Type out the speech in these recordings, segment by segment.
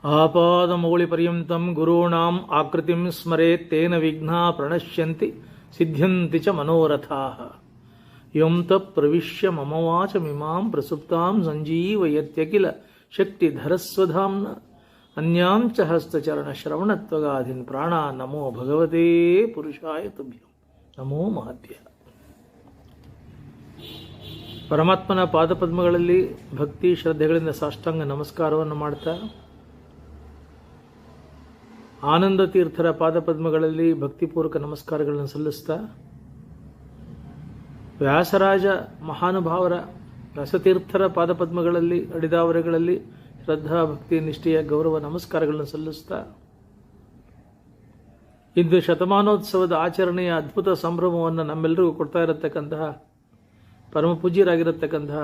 ಆಪಾದಮೌಳಿಪರ್ಯಂತಂ ಗುರುಣಾಂ ಆಕೃತಿಂ ಸ್ಮರೇತ್ ತೇನ ವಿಘ್ನಾ ಪ್ರಣಶ್ಯಂತಿ ಸಿದ್ಧ್ಯಂತಿ ಚ ಮನೋರಥಾಃ. ಯಂ ತತ್ಪ್ರವಿಶ್ಯ ಮಮ ವಾಚಮಿಮಾಂ ಪ್ರಸುಪ್ತಾಂ ಸಂಜೀವಯತ್ಯಖಿಲ ಶಕ್ತಿಧರಸ್ವಧಾಮ್ನ ಅನ್ಯಾಂ ಚ ಹಸ್ತಚರಣಶ್ರವಣತ್ವಗಾಧೀನ್ ಪ್ರಾಣಾನ್ ನಮೋ ಭಗವತೆ ಪುರುಷಾಯ ತುಭ್ಯಂ ನಮೋ ಮಹತ್ಯ. ಪರಮಾತ್ಮನ ಪಾದಪದ್ಮಗಳಲ್ಲಿ ಭಕ್ತಿ ಶ್ರದ್ಧೆಗಳಿಂದ ಸಾಷ್ಟಾಂಗ ನಮಸ್ಕಾರವನ್ನು ಮಾಡ್ತಾ, ಆನಂದ ತೀರ್ಥರ ಪಾದಪದ್ಮಗಳಲ್ಲಿ ಭಕ್ತಿಪೂರ್ವಕ ನಮಸ್ಕಾರಗಳನ್ನು ಸಲ್ಲಿಸ್ತಾ, ವ್ಯಾಸರಾಜ ಮಹಾನುಭಾವರ ವ್ಯಾಸತೀರ್ಥರ ಪಾದಪದ್ಮಗಳಲ್ಲಿ ಅಡಿದಾವರೆಗಳಲ್ಲಿ ಶ್ರದ್ಧಾ ಭಕ್ತಿ ನಿಷ್ಠೆಯ ಗೌರವ ನಮಸ್ಕಾರಗಳನ್ನು ಸಲ್ಲಿಸ್ತಾ, ಇಂದು ಶತಮಾನೋತ್ಸವದ ಆಚರಣೆಯ ಅದ್ಭುತ ಸಂಭ್ರಮವನ್ನು ನಮ್ಮೆಲ್ಲರಿಗೂ ಕೊಡ್ತಾ ಇರತಕ್ಕಂತಹ ಪರಮ ಪೂಜ್ಯರಾಗಿರತಕ್ಕಂತಹ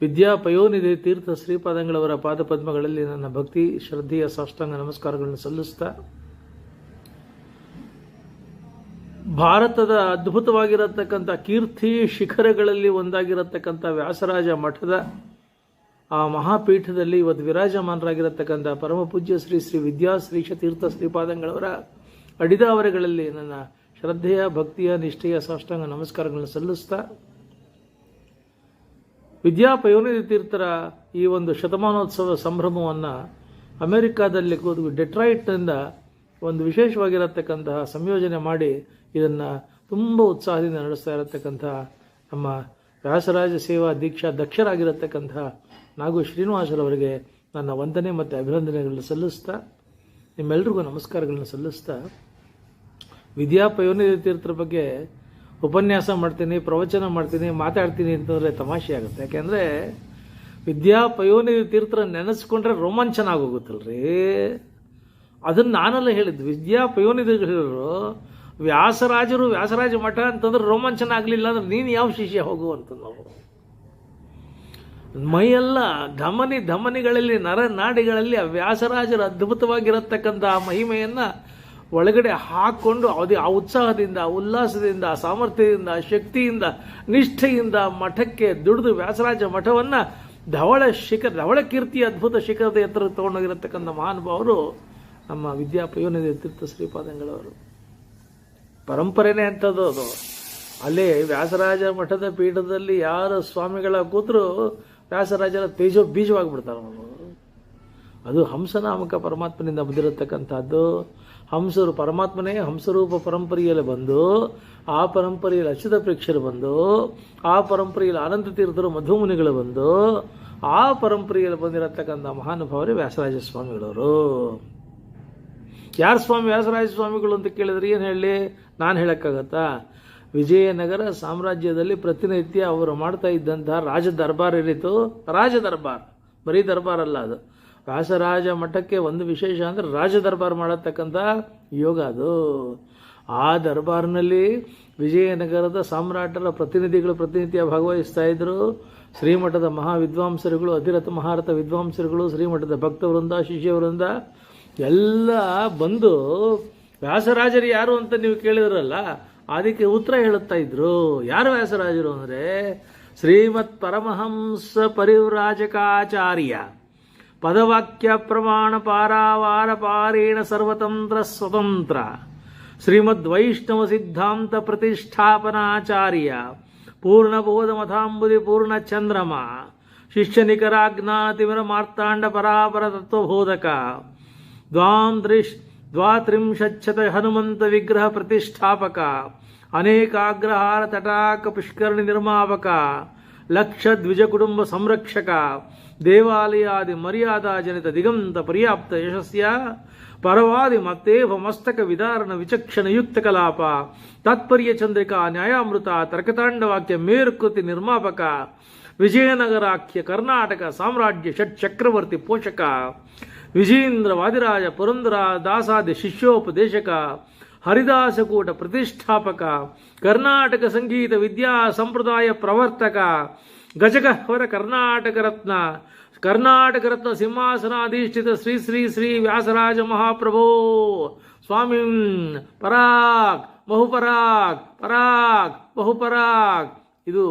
ವಿದ್ಯಾಪಯೋನಿಧಿ ತೀರ್ಥ ಶ್ರೀಪಾದಂಗಳವರ ಪಾದಪದ್ಮಗಳಲ್ಲಿ ನನ್ನ ಭಕ್ತಿ ಶ್ರದ್ಧೆಯ ಸಾಷ್ಟಾಂಗ ನಮಸ್ಕಾರಗಳನ್ನು ಸಲ್ಲಿಸ್ತಾ, ಭಾರತದ ಅದ್ಭುತವಾಗಿರತಕ್ಕಂಥ ಕೀರ್ತಿ ಶಿಖರಗಳಲ್ಲಿ ಒಂದಾಗಿರತಕ್ಕಂಥ ವ್ಯಾಸರಾಜ ಮಠದ ಆ ಮಹಾಪೀಠದಲ್ಲಿ ಇವತ್ತು ವಿರಾಜಮಾನರಾಗಿರತಕ್ಕಂಥ ಪರಮ ಪೂಜ್ಯ ಶ್ರೀ ಶ್ರೀ ವಿದ್ಯಾಶ್ರೀಷ ತೀರ್ಥ ಶ್ರೀಪಾದಂಗಳವರ ಅಡಿದಾವರೆಗಳಲ್ಲಿ ನನ್ನ ಶ್ರದ್ಧೆಯ ಭಕ್ತಿಯ ನಿಷ್ಠೆಯ ಸಾಷ್ಟಾಂಗ ನಮಸ್ಕಾರಗಳನ್ನು ಸಲ್ಲಿಸ್ತಾ, ವಿದ್ಯಾಪಯೋನಿಧಿ ತೀರ್ಥರ ಈ ಒಂದು ಶತಮಾನೋತ್ಸವ ಸಂಭ್ರಮವನ್ನು ಅಮೆರಿಕಾದಲ್ಲಿ ಡೆಟ್ರಾಯಿಟ್ನಿಂದ ಒಂದು ವಿಶೇಷವಾಗಿರತಕ್ಕಂತಹ ಸಂಯೋಜನೆ ಮಾಡಿ ಇದನ್ನು ತುಂಬ ಉತ್ಸಾಹದಿಂದ ನಡೆಸ್ತಾ ಇರತಕ್ಕಂತಹ ನಮ್ಮ ವ್ಯಾಸರಾಜ ಸೇವಾ ದೀಕ್ಷಾ ದಕ್ಷರಾಗಿರತಕ್ಕಂತಹ ನಾಗು ಶ್ರೀನಿವಾಸರವರಿಗೆ ನನ್ನ ವಂದನೆ ಮತ್ತು ಅಭಿನಂದನೆಗಳನ್ನು ಸಲ್ಲಿಸ್ತಾ, ನಿಮ್ಮೆಲ್ಲರಿಗೂ ನಮಸ್ಕಾರಗಳನ್ನು ಸಲ್ಲಿಸ್ತಾ, ವಿದ್ಯಾಪಯೋನಿಧಿ ತೀರ್ಥರ ಬಗ್ಗೆ ಉಪನ್ಯಾಸ ಮಾಡ್ತೀನಿ, ಪ್ರವಚನ ಮಾಡ್ತೀನಿ, ಮಾತಾಡ್ತೀನಿ ಅಂತಂದರೆ ತಮಾಷೆ ಆಗುತ್ತೆ. ಯಾಕೆಂದರೆ ವಿದ್ಯಾಪಯೋನಿಧಿ ತೀರ್ಥರ ನೆನೆಸ್ಕೊಂಡ್ರೆ ರೋಮಾಂಚನ ಆಗೋಗುತ್ತಲ್ರಿ. ಅದನ್ನು ನಾನೆಲ್ಲ ಹೇಳಿದ್ದು. ವಿದ್ಯಾಪಯೋನಿಧಿಗಳು ವ್ಯಾಸರಾಜರು ವ್ಯಾಸರಾಜ ಮಠ ಅಂತಂದ್ರೆ ರೋಮಾಂಚನ ಆಗಲಿಲ್ಲ ಅಂದ್ರೆ ನೀನು ಯಾವ ಶಿಷ್ಯ ಹೋಗು ಅಂತ ನಾವು ಮೈಯೆಲ್ಲ ಧಮನಿಗಳಲ್ಲಿ ನರನಾಡಿಗಳಲ್ಲಿ ಆ ವ್ಯಾಸರಾಜರ ಅದ್ಭುತವಾಗಿರತಕ್ಕಂಥ ಆ ಮಹಿಮೆಯನ್ನು ಒಳಗಡೆ ಹಾಕ್ಕೊಂಡು ಆ ಉತ್ಸಾಹದಿಂದ, ಉಲ್ಲಾಸದಿಂದ, ಸಾಮರ್ಥ್ಯದಿಂದ, ಶಕ್ತಿಯಿಂದ, ನಿಷ್ಠೆಯಿಂದ ಮಠಕ್ಕೆ ದುಡಿದು ವ್ಯಾಸರಾಜ ಮಠವನ್ನು ಧವಳ ಕೀರ್ತಿಯ ಅದ್ಭುತ ಶಿಖರದ ಎತ್ತರ ತಗೊಂಡೋಗಿರತಕ್ಕಂಥ ಮಹಾನುಭಾವರು ನಮ್ಮ ವಿದ್ಯಾಪಯೋನಿಧಿ ತೀರ್ಥ ಶ್ರೀಪಾದಂಗಳವರು. ಪರಂಪರೆನೇ ಅಂಥದ್ದು ಅದು. ಅಲ್ಲೇ ವ್ಯಾಸರಾಜ ಮಠದ ಪೀಠದಲ್ಲಿ ಯಾರು ಸ್ವಾಮಿಗಳ ಕೂತರು ವ್ಯಾಸರಾಜರ ಬೀಜವಾಗಿಬಿಡ್ತಾರೆ. ಅದು ಹಂಸನಾಮಕ ಪರಮಾತ್ಮನಿಂದ ಬಂದಿರತಕ್ಕಂಥದ್ದು. ಹಂಸರು ಪರಮಾತ್ಮನೇ ಹಂಸರೂಪ ಪರಂಪರೆಯಲ್ಲಿ ಬಂದು, ಆ ಪರಂಪರೆಯಲ್ಲಿ ಅಚ್ಯುತ ಪ್ರೇಕ್ಷರು ಬಂದು, ಆ ಪರಂಪರೆಯಲ್ಲಿ ಆನಂದ ತೀರ್ಥರು ಮಧುಮುನಿಗಳು ಬಂದು, ಆ ಪರಂಪರೆಯಲ್ಲಿ ಬಂದಿರತಕ್ಕಂಥ ಮಹಾನುಭಾವರೇ ವ್ಯಾಸರಾಜ ಸ್ವಾಮಿಗಳವರು. ಯಾರು ಸ್ವಾಮಿ ವ್ಯಾಸರಾಜ ಸ್ವಾಮಿಗಳು ಅಂತ ಕೇಳಿದ್ರೆ ಏನು ಹೇಳಿ? ನಾನು ಹೇಳೋಕ್ಕಾಗತ್ತಾ? ವಿಜಯನಗರ ಸಾಮ್ರಾಜ್ಯದಲ್ಲಿ ಪ್ರತಿನಿತ್ಯ ಅವರು ಮಾಡ್ತಾ ಇದ್ದಂತಹ ರಾಜ ದರ್ಬಾರ್ ಏನಿತ್ತು, ರಾಜ ದರ್ಬಾರ್, ಬರೀ ದರ್ಬಾರ್ ಅಲ್ಲ ಅದು. ವ್ಯಾಸರಾಜ ಮಠಕ್ಕೆ ಒಂದು ವಿಶೇಷ ಅಂದರೆ ರಾಜ ದರ್ಬಾರ್ ಮಾಡತಕ್ಕಂಥ ಯೋಗ ಅದು. ಆ ದರ್ಬಾರ್ನಲ್ಲಿ ವಿಜಯನಗರದ ಸಾಮ್ರಾಟರ ಪ್ರತಿನಿಧಿಗಳು ಪ್ರತಿನಿತ್ಯ ಭಾಗವಹಿಸ್ತಾ ಇದ್ದರು. ಶ್ರೀಮಠದ ಮಹಾವಿದ್ವಾಂಸರುಗಳು, ಅಧಿರಥ ಮಹಾರಥ ವಿದ್ವಾಂಸರುಗಳು, ಶ್ರೀಮಠದ ಭಕ್ತವೃಂದ, ಶಿಷ್ಯವೃಂದ ಎಲ್ಲ ಬಂದು ವ್ಯಾಸರಾಜರು ಯಾರು ಅಂತ ನೀವು ಕೇಳಿದ್ರಲ್ಲ, ಅದಕ್ಕೆ ಉತ್ತರ ಹೇಳುತ್ತಾ ಇದ್ರು. ಯಾರು ವ್ಯಾಸರಾಜರು ಅಂದರೆ ಶ್ರೀಮತ್ ಪರಮಹಂಸ ಪರಿವ್ರಾಜಕಾಚಾರ್ಯ ಪದವಾಕ್ಯ ಪ್ರಮಾಣ ಪಾರಾವಾರ ಪಾರೇಣ ಸರ್ವತಂತ್ರ ಸ್ವತಂತ್ರ ಶ್ರೀಮದ್ ವೈಷ್ಣವ ಸಿದ್ಧಾಂತ ಪ್ರತಿಷ್ಠಾಪನಾಚಾರ್ಯ ಪೂರ್ಣಬೋಧ ಮಥಾಂಬುದಿ ಪೂರ್ಣ ಚಂದ್ರಮ ಶಿಷ್ಯ ನಿಕರಾಜ್ಞಾತಿಮಿರ ಮಾರ್ತಾಂಡ ಪರಾಪರ ತತ್ವಬೋಧಕ ದ್ವಾತ್ರಿಂಶತ ಹನುಮಂತ ವಿಗ್ರಹ ಪ್ರತಿಷ್ಠಾಪಕ ಅನೇಕಾಗ್ರಹಾರ ತಟಾಕ ಪುಷ್ಕರಣಿ ನಿರ್ಮಾಪಕ ಲಕ್ಷ ದ್ವಿಜ ಕುಟುಂಬ ಸಂರಕ್ಷಕ ದೇವಾಲಯಾದಿ ಮರ್ಯಾದಾ ಜನಿತ ದಿಗಂತ ಪರ್ಯಾಪ್ತ ಯಶಸ್ಯ ಪರವಾದಿ ಮತ್ತೇವ ಮಸ್ತಕ ವಿದಾರಣ ವಿಚಕ್ಷಣ ಯುಕ್ತ ಕಲಾಪ ತಾತ್ಪರ್ಯ ಚಂದ್ರಿಕಾ ನ್ಯಾಯಾಮೃತ ತರ್ಕತಾಂಡವಾಕ್ಯ ಮೇರುಕೃತಿ ನಿರ್ಮಾಪಕ ವಿಜಯನಗರಾಖ್ಯ ಕರ್ನಾಟಕ ಸಾಮ್ರಾಜ್ಯ ಷಟ್ ಚಕ್ರವರ್ತಿ ಪೋಷಕ ವಿಜೇಂದ್ರ ವಾದಿರಾಜ ಪುರಂದರ ದಾಸಾದಿ ಶಿಷ್ಯೋಪದೇಶಕ ಹರಿದಾಸಕೂಟ ಪ್ರತಿಷ್ಠಾಪಕ ಕರ್ನಾಟಕ ಸಂಗೀತ ವಿದ್ಯಾ ಸಂಪ್ರದಾಯ ಪ್ರವರ್ತಕ ಗಜಗಹ್ವರ ಕರ್ನಾಟಕ ರತ್ನ ಸಿಂಹಾಸನಾಧೀಷ್ಠಿತ ಶ್ರೀ ಶ್ರೀ ಶ್ರೀ ವ್ಯಾಸರಾಜ ಮಹಾಪ್ರಭೋ ಸ್ವಾಮಿ ಪರಾಕ್ ಬಹುಪರಾಕ್. ಇದು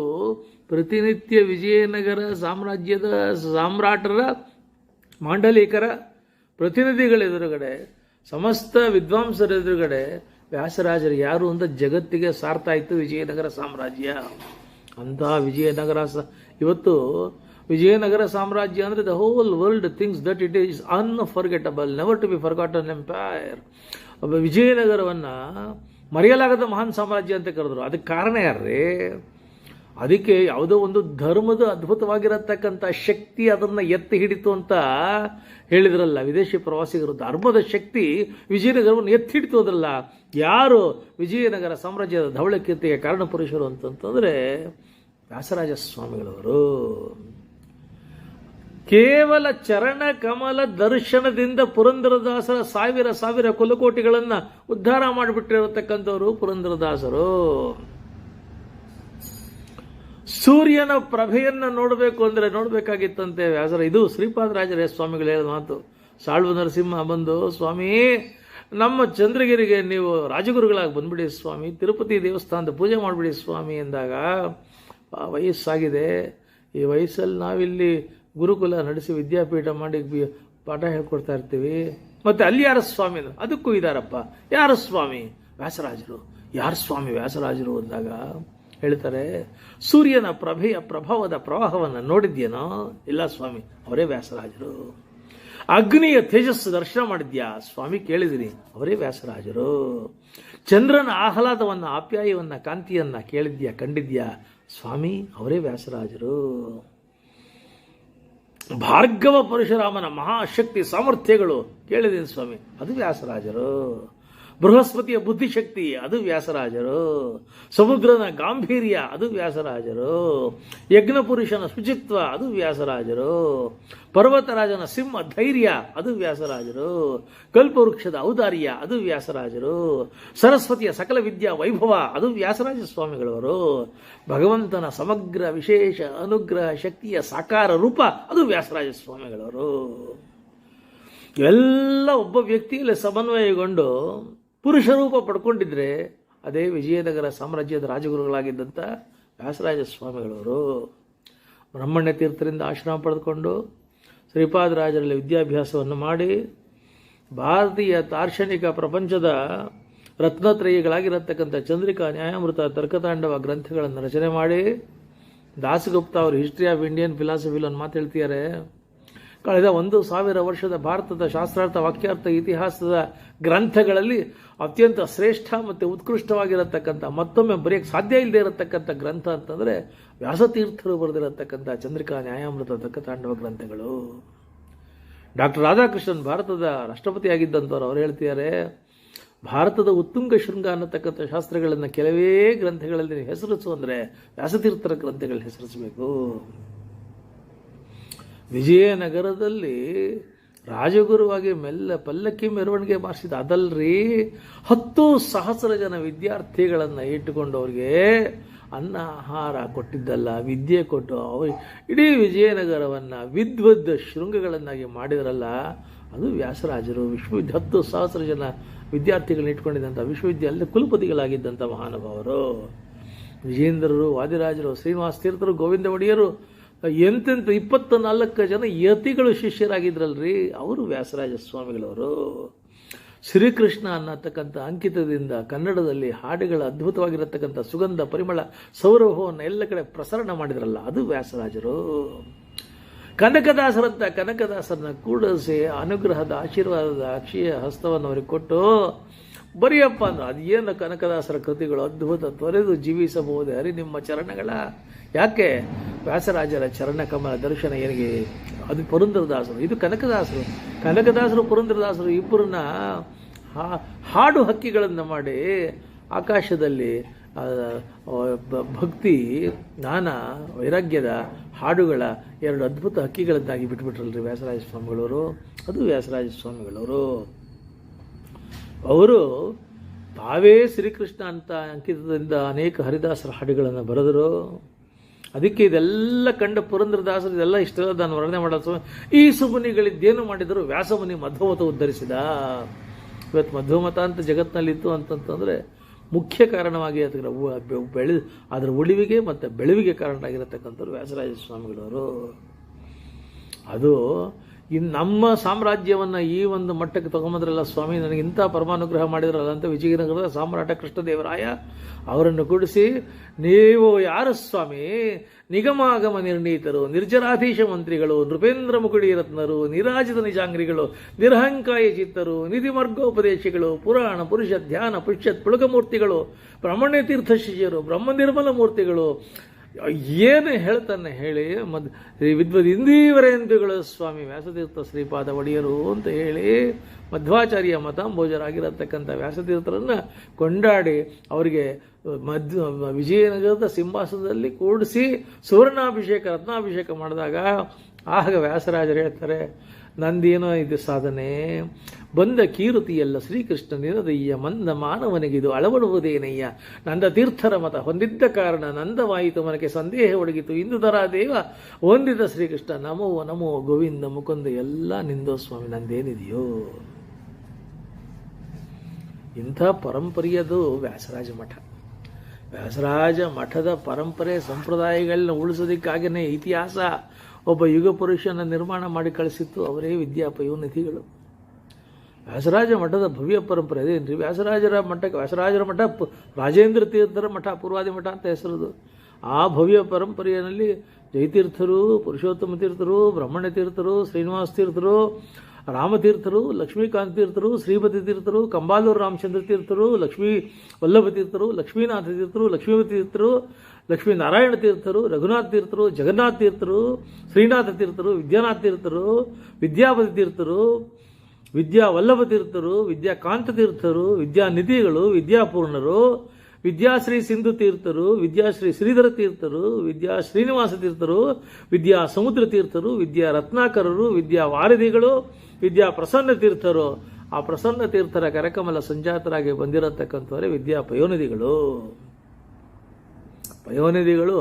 ಪ್ರತಿನಿತ್ಯ ವಿಜಯನಗರ ಸಾಮ್ರಾಜ್ಯದ ಸಾಮ್ರಾಟರ ಮಾಂಡಲಿಕರ ಪ್ರತಿನಿಧಿಗಳ ಎದುರುಗಡೆ, ಸಮಸ್ತ ವಿದ್ವಾಂಸರ ಎದುರುಗಡೆ ವ್ಯಾಸರಾಜರು ಯಾರು ಅಂತ ಜಗತ್ತಿಗೆ ಸಾರ್ತಾ ಇತ್ತು ವಿಜಯನಗರ ಸಾಮ್ರಾಜ್ಯ. ಅಂತಹ ವಿಜಯನಗರ ಇವತ್ತು ವಿಜಯನಗರ ಸಾಮ್ರಾಜ್ಯ ಅಂದರೆ the whole world thinks that it is unforgettable, never to be forgotten empire. ವಿಜಯನಗರವನ್ನು ಮರೆಯಲಾಗದ ಮಹಾನ್ ಸಾಮ್ರಾಜ್ಯ ಅಂತ ಕರೆದ್ರು. ಅದಕ್ಕೆ ಕಾರಣ ಯಾರ್ರೀ? ಅದಕ್ಕೆ ಯಾವುದೋ ಒಂದು ಧರ್ಮದ ಅದ್ಭುತವಾಗಿರತಕ್ಕಂಥ ಶಕ್ತಿ ಅದನ್ನು ಎತ್ತಿ ಹಿಡಿತು ಅಂತ ಹೇಳಿದ್ರಲ್ಲ ವಿದೇಶಿ ಪ್ರವಾಸಿಗರು. ಧರ್ಮದ ಶಕ್ತಿ ವಿಜಯನಗರವನ್ನು ಎತ್ತಿ ಹಿಡಿತು ಅದರಲ್ಲ. ಯಾರು ವಿಜಯನಗರ ಸಾಮ್ರಾಜ್ಯದ ಧವಳಕೀರ್ತಿಗೆ ಕಾರಣ ಪುರುಷರು ಅಂತಂತಂದರೆ ವ್ಯಾಸರಾಜ ಸ್ವಾಮಿಗಳವರು. ಕೇವಲ ಚರಣ ಕಮಲ ದರ್ಶನದಿಂದ ಪುರಂದರದಾಸರ ಸಾವಿರ ಕುಲಕೋಟಿಗಳನ್ನು ಉದ್ಧಾರ ಮಾಡಿಬಿಟ್ಟಿರತಕ್ಕಂಥವರು ಪುರಂದರದಾಸರು. ಸೂರ್ಯನ ಪ್ರಭೆಯನ್ನು ನೋಡಬೇಕು ಅಂದರೆ ನೋಡಬೇಕಾಗಿತ್ತಂತೆ ವ್ಯಾಸರ. ಇದು ಶ್ರೀಪಾದರಾಜರೇ ಸ್ವಾಮಿಗಳು ಹೇಳಿದ ಮಾತು. ಸಾಳ್ವ ನರಸಿಂಹ ಬಂದು, ಸ್ವಾಮಿ ನಮ್ಮ ಚಂದ್ರಗಿರಿಗೆ ನೀವು ರಾಜಗುರುಗಳಾಗಿ ಬಂದ್ಬಿಡಿ ಸ್ವಾಮಿ, ತಿರುಪತಿ ದೇವಸ್ಥಾನದ ಪೂಜೆ ಮಾಡಿಬಿಡಿ ಸ್ವಾಮಿ ಎಂದಾಗ, ವಯಸ್ಸಾಗಿದೆ, ಈ ವಯಸ್ಸಲ್ಲಿ ನಾವಿಲ್ಲಿ ಗುರುಕುಲ ನಡೆಸಿ ವಿದ್ಯಾಪೀಠ ಮಾಡಿ ಪಾಠ ಹೇಳ್ಕೊಡ್ತಾ ಇರ್ತೀವಿ, ಮತ್ತು ಅಲ್ಲಿ ಯಾರ ಸ್ವಾಮಿ ಅದಕ್ಕೂ ಇದ್ದಾರಪ್ಪ, ಯಾರ ಸ್ವಾಮಿ? ವ್ಯಾಸರಾಜರು. ಯಾರ ಸ್ವಾಮಿ ವ್ಯಾಸರಾಜರು ಅಂದಾಗ ಹೇಳ್ತಾರೆ, ಸೂರ್ಯನ ಪ್ರಭೆಯ ಪ್ರಭಾವದ ಪ್ರವಾಹವನ್ನು ನೋಡಿದ್ಯೇನೋ? ಇಲ್ಲ ಸ್ವಾಮಿ, ಅವರೇ ವ್ಯಾಸರಾಜರು. ಅಗ್ನಿಯ ತೇಜಸ್ಸು ದರ್ಶನ ಮಾಡಿದ್ಯಾ ಸ್ವಾಮಿ? ಕೇಳಿದಿರಿ, ಅವರೇ ವ್ಯಾಸರಾಜರು. ಚಂದ್ರನ ಆಹ್ಲಾದವನ್ನು, ಆಪ್ಯಾಯವನ್ನು, ಕಾಂತಿಯನ್ನು ಕೇಳಿದ್ಯಾ, ಕಂಡಿದ್ಯಾ ಸ್ವಾಮಿ? ಅವರೇ ವ್ಯಾಸರಾಜರು. ಭಾರ್ಗವ ಪರಶುರಾಮನ ಮಹಾಶಕ್ತಿ ಸಾಮರ್ಥ್ಯಗಳು ಕೇಳಿದ್ದೀನಿ ಸ್ವಾಮಿ, ಅದು ವ್ಯಾಸರಾಜರು. ಬೃಹಸ್ಪತಿಯ ಬುದ್ಧಿಶಕ್ತಿ, ಅದು ವ್ಯಾಸರಾಜರು. ಸಮುದ್ರನ ಗಾಂಭೀರ್ಯ, ಅದು ವ್ಯಾಸರಾಜರು. ಯಜ್ಞಪುರುಷನ ಶುಚಿತ್ವ, ಅದು ವ್ಯಾಸರಾಜರು. ಪರ್ವತರಾಜನ ಸಿಂಹ ಧೈರ್ಯ, ಅದು ವ್ಯಾಸರಾಜರು. ಕಲ್ಪವೃಕ್ಷದ ಔದಾರ್ಯ, ಅದು ವ್ಯಾಸರಾಜರು. ಸರಸ್ವತಿಯ ಸಕಲ ವಿದ್ಯಾ ವೈಭವ, ಅದು ವ್ಯಾಸರಾಜ ಸ್ವಾಮಿಗಳವರು. ಭಗವಂತನ ಸಮಗ್ರ ವಿಶೇಷ ಅನುಗ್ರಹ ಶಕ್ತಿಯ ಸಾಕಾರ ರೂಪ, ಅದು ವ್ಯಾಸರಾಜ ಸ್ವಾಮಿಗಳವರು. ಎಲ್ಲ ಒಬ್ಬ ವ್ಯಕ್ತಿಯಲ್ಲಿ ಸಮನ್ವಯಗೊಂಡು ಪುರುಷ ರೂಪ ಪಡ್ಕೊಂಡಿದ್ರೆ ಅದೇ ವಿಜಯನಗರ ಸಾಮ್ರಾಜ್ಯದ ರಾಜಗುರುಗಳಾಗಿದ್ದಂಥ ವ್ಯಾಸರಾಜ ಸ್ವಾಮಿಗಳವರು. ಬ್ರಹ್ಮಣ್ಯ ತೀರ್ಥರಿಂದ ಆಶ್ರಮ ಪಡೆದುಕೊಂಡು ಶ್ರೀಪಾದರಾಜರಲ್ಲಿ ವಿದ್ಯಾಭ್ಯಾಸವನ್ನು ಮಾಡಿ ಭಾರತೀಯ ದಾರ್ಶನಿಕ ಪ್ರಪಂಚದ ರತ್ನತ್ರಯಿಗಳಾಗಿರತಕ್ಕಂಥ ಚಂದ್ರಿಕಾ, ನ್ಯಾಯಾಮೃತ, ತರ್ಕತಾಂಡವ ಗ್ರಂಥಗಳನ್ನು ರಚನೆ ಮಾಡಿ, ದಾಸಗುಪ್ತ ಅವರು ಹಿಸ್ಟ್ರಿ ಆಫ್ ಇಂಡಿಯನ್ ಫಿಲಾಸಫಿಲಿ ಒಂದು ಮಾತು ಹೇಳ್ತಿದ್ದಾರೆ, ಕಳೆದ 1000 ವರ್ಷದ ಭಾರತದ ಶಾಸ್ತ್ರಾರ್ಥ, ವಾಕ್ಯಾರ್ಥ, ಇತಿಹಾಸದ ಗ್ರಂಥಗಳಲ್ಲಿ ಅತ್ಯಂತ ಶ್ರೇಷ್ಠ ಮತ್ತು ಉತ್ಕೃಷ್ಟವಾಗಿರತಕ್ಕಂಥ, ಮತ್ತೊಮ್ಮೆ ಬರೆಯಕ್ಕೆ ಸಾಧ್ಯ ಇಲ್ಲದೆ ಇರತಕ್ಕಂಥ ಗ್ರಂಥ ಅಂತಂದರೆ ವ್ಯಾಸತೀರ್ಥರು ಬರೆದಿರತಕ್ಕಂಥ ಚಂದ್ರಿಕಾ, ನ್ಯಾಯಾಮೃತ, ತರ್ಕತಾಂಡವ ಗ್ರಂಥಗಳು. ಡಾಕ್ಟರ್ ರಾಧಾಕೃಷ್ಣನ್ ಭಾರತದ ರಾಷ್ಟ್ರಪತಿಯಾಗಿದ್ದಂಥವ್ರು ಅವರು ಹೇಳ್ತಿದ್ದಾರೆ, ಭಾರತದ ಉತ್ತುಂಗ ಶೃಂಗ ಅನ್ನತಕ್ಕಂಥ ಶಾಸ್ತ್ರಗಳನ್ನು ಕೆಲವೇ ಗ್ರಂಥಗಳಲ್ಲಿ ಹೆಸರಿಸು ಅಂದರೆ ವ್ಯಾಸತೀರ್ಥರ ಗ್ರಂಥಗಳಲ್ಲಿ ಹೆಸರಿಸಬೇಕು. ವಿಜಯನಗರದಲ್ಲಿ ರಾಜಗುರುವಾಗಿ ಪಲ್ಲಕ್ಕಿ ಮೆರವಣಿಗೆ ಮಾಡಿಸಿದ ಅದಲ್ರಿ, 10,000 ಜನ ವಿದ್ಯಾರ್ಥಿಗಳನ್ನು ಇಟ್ಟುಕೊಂಡು ಅವ್ರಿಗೆ ಅನ್ನ ಆಹಾರ ಕೊಟ್ಟಿದ್ದಲ್ಲ, ವಿದ್ಯೆ ಕೊಟ್ಟು ಅವರು ಇಡೀ ವಿಜಯನಗರವನ್ನು ವಿದ್ವದ್ ಶೃಂಗಗಳನ್ನಾಗಿ ಮಾಡಿದ್ರಲ್ಲ, ಅದು ವ್ಯಾಸರಾಜರು. 10,000 ಜನ ವಿದ್ಯಾರ್ಥಿಗಳನ್ನ ಇಟ್ಕೊಂಡಿದ್ದಂಥ ವಿಶ್ವವಿದ್ಯಾಲಯದ ಕುಲಪತಿಗಳಾಗಿದ್ದಂಥ ಮಹಾನುಭಾವರು. ವಿಜೇಂದ್ರರು, ವಾದಿರಾಜರು, ಶ್ರೀನಿವಾಸ ತೀರ್ಥರು, ಗೋವಿಂದ ಒಡೆಯರು, ಎಂತೆಂಥ 24 ಜನ ಯತಿಗಳು ಶಿಷ್ಯರಾಗಿದ್ರಲ್ರಿ, ಅವರು ವ್ಯಾಸರಾಜ ಸ್ವಾಮಿಗಳವರು. ಶ್ರೀಕೃಷ್ಣ ಅನ್ನತಕ್ಕಂಥ ಅಂಕಿತದಿಂದ ಕನ್ನಡದಲ್ಲಿ ಹಾಡುಗಳ ಅದ್ಭುತವಾಗಿರತಕ್ಕಂಥ ಸುಗಂಧ ಪರಿಮಳ ಸೌರಭವನ್ನು ಎಲ್ಲ ಕಡೆ ಪ್ರಸರಣ ಮಾಡಿದ್ರಲ್ಲ, ಅದು ವ್ಯಾಸರಾಜರು. ಕನಕದಾಸರನ್ನ ಕೂಡಿಸಿ ಅನುಗ್ರಹದ ಆಶೀರ್ವಾದದ ಅಕ್ಷಯ ಹಸ್ತವನ್ನು ಅವರಿಗೆ ಕೊಟ್ಟು ಬರೆಯಪ್ಪ ಅಂದ್ರೆ ಅದೇನು ಕನಕದಾಸರ ಕೃತಿಗಳು ಅದ್ಭುತ, ತೊರೆದು ಜೀವಿಸಬಹುದೇ ಹರಿ ನಿಮ್ಮ ಚರಣಗಳ. ಯಾಕೆ? ವ್ಯಾಸರಾಜರ ಚರಣ ಕಮಲ ದರ್ಶನ ಏನಿಗೆ, ಅದು ಪುರಂದರದಾಸರು, ಇದು ಕನಕದಾಸರು ಪುರಂದರದಾಸರು ಇಬ್ಬರನ್ನ ಹಾಡು ಹಕ್ಕಿಗಳನ್ನು ಮಾಡಿ ಆಕಾಶದಲ್ಲಿ ಭಕ್ತಿ, ಜ್ಞಾನ, ವೈರಾಗ್ಯದ ಹಾಡುಗಳ 2 ಅದ್ಭುತ ಹಕ್ಕಿಗಳನ್ನಾಗಿ ಬಿಟ್ಬಿಟ್ರಲ್ರಿ ವ್ಯಾಸರಾಜ ಸ್ವಾಮಿಗಳವರು. ಅದು ವ್ಯಾಸರಾಜ ಸ್ವಾಮಿಗಳವರು. ಅವರು ತಾವೇ ಶ್ರೀಕೃಷ್ಣ ಅಂತ ಅಂಕಿತದಿಂದ ಅನೇಕ ಹರಿದಾಸರ ಹಾಡುಗಳನ್ನು ಬರೆದರು. ಅದಕ್ಕೆ ಇದೆಲ್ಲ ಕಂಡ ಪುರಂದರದಾಸರು ಇದೆಲ್ಲ ಇಷ್ಟೆಲ್ಲ ನಾನು ವರ್ಣನೆ ಮಾಡೋದು. ಈ ಸುಮುನಿಗಳಿದ್ದೇನು ಮಾಡಿದರು? ವ್ಯಾಸಮುನಿ ಮಧ್ವಮತ ಉದ್ಧರಿಸಿದ. ಇವತ್ತು ಮಧ್ವಮತ ಅಂತ ಜಗತ್ತಿನಲ್ಲಿತ್ತು ಅಂತಂತಂದರೆ ಮುಖ್ಯ ಕಾರಣವಾಗಿ ಅದರ ಉಳಿವಿಗೆ ಮತ್ತು ಬೆಳವಿಗೆ ಕಾರಣ ಆಗಿರತಕ್ಕಂಥವ್ರು ವ್ಯಾಸರಾಜ ಸ್ವಾಮಿಗಳವರು. ಅದು ಇನ್ನು ನಮ್ಮ ಸಾಮ್ರಾಜ್ಯವನ್ನು ಈ ಒಂದು ಮಟ್ಟಕ್ಕೆ ತಗೊಂಬಂದ್ರಲ್ಲ ಸ್ವಾಮಿ, ನನಗೆ ಇಂಥ ಪರಮಾನುಗ್ರಹ ಮಾಡಿದ್ರಲ್ಲ ಅಂತ ವಿಜಯನಗರದ ಸಾಮ್ರಾಟ ಕೃಷ್ಣದೇವರಾಯ ಅವರನ್ನು ಕೂಡಿಸಿ, ನೀವು ಯಾರು ಸ್ವಾಮಿ? ನಿಗಮಾಗಮ ನಿರ್ಣೀತರು, ನಿರ್ಜರಾಧೀಶ ಮಂತ್ರಿಗಳು, ನೃಪೇಂದ್ರ ಮುಕುಡಿ ರತ್ನರು, ನಿರಾಜಿತ ನಿಜಾಂಗ್ರಿಗಳು, ನಿರಹಂಕಾಯ ಚಿತ್ತರು, ನಿಧಿಮಾರ್ಗೋಪದೇಶಿಗಳು, ಪುರಾಣ ಪುರುಷ ಧ್ಯಾನ ಪುಷ್ಯತ್ ಪುಳಕಮೂರ್ತಿಗಳು, ಬ್ರಹ್ಮಣ್ಯ ತೀರ್ಥ ಶಿಷ್ಯರು, ಬ್ರಹ್ಮ ನಿರ್ಮಲ ಮೂರ್ತಿಗಳು, ಏನು ಹೇಳ್ತಾನೆ ಹೇಳಿ. ವಿದ್ವದಿಂದೀವರೇಂದ್ರಗಳು ಸ್ವಾಮಿ ವ್ಯಾಸತೀರ್ಥ ಶ್ರೀಪಾದ ಒಡೆಯರು ಅಂತ ಹೇಳಿ ಮಧ್ವಾಚಾರ್ಯ ಮತಾಂಬೋಜರಾಗಿರತಕ್ಕಂಥ ವ್ಯಾಸತೀರ್ಥರನ್ನು ಕೊಂಡಾಡಿ ಅವರಿಗೆ ವಿಜಯನಗರದ ಸಿಂಹಾಸನದಲ್ಲಿ ಕೂಡಿಸಿ ಸುವರ್ಣಾಭಿಷೇಕ ರತ್ನಾಭಿಷೇಕ ಮಾಡಿದಾಗ ಆಗ ವ್ಯಾಸರಾಜರು ಹೇಳ್ತಾರೆ, ನಂದೇನೋ ಇದು ಸಾಧನೆ, ಬಂದ ಕೀರುತಿಯಲ್ಲ ಶ್ರೀಕೃಷ್ಣನಿರದಯ್ಯ, ಮಂದ ಮಾನವನಿಗಿದು ಅಳವಡುವುದೇನಯ್ಯ, ನಂದ ತೀರ್ಥರ ಮತ ಹೊಂದಿದ್ದ ಕಾರಣ ನಂದವಾಯಿತು ಮನಕ್ಕೆ ಸಂದೇಹ ಒಡಗಿತು, ಇಂದು ದೇವ ಹೊಂದಿದ ಶ್ರೀಕೃಷ್ಣ, ನಮೋ ನಮೋ ಗೋವಿಂದ ಮುಕುಂದ, ಎಲ್ಲ ನಿಂದೋ ಸ್ವಾಮಿ, ನಂದೇನಿದೆಯೋ. ಇಂಥ ಪರಂಪರೆಯದು ವ್ಯಾಸರಾಜ ಮಠ. ವ್ಯಾಸರಾಜ ಮಠದ ಪರಂಪರೆ ಸಂಪ್ರದಾಯಗಳನ್ನ ಉಳಿಸೋದಕ್ಕಾಗಿಯೇ ಇತಿಹಾಸ ಒಬ್ಬ ಯುಗ ಪುರುಷನ ನಿರ್ಮಾಣ ಮಾಡಿ ಕಳಿಸಿತ್ತು, ಅವರೇ ವಿದ್ಯಾಪಯೋನಿಧಿಗಳು. ವ್ಯಾಸರಾಜ ಮಠದ ಭವ್ಯ ಪರಂಪರೆ ಅದೇನ್ರಿ. ವ್ಯಾಸರಾಜರ ಮಠ ರಾಜೇಂದ್ರ ತೀರ್ಥರ ಮಠ, ಪೂರ್ವಾದಿ ಮಠ ಅಂತ ಹೆಸರದು. ಆ ಭವ್ಯ ಪರಂಪರೆಯಲ್ಲಿ ಜಯತೀರ್ಥರು, ಪುರುಷೋತ್ತಮ ತೀರ್ಥರು, ಬ್ರಹ್ಮಣ್ಯ ತೀರ್ಥರು, ಶ್ರೀನಿವಾಸ ತೀರ್ಥರು, ರಾಮತೀರ್ಥರು, ಲಕ್ಷ್ಮೀಕಾಂತ ತೀರ್ಥರು, ಶ್ರೀಪತಿ ತೀರ್ಥರು, ಕಂಬಾಲೂರು ರಾಮಚಂದ್ರ ತೀರ್ಥರು, ಲಕ್ಷ್ಮೀ ವಲ್ಲಭ ತೀರ್ಥರು, ಲಕ್ಷ್ಮೀನಾಥ ತೀರ್ಥರು, ಲಕ್ಷ್ಮೀಪತಿ ತೀರ್ಥರು, ಲಕ್ಷ್ಮೀನಾರಾಯಣ ತೀರ್ಥರು, ರಘುನಾಥ ತೀರ್ಥರು, ಜಗನ್ನಾಥ ತೀರ್ಥರು, ಶ್ರೀನಾಥ ತೀರ್ಥರು, ವಿದ್ಯಾನಾಥ ತೀರ್ಥರು, ವಿದ್ಯಾಪತಿ ತೀರ್ಥರು, ವಿದ್ಯಾ ವಲ್ಲಭ ತೀರ್ಥರು, ವಿದ್ಯಾಕಾಂತ ತೀರ್ಥರು, ವಿದ್ಯಾನಿಧಿಗಳು, ವಿದ್ಯಾಪೂರ್ಣರು, ವಿದ್ಯಾಶ್ರೀ ಸಿಂಧು ತೀರ್ಥರು, ವಿದ್ಯಾಶ್ರೀ ಶ್ರೀಧರ ತೀರ್ಥರು, ವಿದ್ಯಾ ಶ್ರೀನಿವಾಸ ತೀರ್ಥರು, ವಿದ್ಯಾ ಸಮುದ್ರ ತೀರ್ಥರು, ವಿದ್ಯಾ ರತ್ನಾಕರರು, ವಿದ್ಯಾ ವಾರಧಿಗಳು, ವಿದ್ಯಾ ಪ್ರಸನ್ನ ತೀರ್ಥರು. ಆ ಪ್ರಸನ್ನ ತೀರ್ಥರ ಕರಕಮಲ ಸಂಜಾತರಾಗಿ ಬಂದಿರತಕ್ಕಂಥವರೇ ವಿದ್ಯಾ ಪಯೋನಿಧಿಗಳು. ಪಯೋನಿಧಿಗಳು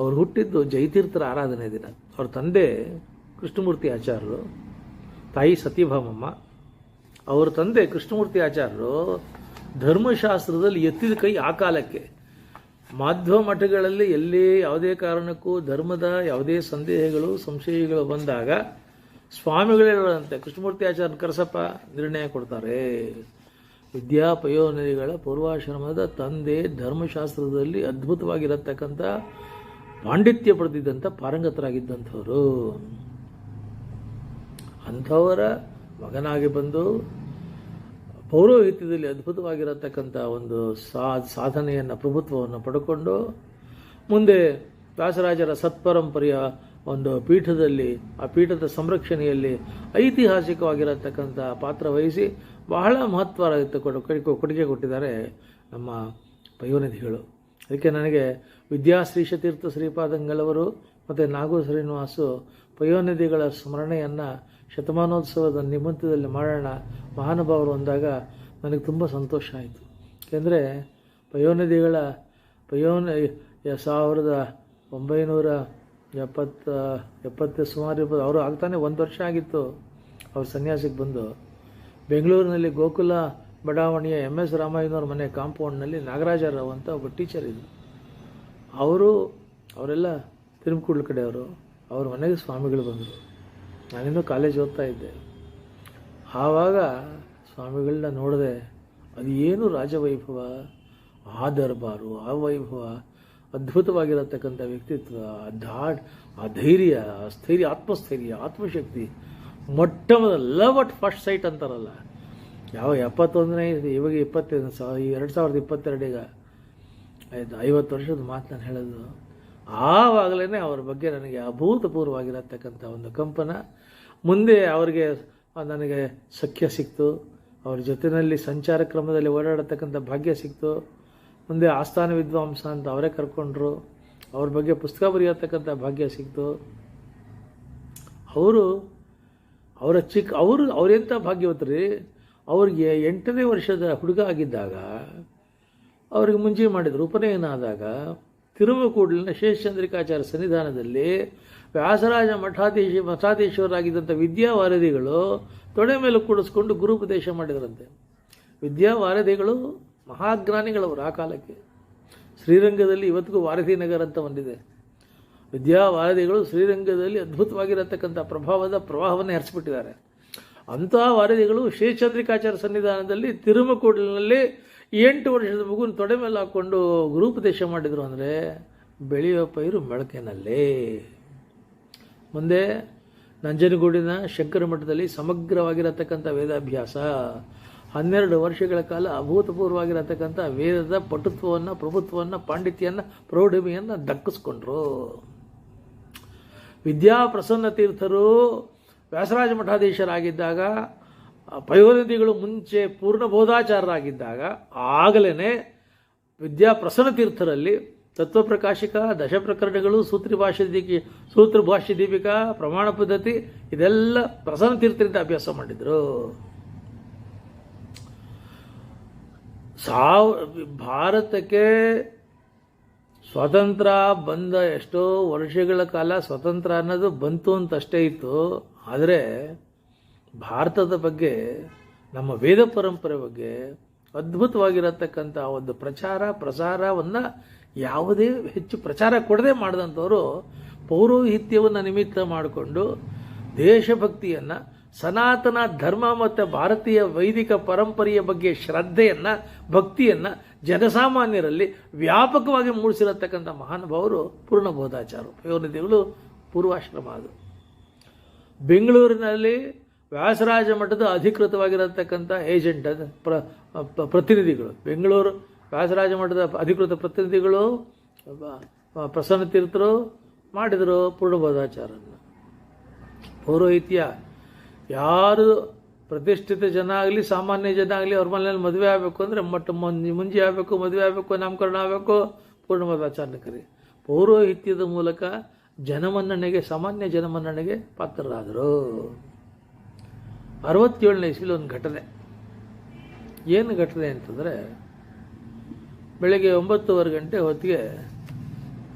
ಅವರು ಹುಟ್ಟಿದ್ದು ಜಯತೀರ್ಥರ ಆರಾಧನೆ ದಿನ. ಅವ್ರ ತಂದೆ ಕೃಷ್ಣಮೂರ್ತಿ ಆಚಾರ್ಯರು, ತಾಯಿ ಸತ್ಯಭಾಮಮ್ಮ. ಅವರ ತಂದೆ ಕೃಷ್ಣಮೂರ್ತಿ ಆಚಾರ್ಯರು ಧರ್ಮಶಾಸ್ತ್ರದಲ್ಲಿ ಎತ್ತಿದ ಕೈ ಆ ಕಾಲಕ್ಕೆ. ಮಾಧ್ವ ಮಠಗಳಲ್ಲಿ ಎಲ್ಲಿ ಯಾವುದೇ ಕಾರಣಕ್ಕೂ ಧರ್ಮದ ಯಾವುದೇ ಸಂದೇಹಗಳು ಸಂಶಯಗಳು ಬಂದಾಗ ಸ್ವಾಮಿಗಳಂತೆ ಕೃಷ್ಣಮೂರ್ತಿ ಆಚಾರ್ಯ ಕರಸಪ್ಪ ನಿರ್ಣಯ ಕೊಡ್ತಾರೆ. ವಿದ್ಯಾಪಯೋನಿಧಿಗಳ ಪೂರ್ವಾಶ್ರಮದ ತಂದೆ ಧರ್ಮಶಾಸ್ತ್ರದಲ್ಲಿ ಅದ್ಭುತವಾಗಿರತಕ್ಕಂಥ ಪಾಂಡಿತ್ಯ ಪಡೆದಿದ್ದಂಥ ಪಾರಂಗತರಾಗಿದ್ದಂಥವರು. ಅಂಥವರ ಮಗನಾಗಿ ಬಂದು ಪೌರೋಹಿತ್ಯದಲ್ಲಿ ಅದ್ಭುತವಾಗಿರತಕ್ಕಂಥ ಒಂದು ಸಾಧನೆಯನ್ನು ಪ್ರಭುತ್ವವನ್ನು ಪಡ್ಕೊಂಡು ಮುಂದೆ ವ್ಯಾಸರಾಜರ ಸತ್ಪರಂಪರೆಯ ಒಂದು ಪೀಠದಲ್ಲಿ, ಆ ಪೀಠದ ಸಂರಕ್ಷಣೆಯಲ್ಲಿ ಐತಿಹಾಸಿಕವಾಗಿರತಕ್ಕಂಥ ಪಾತ್ರ ವಹಿಸಿ ಬಹಳ ಮಹತ್ವ ಕೊಡುಗೆ ಕೊಟ್ಟಿದ್ದಾರೆ ನಮ್ಮ ಪಯೋನಿಧಿಗಳು. ಅದಕ್ಕೆ ನನಗೆ ವಿದ್ಯಾಶ್ರೀಶತೀರ್ಥ ಶ್ರೀಪಾದಂಗಳವರು ಮತ್ತು ನಾಗೂರ ಶ್ರೀನಿವಾಸು ಪಯೋನಿಧಿಗಳ ಸ್ಮರಣೆಯನ್ನು ಶತಮಾನೋತ್ಸವದ ನಿಮಿತ್ತದಲ್ಲಿ ಮಾಡೋಣ ಮಹಾನುಭಾವರು ಅಂದಾಗ ನನಗೆ ತುಂಬ ಸಂತೋಷ ಆಯಿತು. ಏಕೆಂದರೆ ಪಯೋನಿಧಿಗಳ 1970 ಸುಮಾರು ಅವರು ಆಗ್ತಾನೆ 1 ವರ್ಷ ಆಗಿತ್ತು ಅವ್ರ ಸನ್ಯಾಸಕ್ಕೆ ಬಂದು. ಬೆಂಗಳೂರಿನಲ್ಲಿ ಗೋಕುಲ ಬಡಾವಣೆಯ MS ರಾಮಾಯಣವ್ರ ಮನೆ ಕಾಂಪೌಂಡ್ನಲ್ಲಿ ನಾಗರಾಜರಾವ್ ಅಂತ ಒಬ್ಬ ಟೀಚರ್ ಇದ್ದರು. ಅವರೆಲ್ಲ ತಿರುಮಕೂಡ್ಲ ಕಡೆಯವರು. ಅವ್ರ ಮನೆಗೆ ಸ್ವಾಮಿಗಳು ಬಂದರು. ನಾನಿನ್ನೂ ಕಾಲೇಜ್ ಓದ್ತಾ ಇದ್ದೆ. ಆವಾಗ ಸ್ವಾಮಿಗಳನ್ನ ನೋಡಿದೆ. ಅದು ಏನು ರಾಜವೈಭವ, ಆ ದರ್ಬಾರು, ಆ ವೈಭವ, ಅದ್ಭುತವಾಗಿರತಕ್ಕಂಥ ವ್ಯಕ್ತಿತ್ವ, ಆ ಧೈರ್ಯ, ಸ್ಥೈರ್ಯ, ಆತ್ಮಸ್ಥೈರ್ಯ, ಆತ್ಮಶಕ್ತಿ, ಮೊಟ್ಟ ಮೊದಲ ಲವ್ ಅಟ್ ಫಸ್ಟ್ ಸೈಟ್ ಅಂತಾರಲ್ಲ. ಯಾವ 71ನೇ ಇವಾಗ 2022 ಈಗ 50 ವರ್ಷದ ಮಾತು ನಾನು ಹೇಳೋದು. ಆವಾಗಲೇ ಅವ್ರ ಬಗ್ಗೆ ನನಗೆ ಅಭೂತಪೂರ್ವವಾಗಿರತಕ್ಕಂಥ ಒಂದು ಕಂಪನ. ಮುಂದೆ ಅವರಿಗೆ ನನಗೆ ಸಖ್ಯ ಸಿಕ್ತು. ಅವ್ರ ಜೊತೆಯಲ್ಲಿ ಸಂಚಾರ ಕ್ರಮದಲ್ಲಿ ಓಡಾಡತಕ್ಕಂಥ ಭಾಗ್ಯ ಸಿಕ್ತು. ಮುಂದೆ ಆಸ್ಥಾನ ವಿದ್ವಾಂಸ ಅಂತ ಅವರೇ ಕರ್ಕೊಂಡ್ರು. ಅವ್ರ ಬಗ್ಗೆ ಪುಸ್ತಕ ಬರೆಯತಕ್ಕಂಥ ಭಾಗ್ಯ ಸಿಕ್ತು. ಅವರೆಂಥ ಭಾಗ್ಯವತ್ರಿ. ಅವ್ರಿಗೆ 8ನೇ ವರ್ಷದ ಹುಡುಗ ಆಗಿದ್ದಾಗ ಅವ್ರಿಗೆ ಮುಂಚೆ ಮಾಡಿದ್ರು. ಉಪನಯನ ಆದಾಗ ತಿರುಮಕೂಡಲಿನ ಶೇಷಚಂದ್ರಿಕಾಚಾರ್ಯ ಸನ್ನಿಧಾನದಲ್ಲಿ ವ್ಯಾಸರಾಜ ಮಠಾಧೀಶವರಾಗಿದ್ದಂಥ ವಿದ್ಯಾವಾರಧಿಗಳು ತೊಡೆ ಮೇಲೆ ಕೂಡಿಸ್ಕೊಂಡು ಗುರುಪದೇಶ ಮಾಡಿದರಂತೆ. ವಿದ್ಯಾವಾರಧಿಗಳು ಮಹಾಜ್ಞಾನಿಗಳವರು ಆ ಕಾಲಕ್ಕೆ. ಶ್ರೀರಂಗದಲ್ಲಿ ಇವತ್ತಿಗೂ ವಾರಧಿ ನಗರ ಅಂತ ಒಂದಿದೆ. ವಿದ್ಯಾವಾದಿಗಳು ಶ್ರೀರಂಗದಲ್ಲಿ ಅದ್ಭುತವಾಗಿರತಕ್ಕಂಥ ಪ್ರವಾಹವನ್ನು ಹರಿಸಿಬಿಟ್ಟಿದ್ದಾರೆ. ಅಂತಹ ವಾರದಿಗಳು ಶ್ರೀಚಂದ್ರಿಕಾಚಾರ್ಯ ಸನ್ನಿಧಾನದಲ್ಲಿ ತಿರುಮಕೂಡಲಿನಲ್ಲಿ 8 ವರ್ಷದ ಮಗುನ ತೊಡೆ ಮೇಲೆ ಹಾಕ್ಕೊಂಡು ಗುರುಪದೇಶ ಮಾಡಿದರು. ಅಂದರೆ ಬೆಳೆಯುವ ಪೈರು ಮೊಳಕೆನಲ್ಲೇ. ಮುಂದೆ ನಂಜನಗೂಡಿನ ಶಂಕರ ಮಠದಲ್ಲಿ ಸಮಗ್ರವಾಗಿರತಕ್ಕಂಥ ವೇದಾಭ್ಯಾಸ 12 ವರ್ಷಗಳ ಕಾಲ ಅಭೂತಪೂರ್ವವಾಗಿರತಕ್ಕಂಥ ವೇದದ ಪಟುತ್ವವನ್ನು, ಪ್ರಭುತ್ವವನ್ನು, ಪಾಂಡಿತ್ಯವನ್ನು, ಪ್ರೌಢಿಮೆಯನ್ನು ದಕ್ಕಿಸ್ಕೊಂಡ್ರು. ವಿದ್ಯಾಪ್ರಸನ್ನ ತೀರ್ಥರು ವ್ಯಾಸರಾಜ ಮಠಾಧೀಶರಾಗಿದ್ದಾಗ, ಪಯೋನಿಧಿಗಳು ಮುಂಚೆ ಪೂರ್ಣಬೋಧಾಚಾರ್ಯರಾಗಿದ್ದಾಗ ಆಗಲೇ ವಿದ್ಯಾಪ್ರಸನ್ನ ತೀರ್ಥರಲ್ಲಿ ತತ್ವಪ್ರಕಾಶಿಕ, ದಶಪ್ರಕರಣಗಳು, ಸೂತ್ರಭಾಷ್ಯ ದೀಪಿಕಾ, ಪ್ರಮಾಣ ಪದ್ಧತಿ ಇದೆಲ್ಲ ಪ್ರಸನ್ನ ತೀರ್ಥರಿಂದ ಅಭ್ಯಾಸ ಮಾಡಿದರು. ಭಾರತಕ್ಕೆ ಸ್ವಾತಂತ್ರ್ಯ ಬಂದ ಎಷ್ಟೋ ವರ್ಷಗಳ ಕಾಲ ಸ್ವತಂತ್ರ ಅನ್ನೋದು ಬಂತು ಅಂತಷ್ಟೇ ಇತ್ತು. ಆದರೆ ಭಾರತದ ಬಗ್ಗೆ, ನಮ್ಮ ವೇದ ಪರಂಪರೆ ಬಗ್ಗೆ ಅದ್ಭುತವಾಗಿರತಕ್ಕಂಥ ಒಂದು ಪ್ರಸಾರವನ್ನು ಯಾವುದೇ ಹೆಚ್ಚು ಪ್ರಚಾರ ಕೊಡದೆ ಮಾಡಿದಂಥವರು ಪೌರೋಹಿತ್ಯವನ್ನು ನಿಮಿತ್ತ ಮಾಡಿಕೊಂಡು ದೇಶಭಕ್ತಿಯನ್ನು, ಸನಾತನ ಧರ್ಮ ಮತ್ತು ಭಾರತೀಯ ವೈದಿಕ ಪರಂಪರೆಯ ಬಗ್ಗೆ ಶ್ರದ್ಧೆಯನ್ನು, ಭಕ್ತಿಯನ್ನು ಜನಸಾಮಾನ್ಯರಲ್ಲಿ ವ್ಯಾಪಕವಾಗಿ ಮೂಡಿಸಿರತಕ್ಕಂಥ ಮಹಾನುಭಾವರು ಪೂರ್ಣಬೋಧಾಚಾರ್ಯರು. ಪಯೋನಿಧಿಗಳು ಪೂರ್ವಾಶ್ರಮ. ಅದು ಬೆಂಗಳೂರಿನಲ್ಲಿ ವ್ಯಾಸರಾಜ ಮಠದ ಅಧಿಕೃತವಾಗಿರತಕ್ಕಂಥ ಏಜೆಂಟ್, ಪ್ರತಿನಿಧಿಗಳು, ಬೆಂಗಳೂರು ವ್ಯಾಸರಾಜ ಮಠದ ಅಧಿಕೃತ ಪ್ರತಿನಿಧಿಗಳು ಪ್ರಸನ್ನ ತೀರ್ಥರು ಮಾಡಿದರು ಪೂರ್ಣಬೋಧಾಚಾರ್ಯರನ್ನು. ಪೌರೋಹಿತ್ಯ ಯಾರು ಪ್ರತಿಷ್ಠಿತ ಜನ ಆಗಲಿ, ಸಾಮಾನ್ಯ ಜನ ಆಗಲಿ, ಅವ್ರ ಮನೇಲಿ ಮದುವೆ ಆಗಬೇಕು ಅಂದರೆ ಮುಂಜಿ ಆಗಬೇಕು, ಮದುವೆ ಆಗಬೇಕು, ನಾಮಕರಣ ಆಗಬೇಕು, ಪೂರ್ಣಬೋಧಾಚಾರ್ಯನ ಕರಿ. ಪೌರೋಹಿತ್ಯದ ಮೂಲಕ ಜನಮನ್ನಣೆಗೆ, ಸಾಮಾನ್ಯ ಜನಮನ್ನಣೆಗೆ ಪಾತ್ರರಾದರು. 67ನೇ ಇಸ್ವಿಲಿ ಒಂದು ಘಟನೆ. ಏನು ಘಟನೆ ಅಂತಂದರೆ, ಬೆಳಗ್ಗೆ 9:15 ಗಂಟೆ ಹೊತ್ತಿಗೆ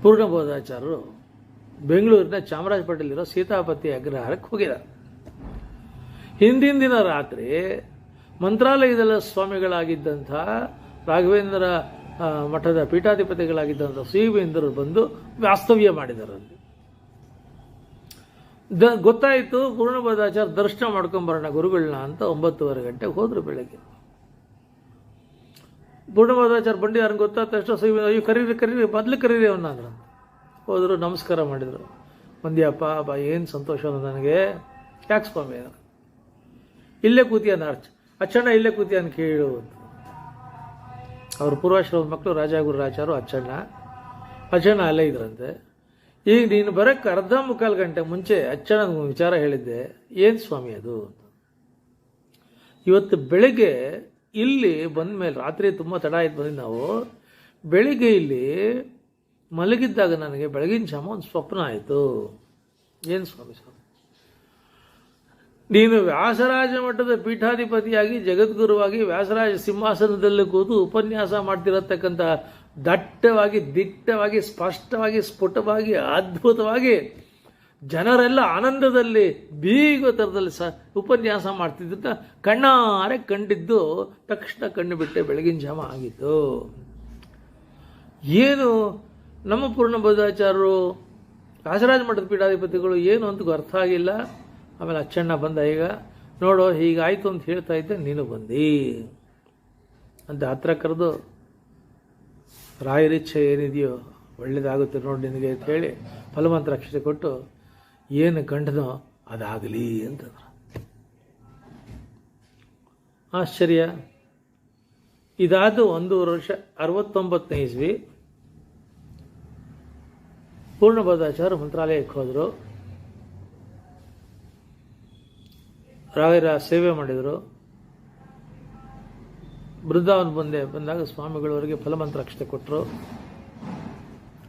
ಪೂರ್ಣಬೋಧಾಚಾರ್ಯರು ಬೆಂಗಳೂರಿನ ಚಾಮರಾಜಪೇಟೆಯಲ್ಲಿರೋ ಸೀತಾಪತಿ ಅಗ್ರಹಾರಕ್ಕೆ ಹೋಗಿದ್ದಾರೆ. ಹಿಂದಿನ ದಿನ ರಾತ್ರಿ ಮಂತ್ರಾಲಯದ ಸ್ವಾಮಿಗಳಾಗಿದ್ದಂಥ ರಾಘವೇಂದ್ರ ಮಠದ ಪೀಠಾಧಿಪತಿಗಳಾಗಿದ್ದಂಥ ಶ್ರೀವೇಂದ್ರರು ಬಂದು ವಾಸ್ತವ್ಯ ಮಾಡಿದಾರಲ್ಲಿ. ಗೊತ್ತಾಯಿತು ಪೂರ್ಣಬೋಧಾಚಾರ್ಯ ದರ್ಶನ ಮಾಡ್ಕೊಂಬರೋಣ ಗುರುಗಳನ್ನ ಅಂತ 9:15 ಗಂಟೆಗೆ ಹೋದ್ರು. ಬೆಳಗ್ಗೆ ಪೂರ್ಣಬೋಧಾಚಾರ್ಯ ಬಂಡಿ ಯಾರನ್ನು ಗೊತ್ತಾದ ತಕ್ಷಣ ಅಯ್ಯೋ ಕರೀರಿ ಮೊದಲು ಕರೀರಿ ಅವನ್ನ ಅಂದ್ರ. ಹೋದರು, ನಮಸ್ಕಾರ ಮಾಡಿದರು. ಮಂದ್ಯಪ್ಪ ಬಾ, ಏನು ಸಂತೋಷ ನನಗೆ. ಯಾಕೆ ಸ್ವಾಮಿ? ಇಲ್ಲೇ ಕೂತಿಯಾನ ಅಚ್ಚಣ್ಣ, ಇಲ್ಲೇ ಕೂತಿಯಾನ ಕೇಳು ಅಂತ. ಅವ್ರ ಪೂರ್ವಾಶ್ರಮದ ಮಕ್ಕಳು ರಾಜಾಗುರುರಾಚಾರು ಅಚ್ಚಣ್ಣ ಅಲ್ಲೇ ಇದ್ರಂತೆ. ಈಗ ನೀನು ಬರೋಕ್ಕೆ 1/2-3 ಗಂಟೆ ಮುಂಚೆ ಅಚ್ಚಣ್ಣ ವಿಚಾರ ಹೇಳಿದ್ದೆ. ಏನು ಸ್ವಾಮಿ ಅದು ಅಂತ. ಇವತ್ತು ಬೆಳಗ್ಗೆ ಇಲ್ಲಿ ಬಂದ ಮೇಲೆ, ರಾತ್ರಿ ತುಂಬ ತಡ ಆಯ್ತು ಬಂದಿದ್ದು ನಾವು, ಬೆಳಿಗ್ಗೆ ಇಲ್ಲಿ ಮಲಗಿದ್ದಾಗ ನನಗೆ ಬೆಳಗಿನ ಜಾಮ ಒಂದು ಸ್ವಪ್ನ ಆಯಿತು. ಏನು ಸ್ವಾಮಿ? ನೀನು ವ್ಯಾಸರಾಜ ಮಠದ ಪೀಠಾಧಿಪತಿಯಾಗಿ ಜಗದ್ಗುರುವಾಗಿ ವ್ಯಾಸರಾಜ ಸಿಂಹಾಸನದಲ್ಲಿ ಕೂತು ಉಪನ್ಯಾಸ ಮಾಡ್ತಿರತಕ್ಕಂಥ ದಟ್ಟವಾಗಿ, ದಿಟ್ಟವಾಗಿ, ಸ್ಪಷ್ಟವಾಗಿ, ಸ್ಫುಟವಾಗಿ, ಅದ್ಭುತವಾಗಿ ಜನರೆಲ್ಲ ಆನಂದದಲ್ಲಿ ಬೀಗೋ ಥರದಲ್ಲಿ ಉಪನ್ಯಾಸ ಮಾಡ್ತಿದ್ದ ಕಣ್ಣಾರೆ ಕಂಡಿದ್ದು ತಕ್ಷಣ ಕಣ್ಣು ಬಿಟ್ಟೆ. ಬೆಳಗಿನ ಜಾಮ ಆಗಿತ್ತು. ಏನು ನಮ್ಮ ಪೂರ್ಣಬೋಧಾಚಾರ್ಯರು ವ್ಯಾಸರಾಜ ಮಠದ ಪೀಠಾಧಿಪತಿಗಳು ಏನು ಅಂತ ಅರ್ಥ ಆಗಿಲ್ಲ. ಆಮೇಲೆ ಅಚ್ಚಣ್ಣ ಬಂದ. ಈಗ ನೋಡು ಹೀಗಾಯಿತು ಅಂತ ಹೇಳ್ತಾ ಇದ್ದೆ, ನೀನು ಬಂದಿ ಅಂತ ಹತ್ರ ಕರೆದು, ರಾಯರಿಚ್ಛೆ ಏನಿದೆಯೋ ಒಳ್ಳೇದಾಗುತ್ತೆ ನೋಡಿ ನಿನಗೆ ಅಂತ ಹೇಳಿ ಫಲಮಂತ್ರ ಅಕ್ಷತೆ ಕೊಟ್ಟು, ಏನು ಕಂಡನೋ ಅದಾಗಲಿ ಅಂತಂದ್ರು. ಆಶ್ಚರ್ಯ. ಇದಾದ 1 ವರ್ಷ 69ನೇ ಇಸ್ವಿ ಪೂರ್ಣಬೋಧಾಚಾರ್ಯ ಮಂತ್ರಾಲಯಕ್ಕೆ ಹೋದರು. ರಾಯರ ಸೇವೆ ಮಾಡಿದರು. ಬೃಂದಾವನ ಬಂದಾಗ ಸ್ವಾಮಿಗಳವರಿಗೆ ಫಲಮಂತ್ರ ಅಕ್ಷತೆ ಕೊಟ್ಟರು.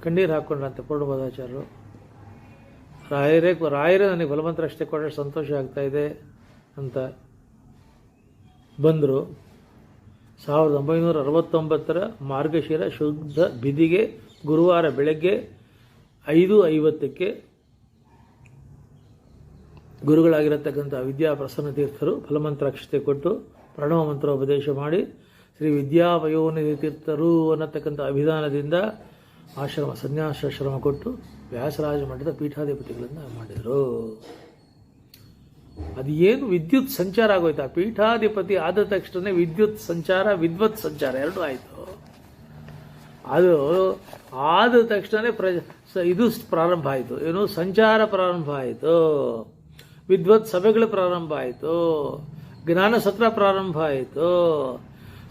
ಕಣ್ಣೀರು ಹಾಕ್ಕೊಂಡ್ರಂತೆ ಪೂರ್ಣಬೋಧಾಚಾರ್ಯರು. ರಾಯರೇ ನನಗೆ ಫಲಮಂತ್ರ ಅಕ್ಷತೆ ಕೊಟ್ಟರೆ ಸಂತೋಷ ಆಗ್ತಾ ಇದೆ ಅಂತ ಬಂದರು. 1969 ಮಾರ್ಗಶಿರ ಶುದ್ಧ ಬಿದಿಗೆ ಗುರುವಾರ ಬೆಳಗ್ಗೆ 5:50ಕ್ಕೆ ಗುರುಗಳಾಗಿರತಕ್ಕಂಥ ವಿದ್ಯಾಪ್ರಸನ್ನ ತೀರ್ಥರು ಫಲಮಂತ್ರಾಕ್ಷತೆ ಕೊಟ್ಟು ಪ್ರಣವ ಮಂತ್ರೋಪದೇಶ ಮಾಡಿ ಶ್ರೀ ವಿದ್ಯಾಪಯೋನಿಧಿ ತೀರ್ಥರು ಅನ್ನತಕ್ಕಂಥ ಅಭಿಧಾನದಿಂದ ಸನ್ಯಾಸಾಶ್ರಮ ಕೊಟ್ಟು ವ್ಯಾಸರಾಜ ಮಠದ ಪೀಠಾಧಿಪತಿಗಳನ್ನು ಮಾಡಿದರು. ಅದು ಏನು ವಿದ್ಯುತ್ ಸಂಚಾರ ಆಗೋಯ್ತು. ಆ ಪೀಠಾಧಿಪತಿ ಆದ ತಕ್ಷಣ ವಿದ್ಯುತ್ ಸಂಚಾರ, ವಿದ್ವತ್ ಸಂಚಾರ ಎರಡೂ ಆಯಿತು. ಅದು ಆದ ತಕ್ಷಣ ಇದು ಪ್ರಾರಂಭ ಆಯಿತು, ಏನು ಸಂಚಾರ ಪ್ರಾರಂಭ ಆಯಿತು, ವಿದ್ವತ್ ಸಭೆಗಳು ಪ್ರಾರಂಭ ಆಯಿತು, ಜ್ಞಾನ ಸತ್ರ ಪ್ರಾರಂಭ ಆಯಿತು.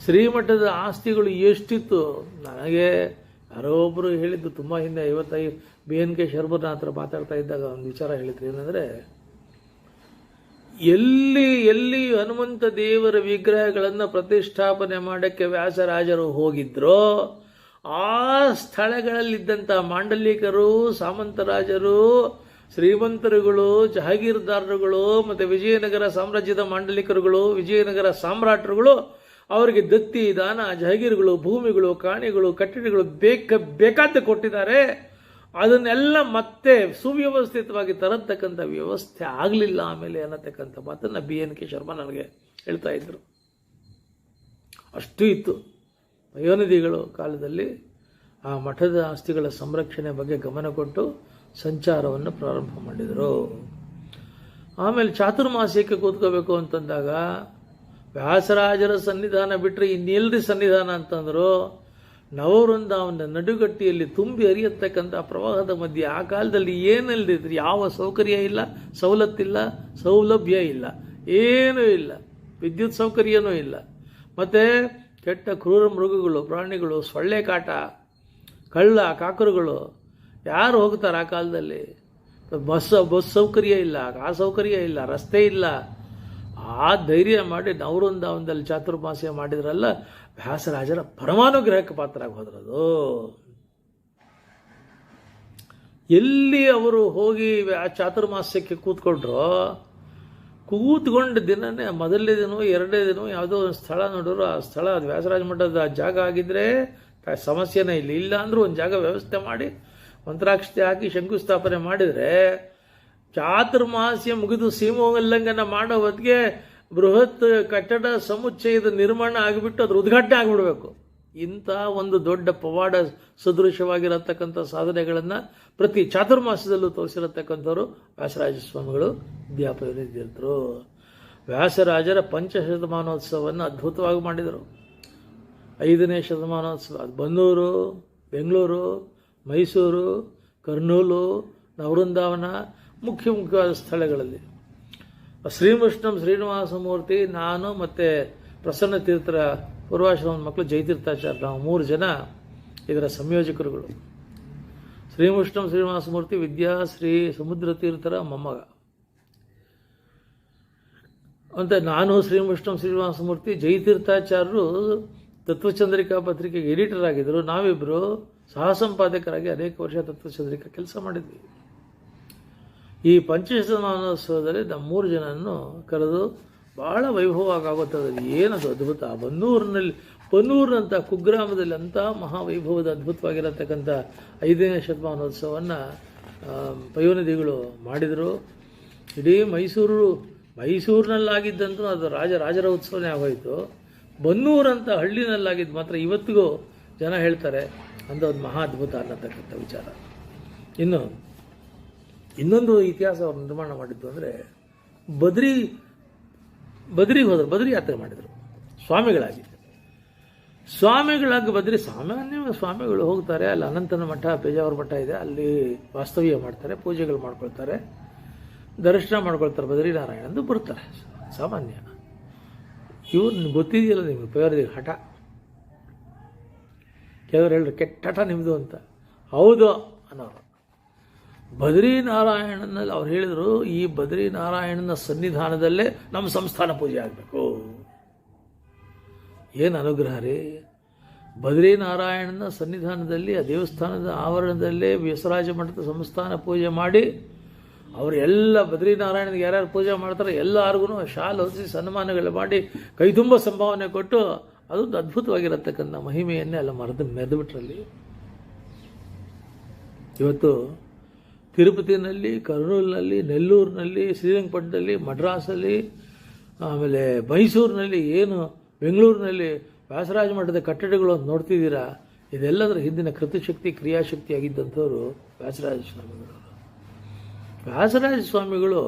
ಶ್ರೀಮಠದ ಆಸ್ತಿಗಳು ಎಷ್ಟಿತ್ತು ನನಗೆ ಯಾರೋ ಒಬ್ಬರು ಹೇಳಿದ್ದು ತುಂಬ ಹಿಂದೆ, 55 BNK ಶರ್ಮನ ಹತ್ರ ಮಾತಾಡ್ತಾ ಇದ್ದಾಗ ಒಂದು ವಿಚಾರ ಹೇಳಿದ್ರು. ಏನಂದರೆ, ಎಲ್ಲಿ ಹನುಮಂತ ದೇವರ ವಿಗ್ರಹಗಳನ್ನು ಪ್ರತಿಷ್ಠಾಪನೆ ಮಾಡೋಕ್ಕೆ ವ್ಯಾಸರಾಜರು ಹೋಗಿದ್ರೋ ಆ ಸ್ಥಳಗಳಲ್ಲಿದ್ದಂಥ ಮಾಂಡಲಿಕರು, ಸಾಮಂತರಾಜರು, ಶ್ರೀಮಂತರುಗಳು, ಜಹಾಗೀರ್ದಾರರುಗಳು ಮತ್ತು ವಿಜಯನಗರ ಸಾಮ್ರಾಜ್ಯದ ಮಾಂಡಲಿಕರುಗಳು, ವಿಜಯನಗರ ಸಾಮ್ರಾಟರುಗಳು ಅವರಿಗೆ ದತ್ತಿ, ದಾನ, ಜಹಗೀರುಗಳು, ಭೂಮಿಗಳು, ಕಾಣಿಗಳು, ಕಟ್ಟಡಗಳು ಬೇಕಾದ ಕೊಟ್ಟಿದ್ದಾರೆ. ಅದನ್ನೆಲ್ಲ ಮತ್ತೆ ಸುವ್ಯವಸ್ಥಿತವಾಗಿ ತರತಕ್ಕಂಥ ವ್ಯವಸ್ಥೆ ಆಗಲಿಲ್ಲ ಆಮೇಲೆ ಅನ್ನತಕ್ಕಂಥ ಮಾತನ್ನು BNK ಶರ್ಮಾ ನನಗೆ ಹೇಳ್ತಾ ಇದ್ರು. ಅಷ್ಟು ಇತ್ತು. ಪಯೋನಿಧಿಗಳು ಕಾಲದಲ್ಲಿ ಆ ಮಠದ ಆಸ್ತಿಗಳ ಸಂರಕ್ಷಣೆ ಬಗ್ಗೆ ಗಮನ ಕೊಟ್ಟು ಸಂಚಾರವನ್ನು ಪ್ರಾರಂಭ ಮಾಡಿದರು. ಆಮೇಲೆ ಚಾತುರ್ಮಾಸ್ಯಕ್ಕೆ ಕೂತ್ಕೋಬೇಕು ಅಂತಂದಾಗ ವ್ಯಾಸರಾಜರ ಸನ್ನಿಧಾನ ಬಿಟ್ಟರೆ ಇನ್ನೆಲ್ಲರಿ ಸನ್ನಿಧಾನ ಅಂತಂದರು. ನವವೃಂದಾವನ ನಡುಗಟ್ಟಿಯಲ್ಲಿ ತುಂಬಿ ಹರಿಯತಕ್ಕಂಥ ಪ್ರವಾಹದ ಮಧ್ಯೆ ಆ ಕಾಲದಲ್ಲಿ ಏನಲ್ದಿದ್ರು, ಯಾವ ಸೌಕರ್ಯ ಇಲ್ಲ, ಸವಲತ್ತಿಲ್ಲ, ಸೌಲಭ್ಯ ಇಲ್ಲ, ಏನೂ ಇಲ್ಲ, ವಿದ್ಯುತ್ ಸೌಕರ್ಯನೂ ಇಲ್ಲ. ಮತ್ತು ಕೆಟ್ಟ ಕ್ರೂರ ಮೃಗಗಳು, ಪ್ರಾಣಿಗಳು, ಸೊಳ್ಳೆ ಕಾಟ, ಕಳ್ಳ ಕಾಕರುಗಳು ಯಾರು ಹೋಗ್ತಾರೆ ಆ ಕಾಲದಲ್ಲಿ? ಬಸ್ ಸೌಕರ್ಯ ಇಲ್ಲ, ಆ ಸೌಕರ್ಯ ಇಲ್ಲ, ರಸ್ತೆ ಇಲ್ಲ. ಆ ಧೈರ್ಯ ಮಾಡಿ ನವವೃಂದಾವನದಲ್ಲಿ ಚಾತುರ್ಮಾಸ್ಯ ಮಾಡಿದ್ರಲ್ಲ, ವ್ಯಾಸರಾಜರ ಪರಮಾನುಗ್ರಹಕ್ಕೆ ಪಾತ್ರರಾಗಿ ಹೋದ್ರದು. ಎಲ್ಲಿ ಅವರು ಹೋಗಿ ಚಾತುರ್ಮಾಸ್ಯಕ್ಕೆ ಕೂತ್ಕೊಂಡ್ರು, ಕೂತ್ಕೊಂಡ ದಿನನೇ ಮೊದಲನೇ ದಿನ, ಎರಡನೇ ದಿನ ಯಾವುದೋ ಒಂದು ಸ್ಥಳ ನೋಡಿದ್ರು. ಆ ಸ್ಥಳ ಅದು ವ್ಯಾಸರಾಜ ಮಠದ ಜಾಗ ಆಗಿದ್ರೆ ಸಮಸ್ಯೆನೇ ಇಲ್ಲ. ಇಲ್ಲ ಅಂದರೂ ಒಂದು ಜಾಗ ವ್ಯವಸ್ಥೆ ಮಾಡಿ ಮಂತ್ರಾಕ್ಷತೆ ಹಾಕಿ ಶಂಕುಸ್ಥಾಪನೆ ಮಾಡಿದರೆ ಚಾತುರ್ಮಾಸ್ಯ ಮುಗಿದು ಸೀಮೋಲ್ಲಂಘನ ಮಾಡೋ ಹೊತ್ತಿಗೆ ಬೃಹತ್ ಕಟ್ಟಡ ಸಮುಚ್ಚಯದ ನಿರ್ಮಾಣ ಆಗಿಬಿಟ್ಟು ಅದ್ರ ಉದ್ಘಾಟನೆ ಆಗಿಬಿಡಬೇಕು. ಇಂಥ ಒಂದು ದೊಡ್ಡ ಪವಾಡ ಸದೃಶವಾಗಿರತಕ್ಕಂಥ ಸಾಧನೆಗಳನ್ನು ಪ್ರತಿ ಚಾತುರ್ಮಾಸದಲ್ಲೂ ತೋರಿಸಿರತಕ್ಕಂಥವ್ರು ವ್ಯಾಸರಾಜ ಸ್ವಾಮಿಗಳು, ವಿದ್ಯಾಪಯೋನಿಧಿಯರು. ವ್ಯಾಸರಾಜರ ಪಂಚಶತಮಾನೋತ್ಸವವನ್ನು ಅದ್ಭುತವಾಗಿ ಮಾಡಿದರು. 5ನೇ ಶತಮಾನೋತ್ಸವ ಅದು ಬನ್ನೂರು, ಬೆಂಗಳೂರು, ಮೈಸೂರು, ಕರ್ನೂಲು, ನವವೃಂದಾವನ ಮುಖ್ಯವಾದ ಸ್ಥಳಗಳಲ್ಲಿ. ಶ್ರೀಕೃಷ್ಣಂ ಶ್ರೀನಿವಾಸಮೂರ್ತಿ, ನಾನು ಮತ್ತು ಪ್ರಸನ್ನ ತೀರ್ಥರ ಪೂರ್ವಾಶ್ರಮದ ಮಕ್ಕಳು ಜಯತೀರ್ಥಾಚಾರ್ಯ, ನಾವು 3 ಜನ ಇದರ ಸಂಯೋಜಕರುಗಳು. ಶ್ರೀಕೃಷ್ಣಂ ಶ್ರೀನಿವಾಸಮೂರ್ತಿ ವಿದ್ಯಾಶ್ರೀ ಸಮುದ್ರ ತೀರ್ಥರ ಮೊಮ್ಮಗ ಅಂತ. ನಾನು ಶ್ರೀಕೃಷ್ಣಂ ಶ್ರೀನಿವಾಸಮೂರ್ತಿ, ಜಯತೀರ್ಥಾಚಾರ್ಯರು ತತ್ವಚಂದ್ರಿಕಾ ಪತ್ರಿಕೆಗೆ ಎಡಿಟರ್ ಆಗಿದ್ದರು. ನಾವಿಬ್ಬರು ಸಹ ಸಂಪಾದಕರಾಗಿ ಅನೇಕ ವರ್ಷ ತತ್ವಚಂದ್ರಿಕಾ ಕೆಲಸ ಮಾಡಿದ್ವಿ. ಈ ಪಂಚಶತಮಾನೋತ್ಸವದಲ್ಲಿ ನಮ್ಮ 3 ಜನನ್ನು ಕರೆದು ಭಾಳ ವೈಭವವಾಗುತ್ತದೆ. ಏನದು ಅದ್ಭುತ! ಬನ್ನೂರಿನಂಥ ಕುಗ್ರಾಮದಲ್ಲಿ ಅಂಥ ಮಹಾವೈಭವದ ಅದ್ಭುತವಾಗಿರತಕ್ಕಂಥ 5ನೇ ಶತಮಾನೋತ್ಸವವನ್ನು ಪಯೋನಿಧಿಗಳು ಮಾಡಿದರು. ಇಡೀ ಮೈಸೂರಿನಲ್ಲಾಗಿದ್ದಂತೂ ಅದು ರಾಜರ ಉತ್ಸವನೇ ಆಗೋಯಿತು. ಬನ್ನೂರಂಥ ಹಳ್ಳಿನಲ್ಲಾಗಿದ್ದು ಮಾತ್ರ ಇವತ್ತಿಗೂ ಜನ ಹೇಳ್ತಾರೆ ಅಂದ ಒಂದು ಮಹಾ ಅದ್ಭುತ ಅನ್ನತಕ್ಕಂಥ ವಿಚಾರ. ಇನ್ನೊಂದು ಇತಿಹಾಸ ಅವರು ನಿರ್ಮಾಣ ಮಾಡಿದ್ದು ಅಂದರೆ, ಬದ್ರಿಗೆ ಹೋದರು, ಬದ್ರಿ ಯಾತ್ರೆ ಮಾಡಿದರು ಸ್ವಾಮಿಗಳಾಗಿ ಸಾಮಾನ್ಯ ಸ್ವಾಮಿಗಳು ಹೋಗ್ತಾರೆ. ಅಲ್ಲಿ ಅನಂತನ ಮಠ, ಪೇಜಾವರ ಮಠ ಇದೆ, ಅಲ್ಲಿ ವಾಸ್ತವ್ಯ ಮಾಡ್ತಾರೆ, ಪೂಜೆಗಳು ಮಾಡ್ಕೊಳ್ತಾರೆ, ದರ್ಶನ ಮಾಡ್ಕೊಳ್ತಾರೆ, ಬದ್ರಿನಾರಾಯಣಂದು ಬರ್ತಾರೆ. ಸಾಮಾನ್ಯ ಇವ್ರು ಗೊತ್ತಿದೆಯಲ್ಲ ನಿಮಗೆ, ಪೇವರದಿಗೆ ಹಠ. ಕೆಲವರು ಹೇಳಿದ್ರು ಕೆಟ್ಟ ಹಠ ನಿಮ್ಮದು ಅಂತ. ಹೌದು ಅನ್ನೋರು. ಬದ್ರಿನಾರಾಯಣನಲ್ಲಿ ಅವ್ರು ಹೇಳಿದರು, ಈ ಬದ್ರಿನಾರಾಯಣನ ಸನ್ನಿಧಾನದಲ್ಲೇ ನಮ್ಮ ಸಂಸ್ಥಾನ ಪೂಜೆ ಆಗಬೇಕು. ಏನು ಅನುಗ್ರಹ ರೀ! ಬದ್ರಿನಾರಾಯಣನ ಸನ್ನಿಧಾನದಲ್ಲಿ, ಆ ದೇವಸ್ಥಾನದ ಆವರಣದಲ್ಲೇ ವ್ಯಾಸರಾಜ ಮಠದ ಸಂಸ್ಥಾನ ಪೂಜೆ ಮಾಡಿ, ಅವರು ಎಲ್ಲ ಬದ್ರಿನಾರಾಯಣನಿಗೆ ಯಾರ್ಯಾರು ಪೂಜೆ ಮಾಡ್ತಾರೆ ಎಲ್ಲರಿಗೂ ಶಾಲು ಹೊರಿಸಿ ಸನ್ಮಾನಗಳು ಮಾಡಿ ಕೈ ತುಂಬ ಸಂಭಾವನೆ ಕೊಟ್ಟು ಅದೊಂದು ಅದ್ಭುತವಾಗಿರತಕ್ಕಂಥ ಮಹಿಮೆಯನ್ನೇ ಅಲ್ಲ ಮೆರೆದು ಬಿಟ್ರಲ್ಲಿ. ಇವತ್ತು ತಿರುಪತಿನಲ್ಲಿ, ಕರ್ನೂಲಿನಲ್ಲಿ, ನೆಲ್ಲೂರಿನಲ್ಲಿ, ಶ್ರೀರಂಗಪಟ್ಟಣದಲ್ಲಿ, ಮಡ್ರಾಸಲ್ಲಿ, ಆಮೇಲೆ ಮೈಸೂರಿನಲ್ಲಿ, ಏನು ಬೆಂಗಳೂರಿನಲ್ಲಿ ವ್ಯಾಸರಾಜ ಮಠದ ಕಟ್ಟಡಗಳು ನೋಡ್ತಿದ್ದೀರಾ? ಇದೆಲ್ಲದರ ಹಿಂದಿನ ಕೃತಿಶಕ್ತಿ ಕ್ರಿಯಾಶಕ್ತಿ ಆಗಿದ್ದಂಥವ್ರು ವ್ಯಾಸರಾಜ ಸ್ವಾಮಿಗಳು. ವ್ಯಾಸರಾಜ ಸ್ವಾಮಿಗಳು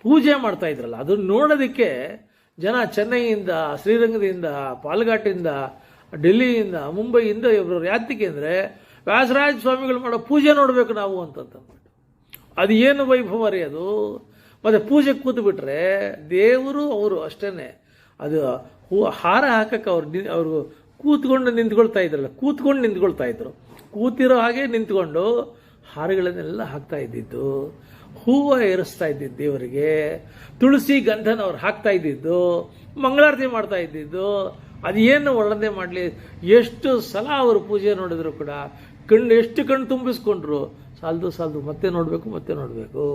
ಪೂಜೆ ಮಾಡ್ತಾ ಇದ್ರಲ್ಲ, ಅದನ್ನು ನೋಡೋದಕ್ಕೆ ಜನ ಚೆನ್ನೈಯಿಂದ, ಶ್ರೀರಂಗದಿಂದ, ಪಾಲ್ಘಾಟಿಂದ, ಡೆಲ್ಲಿಯಿಂದ, ಮುಂಬೈಯಿಂದ ಇವರು ಯಾತಿಗೆ ಅಂದರೆ ವ್ಯಾಸರಾಜ ಸ್ವಾಮಿಗಳು ಮಾಡೋ ಪೂಜೆ ನೋಡಬೇಕು ನಾವು ಅಂತಂದ್ಬಿಟ್ಟು. ಅದು ಏನು ವೈಭವ ರೀ ಅದು. ಮತ್ತು ಪೂಜೆ ಕೂತು ಬಿಟ್ರೆ ದೇವರು ಅವರು ಅಷ್ಟೇ. ಅದು ಹಾರ ಹಾಕಕ್ಕೆ ಅವರು ಕೂತ್ಕೊಂಡು ನಿಂತ್ಕೊಳ್ತಾ ಇದ್ರಲ್ಲ, ಕೂತ್ಕೊಂಡು ನಿಂತ್ಕೊಳ್ತಾ ಇದ್ರು. ಕೂತಿರೋ ಹಾಗೆ ನಿಂತ್ಕೊಂಡು ಹಾರಗಳನ್ನೆಲ್ಲ ಹಾಕ್ತಾ ಇದ್ದಿದ್ದು, ಹೂವು ಏರಿಸ್ತಾ ಇದ್ದಿದ್ದು ದೇವರಿಗೆ, ತುಳಸಿ ಗಂಧನ ಅವ್ರು ಹಾಕ್ತಾ ಇದ್ದಿದ್ದು, ಮಂಗಳಾರತಿ ಮಾಡ್ತಾ ಇದ್ದಿದ್ದು. ಅದು ಏನು ವರ್ಣನೆ ಮಾಡಲಿ, ಎಷ್ಟು ಸಲ ಅವರು ಪೂಜೆ ನೋಡಿದ್ರು ಕೂಡ ಎಷ್ಟು ಕಣ್ಣು ತುಂಬಿಸ್ಕೊಂಡ್ರು, ಸಾಲದು ಮತ್ತೆ ನೋಡಬೇಕು, ಮತ್ತೆ ನೋಡಬೇಕು.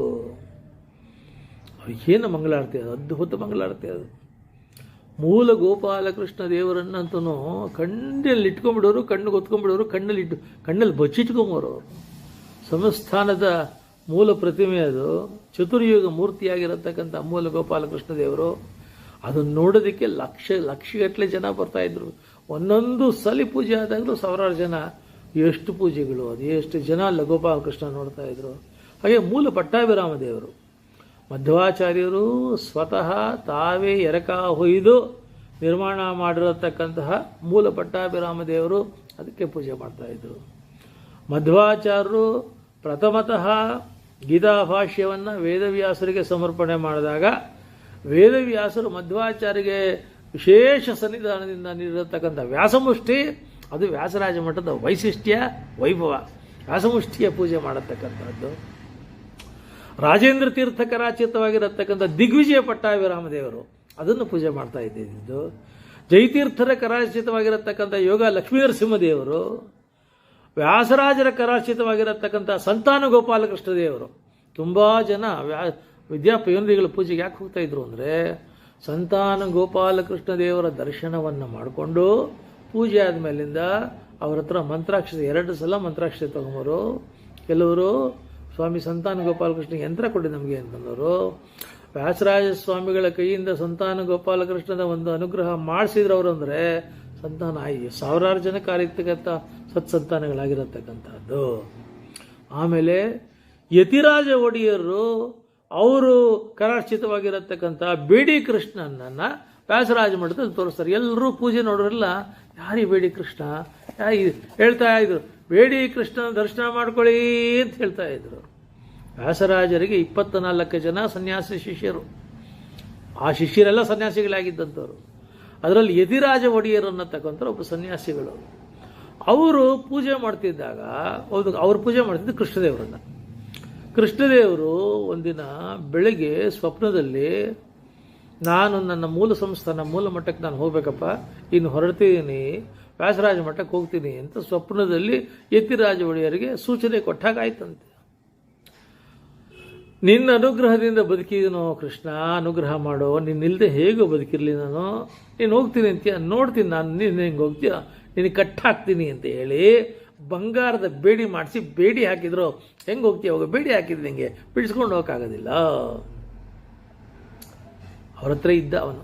ಏನು ಮಂಗಳಾರತಿ ಅದು, ಅದ್ಭುತ ಮಂಗಳಾರತಿ ಅದು. ಮೂಲ ಗೋಪಾಲಕೃಷ್ಣ ದೇವರನ್ನಂತೂ ಕಣ್ಣಲ್ಲಿ ಇಟ್ಕೊಂಡ್ಬಿಡೋರು, ಕಣ್ಣಿಗೆ ಹೊತ್ಕೊಂಡ್ಬಿಡೋರು, ಕಣ್ಣಲ್ಲಿ ಬಚ್ಚಿಟ್ಕೊಂಬೋರು. ಸಂಸ್ಥಾನದ ಮೂಲ ಪ್ರತಿಮೆ ಅದು, ಚತುರ್ಯುಗ ಮೂರ್ತಿಯಾಗಿರತಕ್ಕಂಥ ಮೂಲ ಗೋಪಾಲಕೃಷ್ಣ ದೇವರು. ಅದನ್ನು ನೋಡೋದಕ್ಕೆ ಲಕ್ಷಗಟ್ಟಲೆ ಜನ ಬರ್ತಾಯಿದ್ರು. ಒಂದೊಂದು ಸಲಿ ಪೂಜೆ ಆದಾಗಲೂ ಸಾವಿರಾರು ಜನ. ಎಷ್ಟು ಪೂಜೆಗಳು, ಅದು ಎಷ್ಟು ಜನ ಅಲ್ಲ ಗೋಪಾಲಕೃಷ್ಣ ನೋಡ್ತಾ ಇದ್ರು. ಹಾಗೆ ಮೂಲ ಪಟ್ಟಾಭಿರಾಮ ದೇವರು ಮಧ್ವಾಚಾರ್ಯರು ಸ್ವತಃ ತಾವೇ ಎರಕ ಹೊಯ್ದು ನಿರ್ಮಾಣ ಮಾಡಿರತಕ್ಕಂತಹ ಮೂಲ ಪಟ್ಟಾಭಿರಾಮ ದೇವರು, ಅದಕ್ಕೆ ಪೂಜೆ ಮಾಡ್ತಾಯಿದ್ರು. ಮಧ್ವಾಚಾರ್ಯರು ಪ್ರಥಮತಃ ಗೀತಾ ಭಾಷ್ಯವನ್ನು ವೇದವ್ಯಾಸರಿಗೆ ಸಮರ್ಪಣೆ ಮಾಡಿದಾಗ ವೇದವ್ಯಾಸರು ಮಧ್ವಾಚಾರ್ಯರಿಗೆ ವಿಶೇಷ ಸನ್ನಿಧಾನದಿಂದ ನೀಡಿರತಕ್ಕಂಥ ವ್ಯಾಸಮುಷ್ಟಿ, ಅದು ವ್ಯಾಸರಾಜ ಮಠದ ವೈಶಿಷ್ಟ್ಯ ವೈಭವ. ವ್ಯಾಸಮುಷ್ಟಿಯ ಪೂಜೆ ಮಾಡತಕ್ಕಂಥದ್ದು. ರಾಜೇಂದ್ರ ತೀರ್ಥ ಕರಾಚಿತವಾಗಿರತಕ್ಕಂಥ ದಿಗ್ವಿಜಯ ಪಟ್ಟಾಭಿರಾಮ ದೇವರು, ಅದನ್ನು ಪೂಜೆ ಮಾಡ್ತಾ ಇದ್ದಿದ್ದು. ಜಯತೀರ್ಥರ ಕರಾಚಿತವಾಗಿರತಕ್ಕಂಥ ಯೋಗ ಲಕ್ಷ್ಮೀನರಸಿಂಹ ದೇವರು, ವ್ಯಾಸರಾಜರ ಕರಾಚಿತವಾಗಿರತಕ್ಕಂಥ ಸಂತಾನ ಗೋಪಾಲಕೃಷ್ಣ ದೇವರು. ತುಂಬ ಜನ ವಿದ್ಯಾಪಯೋನಿಧಿಗಳ ಪೂಜೆಗೆ ಯಾಕೆ ಹೋಗ್ತಾ ಇದ್ರು ಅಂದರೆ, ಸಂತಾನ ಗೋಪಾಲಕೃಷ್ಣ ದೇವರ ದರ್ಶನವನ್ನು ಮಾಡಿಕೊಂಡು ಪೂಜೆ ಆದಮೇಲಿಂದ ಅವ್ರ ಹತ್ರ ಮಂತ್ರಾಕ್ಷತೆ 2 ಸಲ ಮಂತ್ರಾಕ್ಷತೆ ತಗೊಂಬರು. ಕೆಲವರು ಸ್ವಾಮಿ ಸಂತಾನ ಗೋಪಾಲಕೃಷ್ಣ ಯಂತ್ರ ಕೊಡಿ ನಮಗೆ ಅಂತಂದವರು. ವ್ಯಾಸರಾಜ ಸ್ವಾಮಿಗಳ ಕೈಯಿಂದ ಸಂತಾನ ಗೋಪಾಲಕೃಷ್ಣದ ಒಂದು ಅನುಗ್ರಹ ಮಾಡಿಸಿದ್ರು ಅವರು. ಅಂದರೆ ಸಂತಾನ ಸಾವಿರಾರು ಜನಕ್ಕೆ ಆಗಿರ್ತಕ್ಕಂಥ ಸತ್ಸಂತಾನಗಳಾಗಿರತಕ್ಕಂಥದ್ದು. ಆಮೇಲೆ ಯತಿರಾಜ ಒಡೆಯರು ಅವರು ಕರಾರ್ಚಿತವಾಗಿರತಕ್ಕಂಥ ಬೇಡಿ ಕೃಷ್ಣನನ್ನು ವ್ಯಾಸರಾಜ ಮಠದಲ್ಲಿ ತೋರಿಸ್ತಾರೆ. ಎಲ್ಲರೂ ಪೂಜೆ ನೋಡ್ರಲ್ಲ, ಯಾರೀ ಬೇಡಿ ಕೃಷ್ಣ, ಹೇಳ್ತಾ ಇದ್ರು ಬೇಡಿ ಕೃಷ್ಣನ ದರ್ಶನ ಮಾಡ್ಕೊಳ್ಳಿ ಅಂತ ಹೇಳ್ತಾ ಇದ್ರು. ವ್ಯಾಸರಾಜರಿಗೆ 24 ಜನ ಸನ್ಯಾಸಿ ಶಿಷ್ಯರು. ಆ ಶಿಷ್ಯರೆಲ್ಲ ಸನ್ಯಾಸಿಗಳಾಗಿದ್ದಂಥವ್ರು. ಅದರಲ್ಲಿ ಯತಿರಾಜ ಒಡೆಯರ್ ಅನ್ನತಕ್ಕಂಥ ಒಬ್ಬ ಸನ್ಯಾಸಿಗಳು. ಅವರು ಪೂಜೆ ಮಾಡ್ತಿದ್ದಾಗ ಅವ್ರು ಪೂಜೆ ಮಾಡ್ತಿದ್ದು ಕೃಷ್ಣದೇವರನ್ನು. ಕೃಷ್ಣದೇವರು ಒಂದಿನ ಬೆಳಗ್ಗೆ ಸ್ವಪ್ನದಲ್ಲಿ, ನಾನು ನನ್ನ ಮೂಲ ಸಂಸ್ಥಾನ ಮೂಲ ಮಠಕ್ಕೆ ನಾನು ಹೋಗ್ಬೇಕಪ್ಪ, ಇನ್ನು ಹೊರಡ್ತಿದ್ದೀನಿ, ವ್ಯಾಸರಾಜ ಮಠಕ್ಕೆ ಹೋಗ್ತೀನಿ ಅಂತ ಸ್ವಪ್ನದಲ್ಲಿ ಯತಿರಾಜ ಒಡೆಯರಿಗೆ ಸೂಚನೆ ಕೊಟ್ಟಾಗಾಯ್ತಂತೆ. ನಿನ್ನ ಅನುಗ್ರಹದಿಂದ ಬದುಕಿದನೋ ಕೃಷ್ಣ, ಅನುಗ್ರಹ ಮಾಡೋ, ನಿನ್ನಿಲ್ಲದೆ ಹೇಗೋ ಬದುಕಿರಲಿ ನಾನು, ನೀನು ಹೋಗ್ತೀನಿ ಅಂತೀಯ, ನೋಡ್ತೀನಿ ನಾನು, ನೀನು ಹೆಂಗೆ ಹೋಗ್ತೀಯ, ನಿನಗೆ ಕಟ್ಟಾಕ್ತೀನಿ ಅಂತ ಹೇಳಿ ಬಂಗಾರದ ಬೇಡಿ ಮಾಡಿಸಿ ಬೇಡಿ ಹಾಕಿದ್ರು. ಹೆಂಗೆ ಹೋಗ್ತೀಯ, ಹೋಗೋ ಬೇಡಿ ಹಾಕಿದ್ರು, ಹಿಂಗೆ ಬಿಡಿಸ್ಕೊಂಡು ಹೋಗೋಕ್ಕಾಗೋದಿಲ್ಲ. ಅವ್ರ ಹತ್ರ ಇದ್ದ ಅವನು.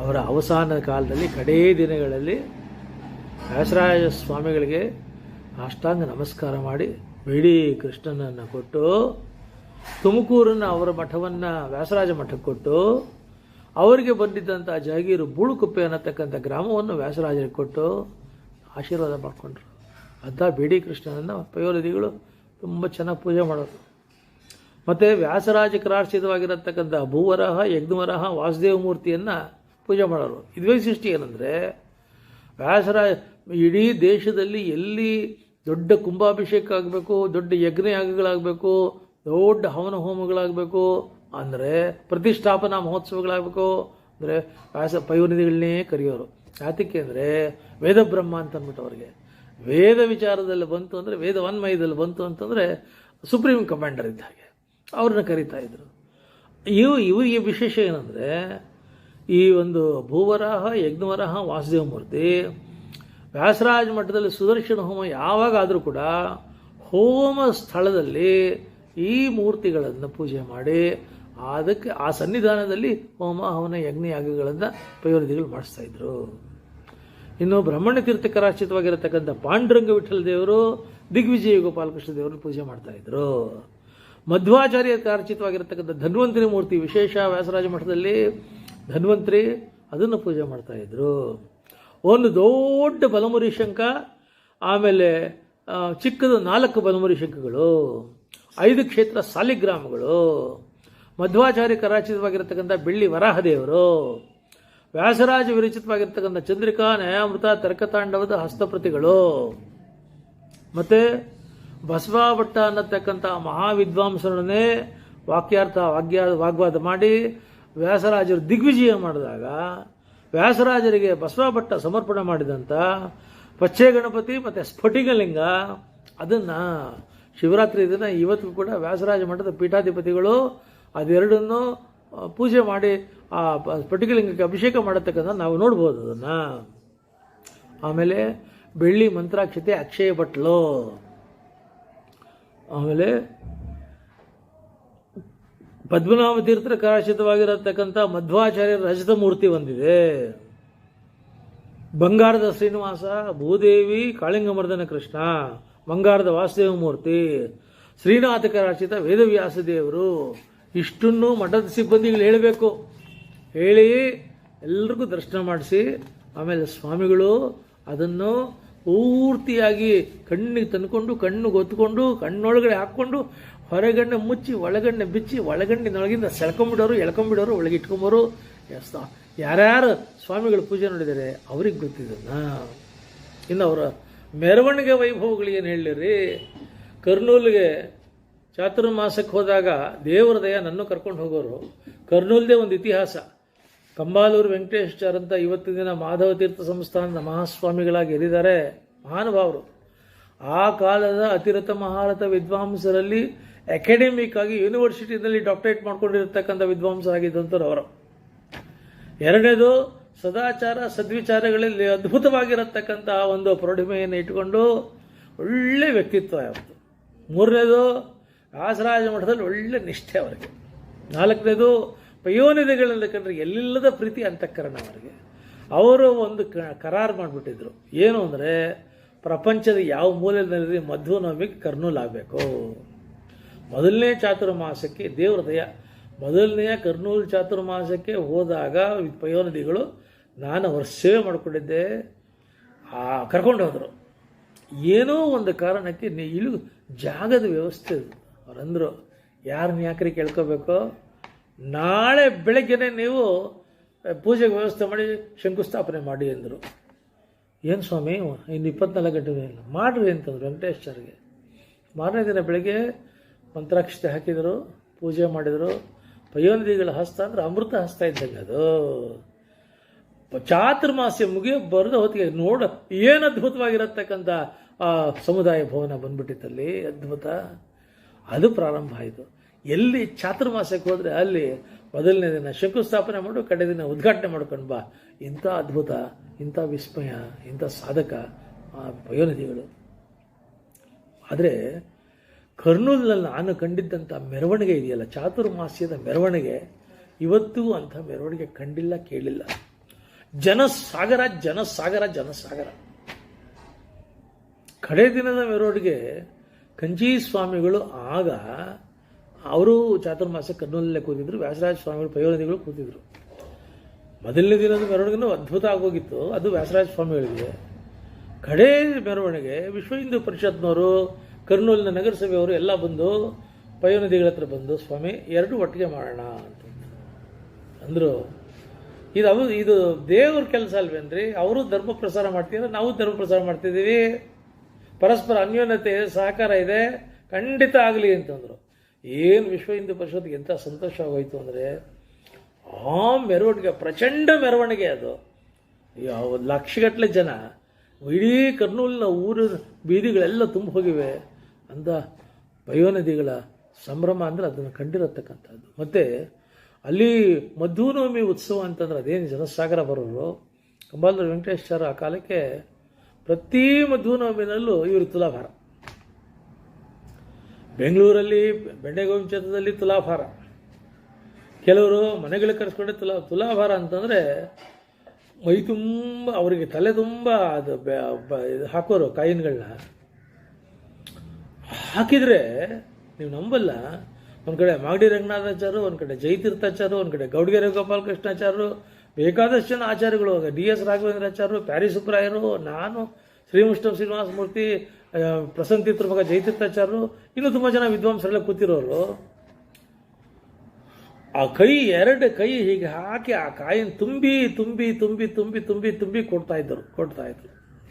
ಅವರ ಅವಸಾನ ಕಾಲದಲ್ಲಿ ಕಡೇ ದಿನಗಳಲ್ಲಿ ವ್ಯಾಸರಾಜ ಸ್ವಾಮಿಗಳಿಗೆ ಅಷ್ಟಾಂಗ ನಮಸ್ಕಾರ ಮಾಡಿ ಬೇಡಿ ಕೃಷ್ಣನನ್ನು ಕೊಟ್ಟು, ತುಮಕೂರನ್ನು ಅವರ ಮಠವನ್ನು ವ್ಯಾಸರಾಜ ಮಠಕ್ಕೆ ಕೊಟ್ಟು, ಅವರಿಗೆ ಬಂದಿದ್ದಂಥ ಜಾಗೀರು ಬೂಳುಕುಪ್ಪೆ ಅನ್ನತಕ್ಕಂಥ ಗ್ರಾಮವನ್ನು ವ್ಯಾಸರಾಜರಿಗೆ ಕೊಟ್ಟು ಆಶೀರ್ವಾದ ಮಾಡಿಕೊಂಡ್ರು. ಅಂಥ ಬೇಡಿ ಕೃಷ್ಣನನ್ನು ಪಯೋನಿಧಿಗಳು ತುಂಬ ಚೆನ್ನಾಗಿ ಪೂಜೆ ಮಾಡೋರು. ಮತ್ತು ವ್ಯಾಸರಾಜ ಕರಾರ್ಚಿತವಾಗಿರತಕ್ಕಂಥ ಭೂವರಾಹ, ಯಜ್ಞವರಾಹ, ವಾಸುದೇವ ಮೂರ್ತಿಯನ್ನು ಪೂಜೆ ಮಾಡೋರು. ಇದು ವೈಶಿಷ್ಟ್ಯ ಏನಂದರೆ, ವ್ಯಾಸರಾಜ ಇಡೀ ದೇಶದಲ್ಲಿ ಎಲ್ಲಿ ದೊಡ್ಡ ಕುಂಭಾಭಿಷೇಕ ಆಗಬೇಕು, ದೊಡ್ಡ ಯಜ್ಞಯಾಗಗಳಾಗಬೇಕು, ದೊಡ್ಡ ಹವನ ಹೋಮಗಳಾಗಬೇಕು ಅಂದರೆ, ಪ್ರತಿಷ್ಠಾಪನಾ ಮಹೋತ್ಸವಗಳಾಗಬೇಕು ಅಂದರೆ ಪಯೋನಿಧಿಗಳನ್ನೇ ಕರೆಯೋರು. ಯಾತಕ್ಕೆ ಅಂದರೆ ವೇದ ಬ್ರಹ್ಮ ಅಂತ ಅಂದ್ಬಿಟ್ಟು ಅವ್ರಿಗೆ ವೇದ ವಿಚಾರದಲ್ಲಿ ಬಂತು ಅಂದರೆ, ವೇದವನ್ಮಯದಲ್ಲಿ ಬಂತು ಅಂತಂದರೆ ಸುಪ್ರೀಂ ಕಮಾಂಡರ್ ಇದ್ದ ಹಾಗೆ ಅವ್ರನ್ನ ಕರೀತಾ ಇದ್ರು. ಇವರಿಗೆ ವಿಶೇಷ ಏನಂದರೆ, ಈ ಒಂದು ಭೂವರಾಹ, ಯಜ್ಞವರಾಹ, ವಾಸುದೇವ ಮೂರ್ತಿ ವ್ಯಾಸರಾಜ ಮಠದಲ್ಲಿ ಸುದರ್ಶನ ಹೋಮ ಯಾವಾಗಾದರೂ ಕೂಡ ಹೋಮ ಸ್ಥಳದಲ್ಲಿ ಈ ಮೂರ್ತಿಗಳನ್ನು ಪೂಜೆ ಮಾಡಿ ಅದಕ್ಕೆ ಆ ಸನ್ನಿಧಾನದಲ್ಲಿ ಹೋಮ ಹವನ ಯಜ್ಞ ಯಾಗಗಳನ್ನು ಪಯೋನಿಧಿಗಳು ಮಾಡಿಸ್ತಾಯಿದ್ರು. ಇನ್ನು ಬ್ರಹ್ಮಣ್ಯ ತೀರ್ಥಕ್ಕೆ ರಾಚಿತವಾಗಿರತಕ್ಕಂಥ ಪಾಂಡುರಂಗ ವಿಠಲ ದೇವರು ದಿಗ್ವಿಜಯ ಗೋಪಾಲಕೃಷ್ಣ ದೇವರನ್ನು ಪೂಜೆ ಮಾಡ್ತಾ ಇದ್ರು. ಮಧ್ವಾಚಾರ್ಯ ಕಾರ್ಚಿತವಾಗಿರತಕ್ಕಂಥ ಧನ್ವಂತರಿ ಮೂರ್ತಿ, ವಿಶೇಷ ವ್ಯಾಸರಾಜ ಮಠದಲ್ಲಿ ಧನ್ವಂತರಿ, ಅದನ್ನು ಪೂಜೆ ಮಾಡ್ತಾ ಇದ್ರು. ಒಂದು ದೊಡ್ಡ ಬಲಮುರಿ ಶಂಖ, ಆಮೇಲೆ ಚಿಕ್ಕದು 4 ಬಲಮುರಿ ಶಂಖಗಳು, 5 ಕ್ಷೇತ್ರ ಸಾಲಿಗ್ರಾಮಗಳು, ಮಧ್ವಾಚಾರ್ಯ ಕರಾಚಿತವಾಗಿರತಕ್ಕಂಥ ಬೆಳ್ಳಿ ವರಾಹದೇವರು, ವ್ಯಾಸರಾಜ ವಿರಚಿತವಾಗಿರ್ತಕ್ಕಂಥ ಚಂದ್ರಿಕಾ ನ್ಯಾಯಾಮೃತ ತರ್ಕತಾಂಡವದ ಹಸ್ತಪ್ರತಿಗಳು, ಮತ್ತು ಬಸವಾಭಟ್ಟ ಅನ್ನತಕ್ಕಂಥ ಮಹಾವಿದ್ವಾಂಸರನ್ನೇ ವಾಗ್ವಾದ ಮಾಡಿ ವ್ಯಾಸರಾಜರು ದಿಗ್ವಿಜಯ ಮಾಡಿದಾಗ ವ್ಯಾಸರಾಜರಿಗೆ ಬಸವಾಭಟ್ಟ ಸಮರ್ಪಣೆ ಮಾಡಿದಂಥ ಪಚ್ಚೆ ಗಣಪತಿ ಮತ್ತು ಸ್ಫಟಿಕಲಿಂಗ, ಅದನ್ನು ಶಿವರಾತ್ರಿ ದಿನ ಇವತ್ತಿಗೂ ಕೂಡ ವ್ಯಾಸರಾಜ ಮಠದ ಪೀಠಾಧಿಪತಿಗಳು ಅದೆರಡನ್ನು ಪೂಜೆ ಮಾಡಿ ಆ ಸ್ಫಟಿಕಲಿಂಗಕ್ಕೆ ಅಭಿಷೇಕ ಮಾಡತಕ್ಕಂಥ ನಾವು ನೋಡ್ಬೋದು ಅದನ್ನು. ಆಮೇಲೆ ಬೆಳ್ಳಿ ಮಂತ್ರಾಕ್ಷತೆ ಅಕ್ಷಯ ಬಟ್ಲು, ಆಮೇಲೆ ಪದ್ಮನಾಭ ತೀರ್ಥರ ಕರಾಚಿತವಾಗಿರತಕ್ಕಂಥ ಮಧ್ವಾಚಾರ್ಯರ ರಜತ ಮೂರ್ತಿ ಒಂದಿದೆ. ಬಂಗಾರದ ಶ್ರೀನಿವಾಸ, ಭೂದೇವಿ, ಕಾಳಿಂಗಮರ್ದನ ಕೃಷ್ಣ, ಬಂಗಾರದ ವಾಸುದೇವ ಮೂರ್ತಿ, ಶ್ರೀನಾಥ ಕರಾಚಿತ ವೇದವ್ಯಾಸ ದೇವರು, ಇಷ್ಟನ್ನು ಮಠದ ಸಿಬ್ಬಂದಿಗಳು ಹೇಳಬೇಕು. ಹೇಳಿ ಎಲ್ರಿಗೂ ದರ್ಶನ ಮಾಡಿಸಿ ಆಮೇಲೆ ಸ್ವಾಮಿಗಳು ಅದನ್ನು ಪೂರ್ತಿಯಾಗಿ ಕಣ್ಣಿಗೆ ತಂದುಕೊಂಡು ಕಣ್ಣಿಗೆ ಒತ್ಕೊಂಡು ಕಣ್ಣೊಳಗಡೆ ಹಾಕ್ಕೊಂಡು ಹೊರಗಣ್ಣೆ ಮುಚ್ಚಿ ಒಳಗಣ್ಣೆ ಬಿಚ್ಚಿ ಒಳಗಣ್ಣಿನೊಳಗಿಂದ ಸೆಳ್ಕೊಂಬಿಡೋರು ಎಳ್ಕೊಂಬಿಡೋರು ಒಳಗೆ ಇಟ್ಕೊಂಬೋರು. ಯಾರ್ಯಾರು ಸ್ವಾಮಿಗಳು ಪೂಜೆ ನೋಡಿದ್ದಾರೆ ಅವ್ರಿಗೆ ಗೊತ್ತಿದ್ದನ್ನ. ಇನ್ನು ಅವರ ಮೆರವಣಿಗೆ ವೈಭವಗಳು ಏನು ಹೇಳಿರಿ. ಕರ್ನೂಲ್ಗೆ ಚಾತುರ್ಮಾಸಕ್ಕೆ ಹೋದಾಗ ದೇವರ ದಯ ನನ್ನ ಕರ್ಕೊಂಡು ಹೋಗೋರು. ಕರ್ನೂಲ್ದೇ ಒಂದು ಇತಿಹಾಸ. ಕಂಬಾಲೂರು ವೆಂಕಟೇಶ್ವರ ಅಂತ ಇವತ್ತಿನ ದಿನ ಮಾಧವ ತೀರ್ಥ ಸಂಸ್ಥಾನದ ಮಹಾಸ್ವಾಮಿಗಳಾಗಿ ಎರಿದ್ದಾರೆ, ಮಹಾನುಭಾವರು. ಆ ಕಾಲದ ಅತಿರಥ ಮಹಾರಥ ವಿದ್ವಾಂಸರಲ್ಲಿ ಅಕಾಡೆಮಿಕ್ ಆಗಿ ಯೂನಿವರ್ಸಿಟಿನಲ್ಲಿ ಡಾಕ್ಟರೇಟ್ ಮಾಡ್ಕೊಂಡಿರ್ತಕ್ಕಂಥ ವಿದ್ವಾಂಸರಾಗಿದ್ದಂಥವ್ರು ಅವರು. ಎರಡನೇದು ಸದಾಚಾರ ಸದ್ವಿಚಾರಗಳಲ್ಲಿ ಅದ್ಭುತವಾಗಿರತಕ್ಕಂಥ ಒಂದು ಪ್ರೌಢಿಮೆಯನ್ನು ಇಟ್ಟುಕೊಂಡು ಒಳ್ಳೆ ವ್ಯಕ್ತಿತ್ವ ಯಾವುದು. ಮೂರನೇದು ವ್ಯಾಸರಾಜ ಮಠದಲ್ಲಿ ಒಳ್ಳೆ ನಿಷ್ಠೆ ಅವರಿಗೆ. ನಾಲ್ಕನೇದು ಪಯೋನಿಧಿಗಳಲ್ಲಿ ಕಂಡ್ರೆ ಎಲ್ಲಿಲ್ಲದ ಪ್ರೀತಿ ಅಂತಃಕರಣ ಅವರಿಗೆ. ಅವರು ಒಂದು ಕರಾರು ಮಾಡಿಬಿಟ್ಟಿದ್ರು, ಏನು ಅಂದರೆ ಪ್ರಪಂಚದ ಯಾವ ಮೂಲೆಯಲ್ಲಿ ಮಧ್ವನವಮಿಗೆ ಕರ್ನೂಲ್ ಆಗಬೇಕು. ಮೊದಲನೇ ಚಾತುರ್ಮಾಸಕ್ಕೆ ದೇವರ ದಯ, ಮೊದಲನೆಯ ಕರ್ನೂಲ್ ಚಾತುರ್ಮಾಸಕ್ಕೆ ಹೋದಾಗ ಪಯೋನಿಧಿಗಳು ನಾನು ಅವ್ರ ಸೇವೆ ಮಾಡಿಕೊಂಡಿದ್ದೆ, ಕರ್ಕೊಂಡು ಹೋದರು. ಏನೋ ಒಂದು ಕಾರಣಕ್ಕೆ ಜಾಗದ ವ್ಯವಸ್ಥೆ ಅವರಂದರು, ಯಾರನ್ನ ಯಾಕ್ರಿ ಕೇಳ್ಕೋಬೇಕು, ನಾಳೆ ಬೆಳಗ್ಗೆನೆ ನೀವು ಪೂಜೆಗೆ ವ್ಯವಸ್ಥೆ ಮಾಡಿ ಶಂಕುಸ್ಥಾಪನೆ ಮಾಡಿ ಅಂದರು. ಏನು ಸ್ವಾಮಿ ಇನ್ನು 24 ಗಂಟೆ ಇಲ್ಲ ಮಾಡಿರಿ ಅಂತಂದ್ರು ವೆಂಕಟೇಶ್ವರಿಗೆ. ಮಾರನೇ ದಿನ ಬೆಳಗ್ಗೆ ಮಂತ್ರಾಕ್ಷತೆ ಹಾಕಿದರು, ಪೂಜೆ ಮಾಡಿದರು. ಪಯೋನಿಧಿಗಳ ಹಸ್ತ ಅಂದರೆ ಅಮೃತ ಹಸ್ತ ಇದ್ದಂಗೆ ಅದು. ಚಾತುರ್ಮಾಸ್ಯ ಬರೆದ ಹೊತ್ತಿಗೆ ನೋಡ ಏನು ಅದ್ಭುತವಾಗಿರತಕ್ಕಂಥ ಸಮುದಾಯ ಭವನ ಬಂದ್ಬಿಟ್ಟಿತ್ತಲ್ಲಿ, ಅದ್ಭುತ. ಅದು ಪ್ರಾರಂಭ ಆಯಿತು. ಎಲ್ಲಿ ಚಾತುರ್ಮಾಸಕ್ಕೆ ಹೋದರೆ ಅಲ್ಲಿ ಮೊದಲನೇ ದಿನ ಶಂಕುಸ್ಥಾಪನೆ ಮಾಡು, ಕಡೆ ದಿನ ಉದ್ಘಾಟನೆ ಮಾಡ್ಕೊಂಡು ಬಾ. ಇಂಥ ಅದ್ಭುತ, ಇಂಥ ವಿಸ್ಮಯ, ಇಂಥ ಸಾಧಕ ಪಯೋನಿಧಿಗಳು. ಆದರೆ ಕರ್ನೂಲ್ನಲ್ಲಿ ನಾನು ಕಂಡಿದ್ದಂಥ ಮೆರವಣಿಗೆ ಇದೆಯಲ್ಲ, ಚಾತುರ್ಮಾಸ್ಯದ ಮೆರವಣಿಗೆ, ಇವತ್ತಿಗೂ ಅಂಥ ಮೆರವಣಿಗೆ ಕಂಡಿಲ್ಲ, ಕೇಳಿಲ್ಲ. ಜನಸಾಗರ ಜನಸಾಗರ ಜನಸಾಗರ. ಕಡೆ ದಿನದ ಮೆರವಣಿಗೆ ಕಂಚಿ ಸ್ವಾಮಿಗಳು ಆಗ ಅವರು ಚಾತುರ್ಮಾಸ ಕರ್ನೂಲಲ್ಲೇ ಕೂತಿದ್ರು, ವ್ಯಾಸರಾಜ ಸ್ವಾಮಿಗಳು ಪಯೋನಿಧಿಗಳು ಕೂತಿದ್ರು. ಮೊದಲನೇ ದಿನದ ಮೆರವಣಿಗೆನೂ ಅದ್ಭುತ ಆಗೋಗಿತ್ತು, ಅದು ವ್ಯಾಸರಾಜ ಸ್ವಾಮಿಗಳಿಗೆ. ಕಡೆ ಮೆರವಣಿಗೆ ವಿಶ್ವ ಹಿಂದೂ ಪರಿಷತ್ನವರು, ಕರ್ನೂಲಿನ ನಗರಸಭೆಯವರು ಎಲ್ಲ ಬಂದು ಪಯೋನಿಧಿಗಳ ಹತ್ರ ಬಂದು, ಸ್ವಾಮಿ ಎರಡು ಒಟ್ಟಿಗೆ ಮಾಡೋಣ ಅಂತ ಅಂದರು. ಇದು ದೇವ್ರ ಕೆಲಸ ಅಲ್ವೇನ್ರಿ, ಅವರು ಧರ್ಮ ಪ್ರಸಾರ ಮಾಡ್ತಿದ್ದಾರೆ, ನಾವು ಧರ್ಮ ಪ್ರಸಾರ ಮಾಡ್ತಿದ್ದೀವಿ, ಪರಸ್ಪರ ಅನ್ಯೋನ್ಯತೆ ಸಹಕಾರ ಇದೆ, ಖಂಡಿತ ಆಗಲಿ ಅಂತಂದರು. ಏನು ವಿಶ್ವ ಹಿಂದೂ ಪರಿಷತ್ಗೆ ಎಂಥ ಸಂತೋಷವಾಗೋಯ್ತು ಅಂದರೆ, ಆ ಮೆರವಣಿಗೆ ಪ್ರಚಂಡ ಮೆರವಣಿಗೆ, ಅದು ಲಕ್ಷಗಟ್ಟಲೆ ಜನ, ಇಡೀ ಕರ್ನೂಲಿನ ಊರಿನ ಬೀದಿಗಳೆಲ್ಲ ತುಂಬ ಹೋಗಿವೆ ಅಂತ ಪಯೋನಿಧಿಗಳ ಸಂಭ್ರಮ ಅಂದರೆ ಅದನ್ನು ಕಂಡಿರತಕ್ಕಂಥದ್ದು. ಮತ್ತು ಅಲ್ಲಿ ಮಧ್ವನವಮಿ ಉತ್ಸವ ಅಂತಂದ್ರೆ ಅದೇನು ಜನಸಾಗರ ಬರೋರು. ಕಂಬಾಲೂರು ವೆಂಕಟೇಶ್ವರ ಆ ಕಾಲಕ್ಕೆ ಪ್ರತಿ ಮಧ್ವನವಮಿನಲ್ಲೂ ಇವರು ತುಲಾಭಾರ, ಬೆಂಗಳೂರಲ್ಲಿ ಬೆಂಡೆಗೋವಿನ ಕ್ಷೇತ್ರದಲ್ಲಿ ತುಲಾಭಾರ, ಕೆಲವರು ಮನೆಗಳಿಗೆ ಕರೆಸ್ಕೊಂಡೆ ತುಲಾಭಾರ ಅಂತಂದರೆ ಮೈ ತುಂಬ ಅವರಿಗೆ ತಲೆ ತುಂಬ ಅದು ಇದು ಹಾಕೋರು ಕಾಯಿನ್ಗಳನ್ನ ಹಾಕಿದರೆ ನೀವು ನಂಬಲ್ಲ. ಒಂದು ಕಡೆ ಮಾಗಡಿ ರಂಗನಾಥಾಚಾರ್ಯರು, ಒಂದು ಕಡೆ ಜಯತೀರ್ಥಾಚಾರ್ಯರು, ಒಂದು ಕಡೆ ಗೌಡಗೆರೆ ಗೋಪಾಲಕೃಷ್ಣಾಚಾರ್ಯರು, ಬೇಕಾದಷ್ಟು ಜನ ಆಚಾರ್ಯಗಳು, DS ರಾಘವೇಂದ್ರಾಚಾರ್ಯರು, ಪ್ಯಾರಿ ಸುಬ್ರಾಯರು, ನಾನು, ಶ್ರೀಮುಷ್ಟಂ ಶ್ರೀನಿವಾಸ ಮೂರ್ತಿ, ಪ್ರಸಂತೀರ್ಥ ಮಗ ಜಯತೀರ್ಥಾಚಾರ್ಯರು, ಇನ್ನೂ ತುಂಬ ಜನ ವಿದ್ವಾಂಸರೆಲ್ಲ ಕೂತಿರೋರು. ಆ ಕೈ, ಎರಡು ಕೈ ಹೀಗೆ ಹಾಕಿ ಆ ಕಾಯಿನ ತುಂಬಿ ತುಂಬಿ ತುಂಬಿ ತುಂಬಿ ತುಂಬಿ ತುಂಬಿ ಕೊಡ್ತಾ ಇದ್ರು.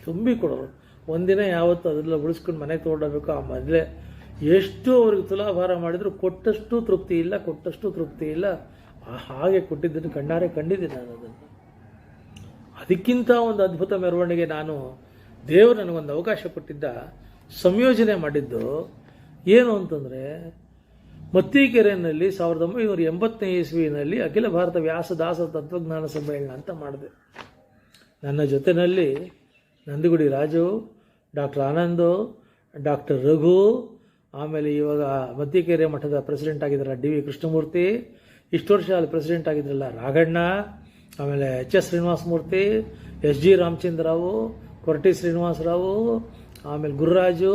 ತುಂಬಿ ಕೊಡೋರು. ಒಂದಿನ ಯಾವತ್ತು ಅದೆಲ್ಲ ಉಳಿಸ್ಕೊಂಡು ಮನೆಗೆ ತೊಗೊಂಡೋಗ್ಬೇಕು. ಆ ಮೊದಲೇ ಎಷ್ಟು ಅವ್ರಿಗೆ ತುಲಾಭಾರ ಮಾಡಿದ್ರು ಕೊಟ್ಟಷ್ಟು ತೃಪ್ತಿ ಇಲ್ಲ. ಹಾಗೆ ಕೊಟ್ಟಿದ್ದನ್ನು ಕಣ್ಣಾರೆ ಕಂಡಿದ್ದೀನಿ ನಾನು ಅದನ್ನು. ಅದಕ್ಕಿಂತ ಒಂದು ಅದ್ಭುತ ಮೆರವಣಿಗೆ ನಾನು ದೇವರು ನನಗೊಂದು ಅವಕಾಶ ಕೊಟ್ಟಿದ್ದ ಸಂಯೋಜನೆ ಮಾಡಿದ್ದು ಏನು ಅಂತಂದರೆ, ಮತ್ತಿಕೆರೆಯಲ್ಲಿ 1980ನೇ ಇಸ್ವಿನಲ್ಲಿ ಅಖಿಲ ಭಾರತ ವ್ಯಾಸದಾಸ ತತ್ವಜ್ಞಾನ ಸಮ್ಮೇಳನ ಅಂತ ಮಾಡಿದೆ. ನನ್ನ ಜೊತೆಯಲ್ಲಿ ನಂದಗುಡಿ ರಾಜು, ಡಾಕ್ಟರ್ ಆನಂದು, ಡಾಕ್ಟರ್ ರಘು, ಆಮೇಲೆ ಇವಾಗ ಮತ್ತಿಕೆರೆ ಮಠದ ಪ್ರೆಸಿಡೆಂಟ್ ಆಗಿದ್ರಲ್ಲ DV ಕೃಷ್ಣಮೂರ್ತಿ, ಇಷ್ಟು ವರ್ಷ ಅಲ್ಲಿ ಪ್ರೆಸಿಡೆಂಟ್ ಆಗಿದ್ರಲ್ಲ ರಾಘಣ್ಣ, ಆಮೇಲೆ HS ಶ್ರೀನಿವಾಸಮೂರ್ತಿ, SG ರಾಮಚಂದ್ರರಾವು, ಕೊರಟಿ ಶ್ರೀನಿವಾಸರಾವು, ಆಮೇಲೆ ಗುರುರಾಜು,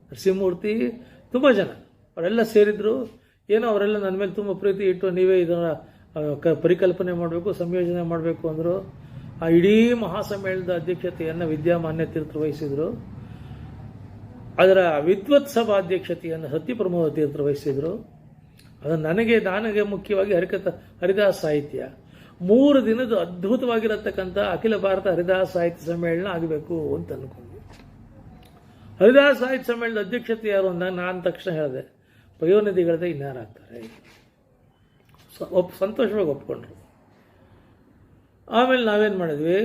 ನರಸಿಂಹಮೂರ್ತಿ, ತುಂಬ ಜನ ಅವರೆಲ್ಲ ಸೇರಿದ್ರು. ಏನೋ ಅವರೆಲ್ಲ ನನ್ನ ಮೇಲೆ ತುಂಬ ಪ್ರೀತಿ ಇಟ್ಟು ನೀವೇ ಇದನ್ನು ಪರಿಕಲ್ಪನೆ ಮಾಡಬೇಕು, ಸಂಯೋಜನೆ ಮಾಡಬೇಕು ಅಂದರು. ಆ ಇಡೀ ಮಹಾಸಮ್ಮೇಳನದ ಅಧ್ಯಕ್ಷತೆಯನ್ನು ವಿದ್ಯಾಮಾನ್ಯ ತೀರ್ಥರು ವಹಿಸಿದರು. ಅದರ ವಿದ್ವತ್ಸಭಾ ಅಧ್ಯಕ್ಷತೆಯನ್ನು ಸತ್ಯಪ್ರಮೋದ ತೀರ್ಥರು ವಹಿಸಿದರು. ಅದು ನನಗೆ ಮುಖ್ಯವಾಗಿ ಹರಿದಾಸ ಸಾಹಿತ್ಯ 3 ದಿನದ ಅದ್ಭುತವಾಗಿರತಕ್ಕಂಥ ಅಖಿಲ ಭಾರತ ಹರಿದಾಸ ಸಾಹಿತ್ಯ ಸಮ್ಮೇಳನ ಆಗಬೇಕು ಅಂತ ಅಂದ್ಕೊಂಡ್ವಿ. ಹರಿದಾಸ ಸಾಹಿತ್ಯ ಸಮ್ಮೇಳನದ ಅಧ್ಯಕ್ಷತೆ ಯಾರು ಅಂದಾಗ ನಾನು ತಕ್ಷಣ ಹೇಳಿದೆ, ಪಯೋನಿಧಿಗಳದೇ ಇನ್ಯಾರಾಗ್ತಾರೆ. ಸಂತೋಷವಾಗಿ ಒಪ್ಕೊಂಡ್ರು. ಆಮೇಲೆ ನಾವೇನು ಮಾಡಿದ್ವಿ,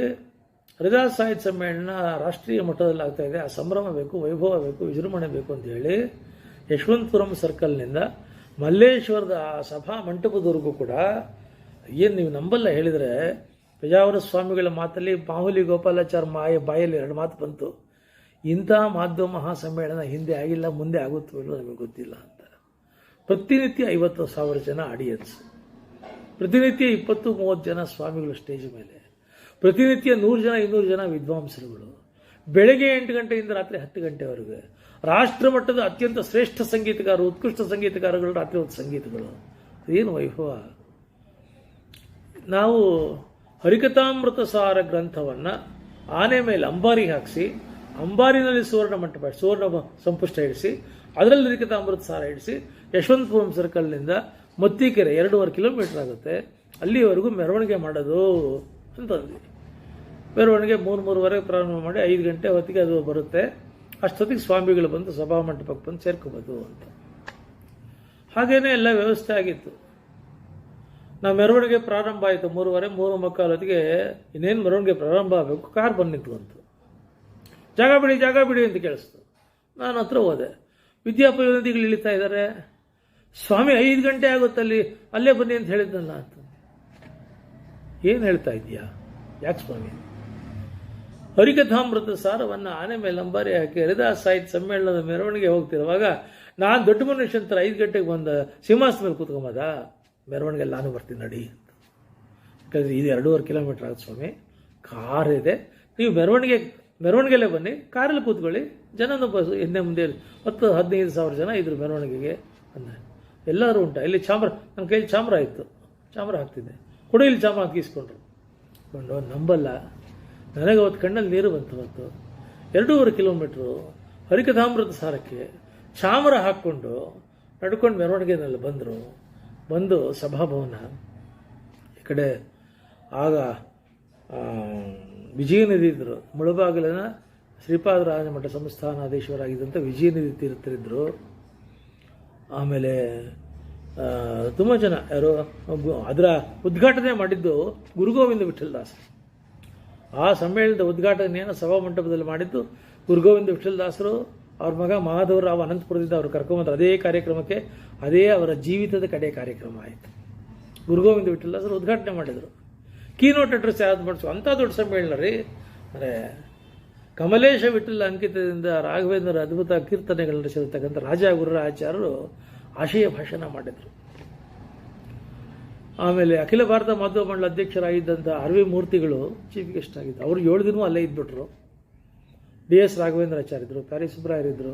ಹರಿದಾಸ ಸಾಹಿತ್ಯ ಸಮ್ಮೇಳನ ರಾಷ್ಟ್ರೀಯ ಮಟ್ಟದಲ್ಲಿ ಆಗ್ತಾ ಇದೆ, ಆ ಸಂಭ್ರಮ ಬೇಕು, ವೈಭವ ಬೇಕು, ವಿಜೃಂಭಣೆ ಬೇಕು ಅಂತ ಹೇಳಿ ಯಶವಂತಪುರಂ ಸರ್ಕಲ್ನಿಂದ ಮಲ್ಲೇಶ್ವರದ ಆ ಸಭಾ ಮಂಟಪದವರೆಗೂ ಕೂಡ, ಏನು ನೀವು ನಂಬಲ್ಲ ಹೇಳಿದರೆ, ಪೇಜಾವರ ಸ್ವಾಮಿಗಳ ಮಾತಲ್ಲಿ ಮಾಹುಲಿ ಗೋಪಾಲಾಚಾರ್ಯ ಬಾಯಲ್ಲಿ 2 ಮಾತು ಬಂತು, ಇಂಥ ಮಾಧ್ಯಮ ಮಹಾಸಮ್ಮೇಳನ ಹಿಂದೆ ಆಗಿಲ್ಲ, ಮುಂದೆ ಆಗುತ್ತೋ ಇಲ್ಲೋ ನಮಗೆ ಗೊತ್ತಿಲ್ಲ ಅಂತ. ಪ್ರತಿನಿತ್ಯ 50,000 ಜನ ಆಡಿಯನ್ಸ್, ಪ್ರತಿನಿತ್ಯ 20-30 ಜನ ಸ್ವಾಮಿಗಳು ಸ್ಟೇಜ್ ಮೇಲೆ, ಪ್ರತಿನಿತ್ಯ 100 ಜನ 200 ಜನ ವಿದ್ವಾಂಸರುಗಳು, ಬೆಳಗ್ಗೆ 8 ಗಂಟೆಯಿಂದ ರಾತ್ರಿ 10 ಗಂಟೆವರೆಗೆ ರಾಷ್ಟ್ರ ಮಟ್ಟದ ಅತ್ಯಂತ ಶ್ರೇಷ್ಠ ಸಂಗೀತಗಾರರು, ಉತ್ಕೃಷ್ಟ ಸಂಗೀತಗಾರಗಳು, ರಾತ್ರಿ ಹೊತ್ತು ಸಂಗೀತಗಳು. ಏನು ವೈಭವ! ನಾವು ಹರಿಕಥಾಮೃತ ಸಾರ ಗ್ರಂಥವನ್ನು ಆನೆ ಮೇಲೆ ಅಂಬಾರಿ ಹಾಕಿಸಿ, ಅಂಬಾರಿನಲ್ಲಿ ಸುವರ್ಣ ಸಂಪುಷ್ಟ ಇಡಿಸಿ, ಅದರಲ್ಲಿ ಹರಿಕಥಾಮೃತ ಸಾರ ಇಡಿಸಿ, ಯಶವಂತಪುರಂ ಸರ್ಕಲ್ನಿಂದ ಮತ್ತಿಕೆರೆ 2.5 ಕಿಲೋಮೀಟರ್ ಆಗುತ್ತೆ, ಅಲ್ಲಿವರೆಗೂ ಮೆರವಣಿಗೆ ಮಾಡೋದು ಅಂತಂದ್ವಿ. ಮೆರವಣಿಗೆ 3-3:30 ಪ್ರಾರಂಭ ಮಾಡಿ 5 ಗಂಟೆ ಹೊತ್ತಿಗೆ ಅದು ಬರುತ್ತೆ. ಅಷ್ಟೊತ್ತಿಗೆ ಸ್ವಾಮಿಗಳು ಬಂದು ಸಭಾ ಮಂಟಪಕ್ಕೆ ಬಂದು ಸೇರ್ಕೋಬೋದು ಅಂತ. ಹಾಗೇನೆ ಎಲ್ಲ ವ್ಯವಸ್ಥೆ ಆಗಿತ್ತು. ನಾವು ಮೆರವಣಿಗೆ ಪ್ರಾರಂಭ ಆಯಿತು 3:30 ಹೊತ್ತಿಗೆ. ಇನ್ನೇನು ಮೆರವಣಿಗೆ ಪ್ರಾರಂಭ ಆಗಬೇಕು, ಕಾರ್ ಬಂದು ನಿಂತ್ಕೊಂತು. ಜಾಗ ಬಿಡಿ ಅಂತ ಕೇಳಿಸ್ತು. ನಾನು ಹತ್ರ ಹೋದೆ. ವಿದ್ಯಾಪಯೋನಿಧಿಗಳು ಇಳಿತಾ ಇದ್ದಾರೆ. ಸ್ವಾಮಿ 5 ಗಂಟೆ ಆಗುತ್ತಲ್ಲಿ, ಅಲ್ಲೇ ಬನ್ನಿ ಅಂತ ಹೇಳಿದ್ದಲ್ಲ ಅಂತ. ಏನು ಹೇಳ್ತಾ ಇದೆಯಾ? ಯಾಕೆ ಸ್ವಾಮಿ? ಹರಿಕಥಾಮೃತ ಸಾರವನ್ನು ಆನೆ ಮೇಲೆ ಅಂಬಾರಿ ಹಾಕಿ ಹರಿದಾಸ ಸಾಹಿತ್ಯ ಸಮ್ಮೇಳನದ ಮೆರವಣಿಗೆ ಹೋಗ್ತಿರುವಾಗ ನಾನು ದೊಡ್ಡ ಮನುಷ್ಯಂತರ 5 ಗಂಟೆಗೆ ಬಂದ ಸಿಂಹಾಸನ ಮೇಲೆ ಕೂತ್ಕೊಂಬದ, ಮೆರವಣಿಗೆಲ್ಲ ನಾನು ಬರ್ತೀನಿ ನಡಿ ಅಂತ. ಯಾಕಂದರೆ ಇದು 2.5 ಕಿಲೋಮೀಟರ್ ಆಗುತ್ತೆ ಸ್ವಾಮಿ, ಕಾರ್ ಇದೆ, ನೀವು ಮೆರವಣಿಗೆಲ್ಲೇ ಬನ್ನಿ, ಕಾರಲ್ಲಿ ಕೂತ್ಕೊಳ್ಳಿ, ಜನನೂ ಬಸ್ಸು ಹಿಂದೆ ಮುಂದೆ 10-15 ಸಾವಿರ ಜನ ಇದ್ರು ಮೆರವಣಿಗೆಗೆ ಅಂದೆ. ಎಲ್ಲರೂ ಉಂಟ ಇಲ್ಲಿ ಚಾಮ್ರ, ನನ್ನ ಕೈಲಿ ಚಾಮ್ರ ಇತ್ತು, ಚಾಮ್ರ ಹಾಕ್ತಿದ್ದೆ, ಕೊಡು ಇಲ್ಲಿ ಚಾಮ್ರ ಹಾಕಿಸ್ಕೊಂಡ್ರು. ನಂಬಲ್ಲ, ನನಗೆ ಅವತ್ತು ಕಣ್ಣಲ್ಲಿ ನೀರು ಬಂತು. ಅವತ್ತು 2.5 ಕಿಲೋಮೀಟ್ರು ಹರಿಕಥಾಮೃತ ಸಾರಕ್ಕೆ ಚಾಮರ ಹಾಕ್ಕೊಂಡು ನಡ್ಕೊಂಡು ಮೆರವಣಿಗೆನಲ್ಲಿ ಬಂದು ಸಭಾಭವನ ಈ ಕಡೆ ಆಗ ವಿಜಯನಿಧಿ ಇದ್ದರು, ಮುಳಬಾಗಿಲಿನ ಶ್ರೀಪಾದರಾಜ ಮಠ ಸಂಸ್ಥಾನಾಧೀಶರಾಗಿದ್ದಂಥ ವಿಜಯನಿಧಿ ತೀರ್ಥರಿದ್ದರು. ಆಮೇಲೆ ತುಂಬ ಜನ ಯಾರು ಅದರ ಉದ್ಘಾಟನೆ ಮಾಡಿದ್ದು ಗುರುಗೋವಿಂದ ವಿಠಲದಾಸ್. ಆ ಸಮ್ಮೇಳನದ ಉದ್ಘಾಟನೆಯನ್ನು ಸಭಾ ಮಂಟಪದಲ್ಲಿ ಮಾಡಿದ್ದು ಗುರುಗೋವಿಂದ ವಿಠಲದಾಸರು. ಅವ್ರ ಮಗ ಮಹಾದೇವರಾವ್ ಅನಂತಪುರದಿಂದ ಅವರು ಕರ್ಕೊಂಬಂದ್ರು ಅದೇ ಕಾರ್ಯಕ್ರಮಕ್ಕೆ. ಅದೇ ಅವರ ಜೀವಿತದ ಕಡೆ ಕಾರ್ಯಕ್ರಮ ಆಯಿತು. ಗುರುಗೋವಿಂದ ವಿಠಲದಾಸರು ಉದ್ಘಾಟನೆ ಮಾಡಿದರು. ಕೀನೋಟ್ ಅಡ್ರೆಸ್ ಯಾವ್ದು ಮಾಡಿಸು ಅಂಥ ದೊಡ್ಡ ಸಮ್ಮೇಳನ ರೀ. ಅಂದರೆ ಕಮಲೇಶ ವಿಠಲ ಅಂಕಿತದಿಂದ ರಾಘವೇಂದ್ರ ಅದ್ಭುತ ಕೀರ್ತನೆಗಳು ನಡೆಸಿರ್ತಕ್ಕಂಥ ರಾಜ ಗುರುರಾಚಾರ್ಯರು ಆಶಯ ಭಾಷಣ ಮಾಡಿದರು. ಆಮೇಲೆ ಅಖಿಲ ಭಾರತ ಮಾಧ್ಯಮ ಮಂಡಲ ಅಧ್ಯಕ್ಷರಾಗಿದ್ದಂಥ ಆರ್ ವಿ ಮೂರ್ತಿಗಳು ಚೀಫ್ ಗೆಸ್ಟ್ ಆಗಿದ್ದರು. ಅವರು 7 ದಿನವೂ ಅಲ್ಲೇ ಇದ್ಬಿಟ್ರು. DS ರಾಘವೇಂದ್ರಾಚಾರ್ಯ ಇದ್ದರು, ಪ್ಯಾರಿ ಸುಬ್ರಾಯರಿದ್ದರು,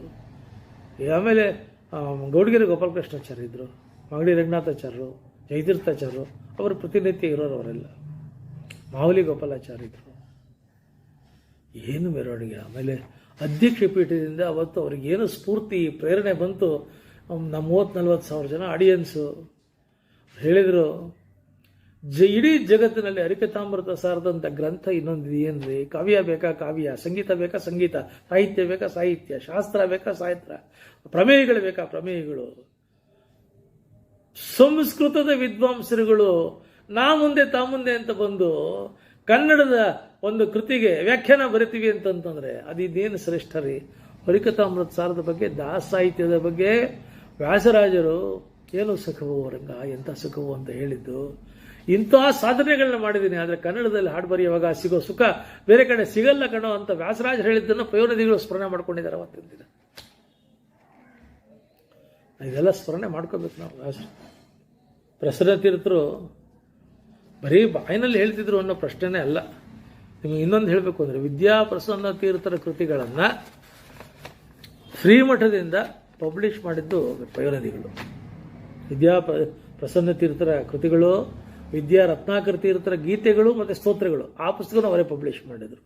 ಆಮೇಲೆ ಗೌಡಗೆರೆ ಗೋಪಾಲಕೃಷ್ಣಾಚಾರ್ಯ ಇದ್ದರು, ಮಾಗಡಿ ರಂಗನಾಥಾಚಾರ್ಯರು, ಜಯತೀರ್ಥಾಚಾರ್ಯರು, ಅವರ ಪ್ರತಿನಿತ್ಯ ಇರೋರು ಅವರೆಲ್ಲ, ಮಾವಲಿ ಗೋಪಾಲಾಚಾರ್ಯ ಇದ್ದರು. ಏನು ಮೆರವಣಿಗೆ. ಆಮೇಲೆ ಅಧ್ಯಕ್ಷ ಪೀಠದಿಂದ ಅವತ್ತು ಅವ್ರಿಗೇನು ಸ್ಫೂರ್ತಿ ಪ್ರೇರಣೆ ಬಂತು. 30-40 ಸಾವಿರ ಜನ ಆಡಿಯನ್ಸು ಹೇಳಿದರು, ಇಡೀ ಜಗತ್ತಿನಲ್ಲಿ ಹರಿಕಥಾಮೃತ ಸಾರದಂಥ ಗ್ರಂಥ ಇನ್ನೊಂದು ಏನ್ರಿ? ಕಾವ್ಯ ಬೇಕಾ ಕಾವ್ಯ, ಸಂಗೀತ ಬೇಕಾ ಸಂಗೀತ, ಸಾಹಿತ್ಯ ಬೇಕಾ ಸಾಹಿತ್ಯ, ಶಾಸ್ತ್ರ ಬೇಕಾ ಸಾಹಿತ್ಯ, ಪ್ರಮೇಯಗಳು ಬೇಕಾ ಪ್ರಮೇಯಗಳು. ಸಂಸ್ಕೃತದ ವಿದ್ವಾಂಸರುಗಳು ನಾ ಮುಂದೆ ತಾ ಮುಂದೆ ಅಂತ ಬಂದು ಕನ್ನಡದ ಒಂದು ಕೃತಿಗೆ ವ್ಯಾಖ್ಯಾನ ಬರಿತೀವಿ ಅಂತಂತಂದ್ರೆ ಅದು ಇದೇನು ಶ್ರೇಷ್ಠ ರೀ. ಹರಿಕಥಾಮೃತ ಸಾರದ ಬಗ್ಗೆ, ದಾಸ ಸಾಹಿತ್ಯದ ಬಗ್ಗೆ ವ್ಯಾಸರಾಜರು ಏನು ಸುಖವು ರಂಗ ಎಂಥ ಸುಖವು ಅಂತ ಹೇಳಿದ್ದು. ಇಂತಹ ಸಾಧನೆಗಳನ್ನ ಮಾಡಿದ್ದೀನಿ, ಆದರೆ ಕನ್ನಡದಲ್ಲಿ ಹಾಡು ಬರೆಯುವಾಗ ಸಿಗೋ ಸುಖ ಬೇರೆ ಕಡೆ ಸಿಗಲ್ಲ ಕಣೋ ಅಂತ ವ್ಯಾಸರಾಜರು ಹೇಳಿದ್ದನ್ನು ಪಯೋನದಿಗಳು ಸ್ಮರಣೆ ಮಾಡ್ಕೊಂಡಿದ್ದಾರೆ ಅವತ್ತಿನ ದಿನ. ಇದೆಲ್ಲ ಸ್ಮರಣೆ ಮಾಡ್ಕೋಬೇಕು ನಾವು. ಪ್ರಸನ್ನ ತೀರ್ಥರು ಬರೀ ಬಾಯಿನಲ್ಲಿ ಹೇಳ್ತಿದ್ರು ಅನ್ನೋ ಪ್ರಶ್ನೆನೇ ಅಲ್ಲ. ನಿಮಗೆ ಇನ್ನೊಂದು ಹೇಳಬೇಕು ಅಂದರೆ, ವಿದ್ಯಾ ಪ್ರಸನ್ನ ತೀರ್ಥರ ಕೃತಿಗಳನ್ನು ಶ್ರೀಮಠದಿಂದ ಪಬ್ಲಿಷ್ ಮಾಡಿದ್ದು ಪಯೋನದಿಗಳು. ಪ್ರಸನ್ನ ತೀರ್ಥರ ಕೃತಿಗಳು, ವಿದ್ಯಾ ರತ್ನಾಕರ ತೀರ್ಥರ ಗೀತೆಗಳು ಮತ್ತು ಸ್ತೋತ್ರಗಳು, ಆ ಪುಸ್ತಕನ ಅವರೇ ಪಬ್ಲಿಷ್ ಮಾಡಿದರು.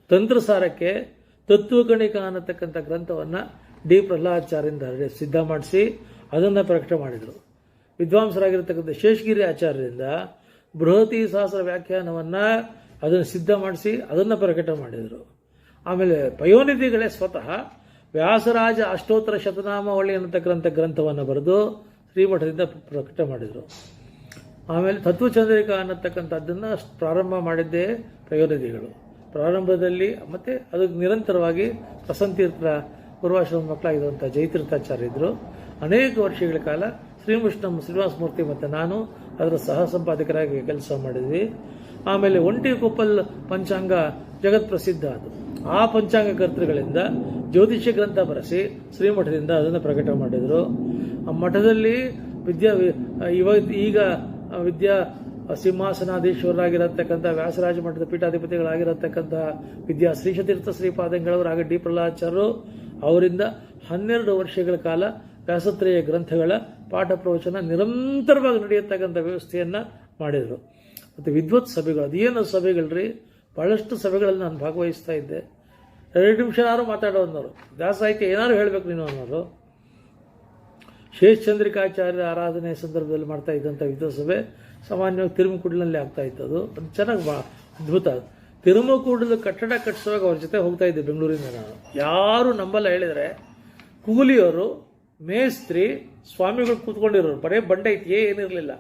ತಂತ್ರಸಾರಕ್ಕೆ ತತ್ವಕಣಿಕ ಅನ್ನತಕ್ಕಂಥ ಗ್ರಂಥವನ್ನು ಡಿ ಪ್ರಹ್ಲಾದಾಚಾರ್ಯರಿಂದ ಸಿದ್ಧ ಮಾಡಿಸಿ ಅದನ್ನು ಪ್ರಕಟ ಮಾಡಿದರು. ವಿದ್ವಾಂಸರಾಗಿರ್ತಕ್ಕಂಥ ಶೇಷಗಿರಿ ಆಚಾರ್ಯರಿಂದ ಬೃಹತಿ ಸಹಸ್ರ ವ್ಯಾಖ್ಯಾನವನ್ನು ಅದನ್ನು ಸಿದ್ಧ ಮಾಡಿಸಿ ಅದನ್ನು ಪ್ರಕಟ ಮಾಡಿದರು. ಆಮೇಲೆ ಪಯೋನಿಧಿಗಳೇ ಸ್ವತಃ ವ್ಯಾಸರಾಜ ಅಷ್ಟೋತ್ತರ ಶತನಾಮಾವಳಿ ಅನ್ನತಕ್ಕಂಥ ಗ್ರಂಥವನ್ನು ಬರೆದು ಶ್ರೀಮಠದಿಂದ ಪ್ರಕಟ ಮಾಡಿದರು. ಆಮೇಲೆ ತತ್ವಚಂದ್ರಿಕಾ ಅನ್ನತಕ್ಕಂಥದ್ದನ್ನು ಪ್ರಾರಂಭ ಮಾಡಿದ್ದೇ ಪಯೋನಿಧಿಗಳು. ಪ್ರಾರಂಭದಲ್ಲಿ ಮತ್ತೆ ಅದಕ್ಕೆ ನಿರಂತರವಾಗಿ ಪ್ರಸನ್ನತೀರ್ಥರ ಪೂರ್ವಾಶ್ರಮ ಮಕ್ಕಳಾಗಿರುವಂಥ ಜಯತೀರ್ಥಾಚಾರ್ಯ ಇದ್ದರು. ಅನೇಕ ವರ್ಷಗಳ ಕಾಲ ಶ್ರೀಕೃಷ್ಣ ಶ್ರೀನಿವಾಸಮೂರ್ತಿ ಮತ್ತು ನಾನು ಅದರ ಸಹ ಸಂಪಾದಕರಾಗಿ ಕೆಲಸ ಮಾಡಿದ್ವಿ. ಆಮೇಲೆ ಒಂಟಿಕೊಪ್ಪಲ್ ಪಂಚಾಂಗ ಜಗತ್ ಪ್ರಸಿದ್ಧ ಅದು. ಆ ಪಂಚಾಂಗ ಕರ್ತೃಗಳಿಂದ ಜ್ಯೋತಿಷ್ಯ ಗ್ರಂಥ ಬರೆಸಿ ಶ್ರೀಮಠದಿಂದ ಅದನ್ನು ಪ್ರಕಟ ಮಾಡಿದರು. ಆ ಮಠದಲ್ಲಿ ಈಗ ವಿದ್ಯಾ ಸಿಂಹಾಸನಾಧೀಶ್ವರರಾಗಿರತಕ್ಕಂಥ ವ್ಯಾಸರಾಜ ಮಠದ ಪೀಠಾಧಿಪತಿಗಳಾಗಿರತಕ್ಕಂಥ ವಿದ್ಯಾ ಶ್ರೀಶತೀರ್ಥ ಶ್ರೀಪಾದಂಗಳವರು ಹಾಗೆ ಡಿ ಪ್ರಹ್ಲಾದಾಚಾರ್ಯರು ಅವರಿಂದ 12 ವರ್ಷಗಳ ಕಾಲ ವ್ಯಾಸತ್ರಯ ಗ್ರಂಥಗಳ ಪಾಠ ಪ್ರವಚನ ನಿರಂತರವಾಗಿ ನಡೆಯತಕ್ಕಂಥ ವ್ಯವಸ್ಥೆಯನ್ನು ಮಾಡಿದರು. ಮತ್ತು ವಿದ್ವತ್ ಸಭೆಗಳು, ಅದೇನು ಸಭೆಗಳ್ರಿ, ಬಹಳಷ್ಟು ಸಭೆಗಳಲ್ಲಿ ನಾನು ಭಾಗವಹಿಸ್ತಾ ಇದ್ದೆ. 2 ನಿಮಿಷನಾರು ಮಾತಾಡೋನ್ನವರು, ದಾಸ ಸಾಹಿತ್ಯ ಏನಾದ್ರು ಹೇಳಬೇಕು ನೀನು ಅನ್ನೋರು. ಶೇಷಚಂದ್ರಿಕಾಚಾರ್ಯ ಆರಾಧನೆ ಸಂದರ್ಭದಲ್ಲಿ ಮಾಡ್ತಾ ಇದ್ದಂಥ ವಿದ್ವತ್ ಸಭೆ ಸಾಮಾನ್ಯವಾಗಿ ತಿರುಮಕೂಡಲಲ್ಲಿ ಆಗ್ತಾ ಇತ್ತು. ಅದು ಚೆನ್ನಾಗಿ ಅದ್ಭುತ. ತಿರುಮಕೂಡಲು ಕಟ್ಟಡ ಕಟ್ಟಿಸುವಾಗ ಅವ್ರ ಜೊತೆ ಹೋಗ್ತಾ ಇದ್ದೆ ಬೆಂಗಳೂರಿಂದ ನಾನು. ಯಾರು ನಂಬಲ್ಲ ಹೇಳಿದರೆ, ಕೂಲಿಯವರು, ಮೇಸ್ತ್ರಿ, ಸ್ವಾಮಿಗಳು ಕೂತ್ಕೊಂಡಿರೋರು, ಬರೇ ಬಂಡೆ ಐತಿ, ಏನಿರಲಿಲ್ಲ.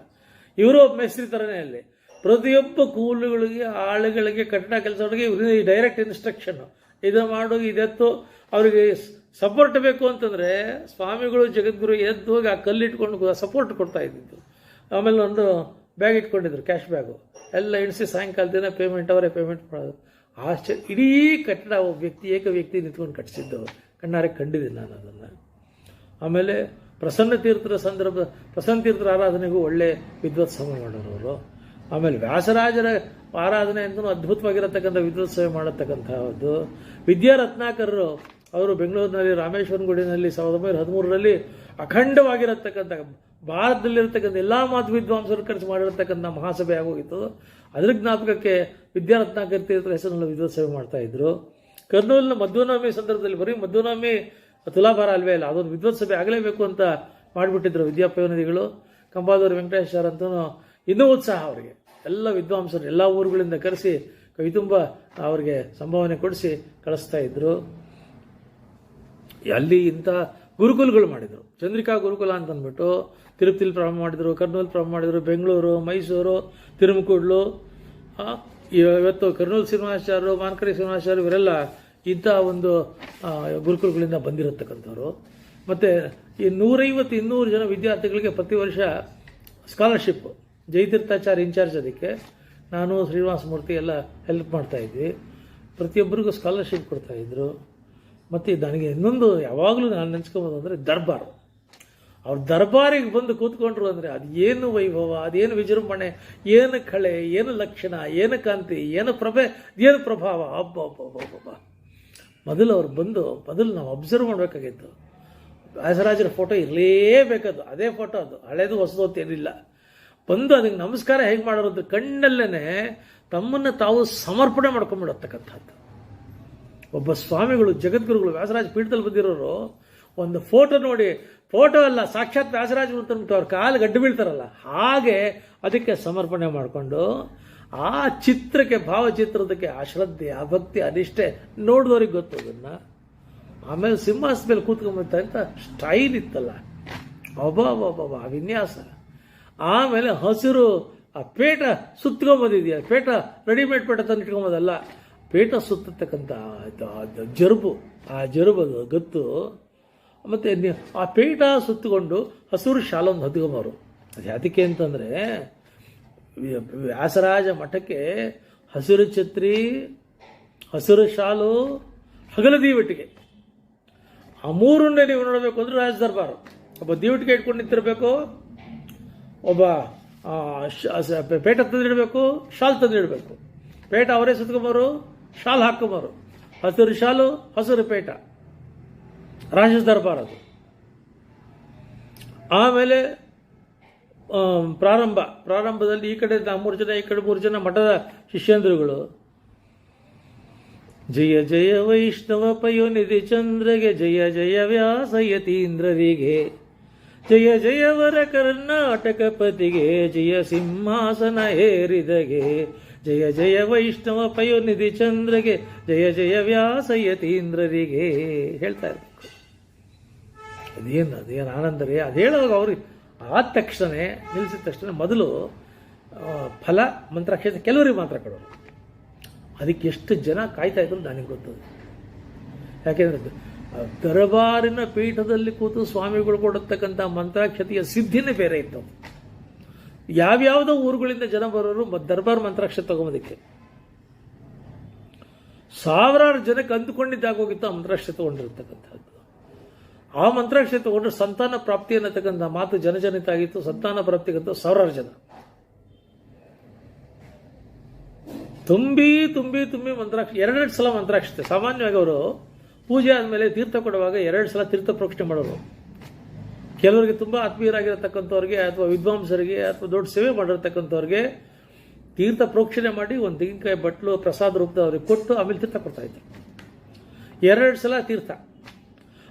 ಇವರು ಒಬ್ಬ ಮೇಸ್ತ್ರಿ ಥರನೇ ಅಲ್ಲಿ. ಪ್ರತಿಯೊಬ್ಬ ಕೂಲಿಗಳಿಗೆ, ಆಳುಗಳಿಗೆ, ಕಟ್ಟಡ ಕೆಲಸಗಳಿಗೆ ಡೈರೆಕ್ಟ್ ಇನ್ಸ್ಟ್ರಕ್ಷನ್, ಇದು ಮಾಡು, ಇದೆತ್ತು. ಅವರಿಗೆ ಸಪೋರ್ಟ್ ಬೇಕು ಅಂತಂದರೆ ಸ್ವಾಮಿಗಳು ಜಗದ್ಗುರು ಎದ್ದು ಹೋಗಿ ಆ ಕಲ್ಲಿಟ್ಕೊಂಡು ಸಪೋರ್ಟ್ ಕೊಡ್ತಾ ಇದ್ದಿದ್ದು. ಆಮೇಲೆ ಒಂದು ಬ್ಯಾಗ್ ಇಟ್ಕೊಂಡಿದ್ರು, ಕ್ಯಾಶ್ ಬ್ಯಾಗು, ಎಲ್ಲ ಎಣಿಸಿ ಸಾಯಂಕಾಲ ದಿನ ಪೇಮೆಂಟ್ ಅವರೇ ಪೇಮೆಂಟ್ ಮಾಡೋದು. ಆಶ್ಚರ್ಯ. ಇಡೀ ಕಟ್ಟಡ ಒಬ್ಬ ವ್ಯಕ್ತಿ, ಏಕ ವ್ಯಕ್ತಿ ನಿಂತ್ಕೊಂಡು ಕಟ್ಟಿಸಿದ್ದು ಕಣ್ಣಾರೆ ಕಂಡಿದ್ದೀನಿ ನಾನು ಅದನ್ನು. ಆಮೇಲೆ ಪ್ರಸನ್ನ ತೀರ್ಥರ ಆರಾಧನೆಗೂ ಒಳ್ಳೆ ವಿದ್ವತ್ ಸಭೆ ಮಾಡೋರು ಅವರು. ಆಮೇಲೆ ವ್ಯಾಸರಾಜರ ಆರಾಧನೆ ಅಂತಲೂ ಅದ್ಭುತವಾಗಿರತಕ್ಕಂಥ ವಿದ್ವತ್ ಸೇವೆ ಮಾಡತಕ್ಕಂಥದ್ದು. ವಿದ್ಯಾ ರತ್ನಾಕರರು ಅವರು ಬೆಂಗಳೂರಿನಲ್ಲಿ ರಾಮೇಶ್ವರನ ಗುಡಿನಲ್ಲಿ 1913ರಲ್ಲಿ ಅಖಂಡವಾಗಿರತಕ್ಕಂಥ ಭಾರತದಲ್ಲಿರತಕ್ಕಂಥ ಎಲ್ಲ ಮಾತು ವಿದ್ವಾಂಸರು ಕರೆಸಿ ಮಾಡಿರತಕ್ಕಂಥ ಮಹಾಸಭೆ ಆಗೋಗಿತ್ತು. ಅದರ ಜ್ಞಾಪಕಕ್ಕೆ ವಿದ್ಯಾ ರತ್ನಾಕರ ತೀರ್ಥರ ಹೆಸರಿನಲ್ಲಿ ವಿದ್ವತ್ ಸೇವೆ ಮಾಡ್ತಾಯಿದ್ರು. ಕರ್ನೂಲಿನ ಮಧ್ವನವಮಿ ಸಂದರ್ಭದಲ್ಲಿ, ಬರೀ ಮಧ್ವನವಮಿ ತುಲಾಭಾರ ಅಲ್ವೇ ಇಲ್ಲ, ಅದೊಂದು ವಿದ್ವತ್ ಸಭೆ ಆಗಲೇಬೇಕು ಅಂತ ಮಾಡಿಬಿಟ್ಟಿದ್ರು ವಿದ್ಯಾಪಯೋನಿಧಿಗಳು. ಕಂಬಾದೂರು ವೆಂಕಟೇಶ್ವರ ಅಂತೂ ಇನ್ನೂ ಉತ್ಸಾಹ ಅವರಿಗೆ. ಎಲ್ಲ ವಿದ್ವಾಂಸರು ಎಲ್ಲ ಊರುಗಳಿಂದ ಕರೆಸಿ ಕೈತುಂಬ ಅವರಿಗೆ ಸಂಭಾವನೆ ಕೊಡಿಸಿ ಕಳಿಸ್ತಾ ಇದ್ರು. ಅಲ್ಲಿ ಇಂಥ ಗುರುಕುಲಗಳು ಮಾಡಿದರು. ಚಂದ್ರಿಕಾ ಗುರುಕುಲ ಅಂತ ಅಂದ್ಬಿಟ್ಟು ತಿರುಪತಿಲಿ ಪ್ರಾರಂಭ ಮಾಡಿದರು, ಕರ್ನೂಲ್ ಪ್ರಾರಂಭ ಮಾಡಿದರು, ಬೆಂಗಳೂರು, ಮೈಸೂರು, ತಿರುಮಕೂಡ್ಲು. ಇವತ್ತು ಕರ್ನೂಲ್ ಶ್ರೀನಿವಾಸಾಚಾರ್ಯರು, ಮಾನಕಡಿ ಶ್ರೀನಿವಾಸಾಚಾರ್ಯರು ಇವರೆಲ್ಲ ಇಂಥ ಒಂದು ಗುರುಕುಲಗಳಿಂದ ಬಂದಿರತಕ್ಕಂಥವ್ರು. ಮತ್ತು ಈ 150-200 ಜನ ವಿದ್ಯಾರ್ಥಿಗಳಿಗೆ ಪ್ರತಿ ವರ್ಷ ಸ್ಕಾಲರ್ಶಿಪ್, ಜಯತೀರ್ಥಾಚಾರ್ಯ ಇನ್ಚಾರ್ಜ್, ಅದಕ್ಕೆ ನಾನು ಶ್ರೀನಿವಾಸಮೂರ್ತಿ ಎಲ್ಲ ಹೆಲ್ಪ್ ಮಾಡ್ತಾಯಿದ್ವಿ. ಪ್ರತಿಯೊಬ್ಬರಿಗೂ ಸ್ಕಾಲರ್ಶಿಪ್ ಕೊಡ್ತಾಯಿದ್ರು. ಮತ್ತು ನನಗೆ ಇನ್ನೊಂದು ಯಾವಾಗಲೂ ನಾನು ನೆನೆಸ್ಕೊಬೋದು ಅಂದರೆ ದರ್ಬಾರ್. ಅವ್ರ ದರ್ಬಾರಿಗೆ ಬಂದು ಕೂತ್ಕೊಂಡ್ರು ಅಂದರೆ ಅದು ಏನು ವೈಭವ, ಅದೇನು ವಿಜೃಂಭಣೆ, ಏನು ಕಳೆ, ಏನು ಲಕ್ಷಣ, ಏನು ಕಾಂತಿ, ಏನು ಪ್ರಭೆ, ಏನು ಪ್ರಭಾವ. ಹಬ್ಬ ಮೊದಲು ಅವ್ರು ಬಂದು ಮೊದಲು ನಾವು ಅಬ್ಸರ್ವ್ ಮಾಡಬೇಕಾಗಿತ್ತು. ವ್ಯಾಸರಾಜರ ಫೋಟೋ ಇರಲೇಬೇಕದು, ಅದೇ ಫೋಟೋ, ಅದು ಹಳೇದು ಹೊಸದು ಅಂತೇನಿಲ್ಲ. ಬಂದು ಅದಕ್ಕೆ ನಮಸ್ಕಾರ ಹೇಗೆ ಮಾಡೋದು, ಕಣ್ಣಲ್ಲೇ ತಮ್ಮನ್ನು ತಾವು ಸಮರ್ಪಣೆ ಮಾಡ್ಕೊಂಡ್ಬಿಡತಕ್ಕಂಥದ್ದು. ಒಬ್ಬ ಸ್ವಾಮಿಗಳು, ಜಗದ್ಗುರುಗಳು, ವ್ಯಾಸರಾಜ ಪೀಠದಲ್ಲಿ ಬಂದಿರೋರು ಒಂದು ಫೋಟೋ ನೋಡಿ, ಫೋಟೋ ಅಲ್ಲ ಸಾಕ್ಷಾತ್ ವ್ಯಾಸರಾಜರು ಅಂತಂದ್ಬಿಟ್ಟು ಅವ್ರ ಕಾಲು ಗಡ್ಡು ಬೀಳ್ತಾರಲ್ಲ, ಹಾಗೆ ಅದಕ್ಕೆ ಸಮರ್ಪಣೆ ಮಾಡಿಕೊಂಡು ಆ ಚಿತ್ರಕ್ಕೆ, ಭಾವಚಿತ್ರದಕ್ಕೆ ಆ ಶ್ರದ್ಧೆ, ಆ ಭಕ್ತಿ, ಅನಿಷ್ಠೆ ನೋಡಿದವ್ರಿಗೆ ಗೊತ್ತು ಅದನ್ನು. ಆಮೇಲೆ ಸಿಂಹಾಸದ ಮೇಲೆ ಕೂತ್ಕೊಂಡ್ಬಿಡ್ತ ಸ್ಟೈಲ್ ಇತ್ತಲ್ಲ, ಅಬ್ಬಾ ಆ ವಿನ್ಯಾಸ. ಆಮೇಲೆ ಹಸಿರು ಆ ಪೇಟ ಸುತ್ಕೊಂಬೋದಿದೆಯಲ್ಲ, ಪೇಟ ರೆಡಿಮೇಡ್ ಪೇಟ ತಂದು ಇಟ್ಕೊಂಬೋದಲ್ಲ, ಪೇಟ ಸುತ್ತತಕ್ಕಂಥ ಜರುಬು, ಆ ಜರುಬದು ಗತ್ತು. ಮತ್ತು ಆ ಪೇಟ ಸುತ್ತಕೊಂಡು ಹಸಿರು ಶಾಲೊಂದು ಹೊತ್ಕೊಂಬರು. ಅದು ಯಾತಕ್ಕೆ ಅಂತಂದರೆ ವ್ಯಾಸರಾಜ ಮಠಕ್ಕೆ ಹಸಿರು ಛತ್ರಿ, ಹಸಿರು ಶಾಲು, ಹಗಲು ದೀವಟಿಗೆ, ಆ ಮೂರನ್ನೇ ನೀವು ನೋಡಬೇಕು ಅಂದರೆ ರಾಜ ದರ್ಬಾರು. ಒಬ್ಬ ದೀವಟಿಗೆ ಇಟ್ಕೊಂಡು ನಿಂತಿರಬೇಕು, ಒಬ್ಬ ಪೇಟ ತಂದಿಡಬೇಕು, ಶಾಲ್ ತಂದಿಡಬೇಕು. ಪೇಟ ಅವರೇ ಸುತ್ಕೊಂಬರು, ಶಾಲ್ ಹಾಕೊಂಬರು. ಹಸಿರು ಶಾಲು, ಹಸಿರು ಪೇಟ, ರಾಜ ದರ್ಬಾರ್ ಅದು. ಆಮೇಲೆ ಪ್ರಾರಂಭದಲ್ಲಿ ಈ ಕಡೆ 3 ಜನ, ಈ ಕಡೆ 3 ಜನ ಮಠದ ಶಿಷ್ಯಂದ್ರುಗಳು. ಜಯ ಜಯ ವೈಷ್ಣವ ಪಯೋನಿಧಿ ಚಂದ್ರಗೆ, ಜಯ ಜಯ ವ್ಯಾಸ ಯತೀಂದ್ರರಿಗೆ, ಜಯ ಜಯ ವರ ಕರ್ನಾಟಕ ಪತಿಗೆ, ಜಯ ಸಿಂಹಾಸನ ಹೇರಿದಗೆ, ಜಯ ಜಯ ವೈಷ್ಣವ ಪಯೋನಿಧಿ ಚಂದ್ರಗೆ, ಜಯ ಜಯ ವ್ಯಾಸ ಯತೀಂದ್ರರಿಗೆ ಹೇಳ್ತಾ ಇರ್ಬೇಕು. ಅದೇನು ಆನಂದರೇ. ಅದು ಹೇಳುವಾಗ ಅವ್ರಿಗೆ ಆದ ತಕ್ಷಣ, ನಿಲ್ಲಿಸಿದ ತಕ್ಷಣ ಮೊದಲು ಫಲ ಮಂತ್ರಾಕ್ಷತೆ ಕೆಲವರಿಗೆ ಮಾತ್ರ ಕೊಡೋರು. ಅದಕ್ಕೆ ಎಷ್ಟು ಜನ ಕಾಯ್ತಾ ಇದ್ರು ನನಗೆ ಗೊತ್ತದು. ಯಾಕೆಂದ್ರೆ ದರ್ಬಾರಿನ ಪೀಠದಲ್ಲಿ ಕೂತು ಸ್ವಾಮಿಗಳು ಕೊಡತಕ್ಕಂಥ ಮಂತ್ರಾಕ್ಷತೆಯ ಸಿದ್ಧಿನೇ ಬೇರೆ ಇತ್ತು. ಯಾವ್ಯಾವುದೋ ಊರುಗಳಿಂದ ಜನ ಬರೋರು ದರ್ಬಾರ್ ಮಂತ್ರಾಕ್ಷತೆ ತಗೊಂಬೋದಕ್ಕೆ. ಸಾವಿರಾರು ಜನಕ್ಕೆ ಅಂದುಕೊಂಡಿದ್ದಾಗೋಗಿತ್ತು ಆ ಮಂತ್ರಾಕ್ಷತೆ ತಗೊಂಡಿರ್ತಕ್ಕಂಥದ್ದು. ಆ ಮಂತ್ರಾಕ್ಷತೆ ತಗೊಂಡ್ರೆ ಸಂತಾನ ಪ್ರಾಪ್ತಿ ಅನ್ನತಕ್ಕಂಥ ಮಾತು ಜನಜನಿತ ಆಗಿತ್ತು. ಸಂತಾನ ಪ್ರಾಪ್ತಿಗಂತೂ ಸಾವಿರಾರು ಜನ ತುಂಬಿ ಮಂತ್ರಾಕ್ಷ 2 ಸಲ ಮಂತ್ರಾಕ್ಷತೆ. ಸಾಮಾನ್ಯವಾಗಿ ಅವರು ಪೂಜೆ ಆದಮೇಲೆ ತೀರ್ಥ ಕೊಡುವಾಗ 2 ಸಲ ತೀರ್ಥ ಪ್ರೋಕ್ಷಣೆ ಮಾಡೋರು. ಕೆಲವರಿಗೆ ತುಂಬ ಆತ್ಮೀಯರಾಗಿರತಕ್ಕಂಥವ್ರಿಗೆ, ಅಥವಾ ವಿದ್ವಾಂಸರಿಗೆ, ಅಥವಾ ದೊಡ್ಡ ಸೇವೆ ಮಾಡಿರ್ತಕ್ಕಂಥವ್ರಿಗೆ ತೀರ್ಥ ಪ್ರೋಕ್ಷಣೆ ಮಾಡಿ ಒಂದು ತೆಂಗಿನಕಾಯಿ ಬಟ್ಲು ಪ್ರಸಾದ ರೂಪದ ಅವ್ರಿಗೆ ಕೊಟ್ಟು ಆಮೇಲೆ ತೀರ್ಥ ಕೊಡ್ತಾ ಇದ್ರು. 2 ಸಲ ತೀರ್ಥ.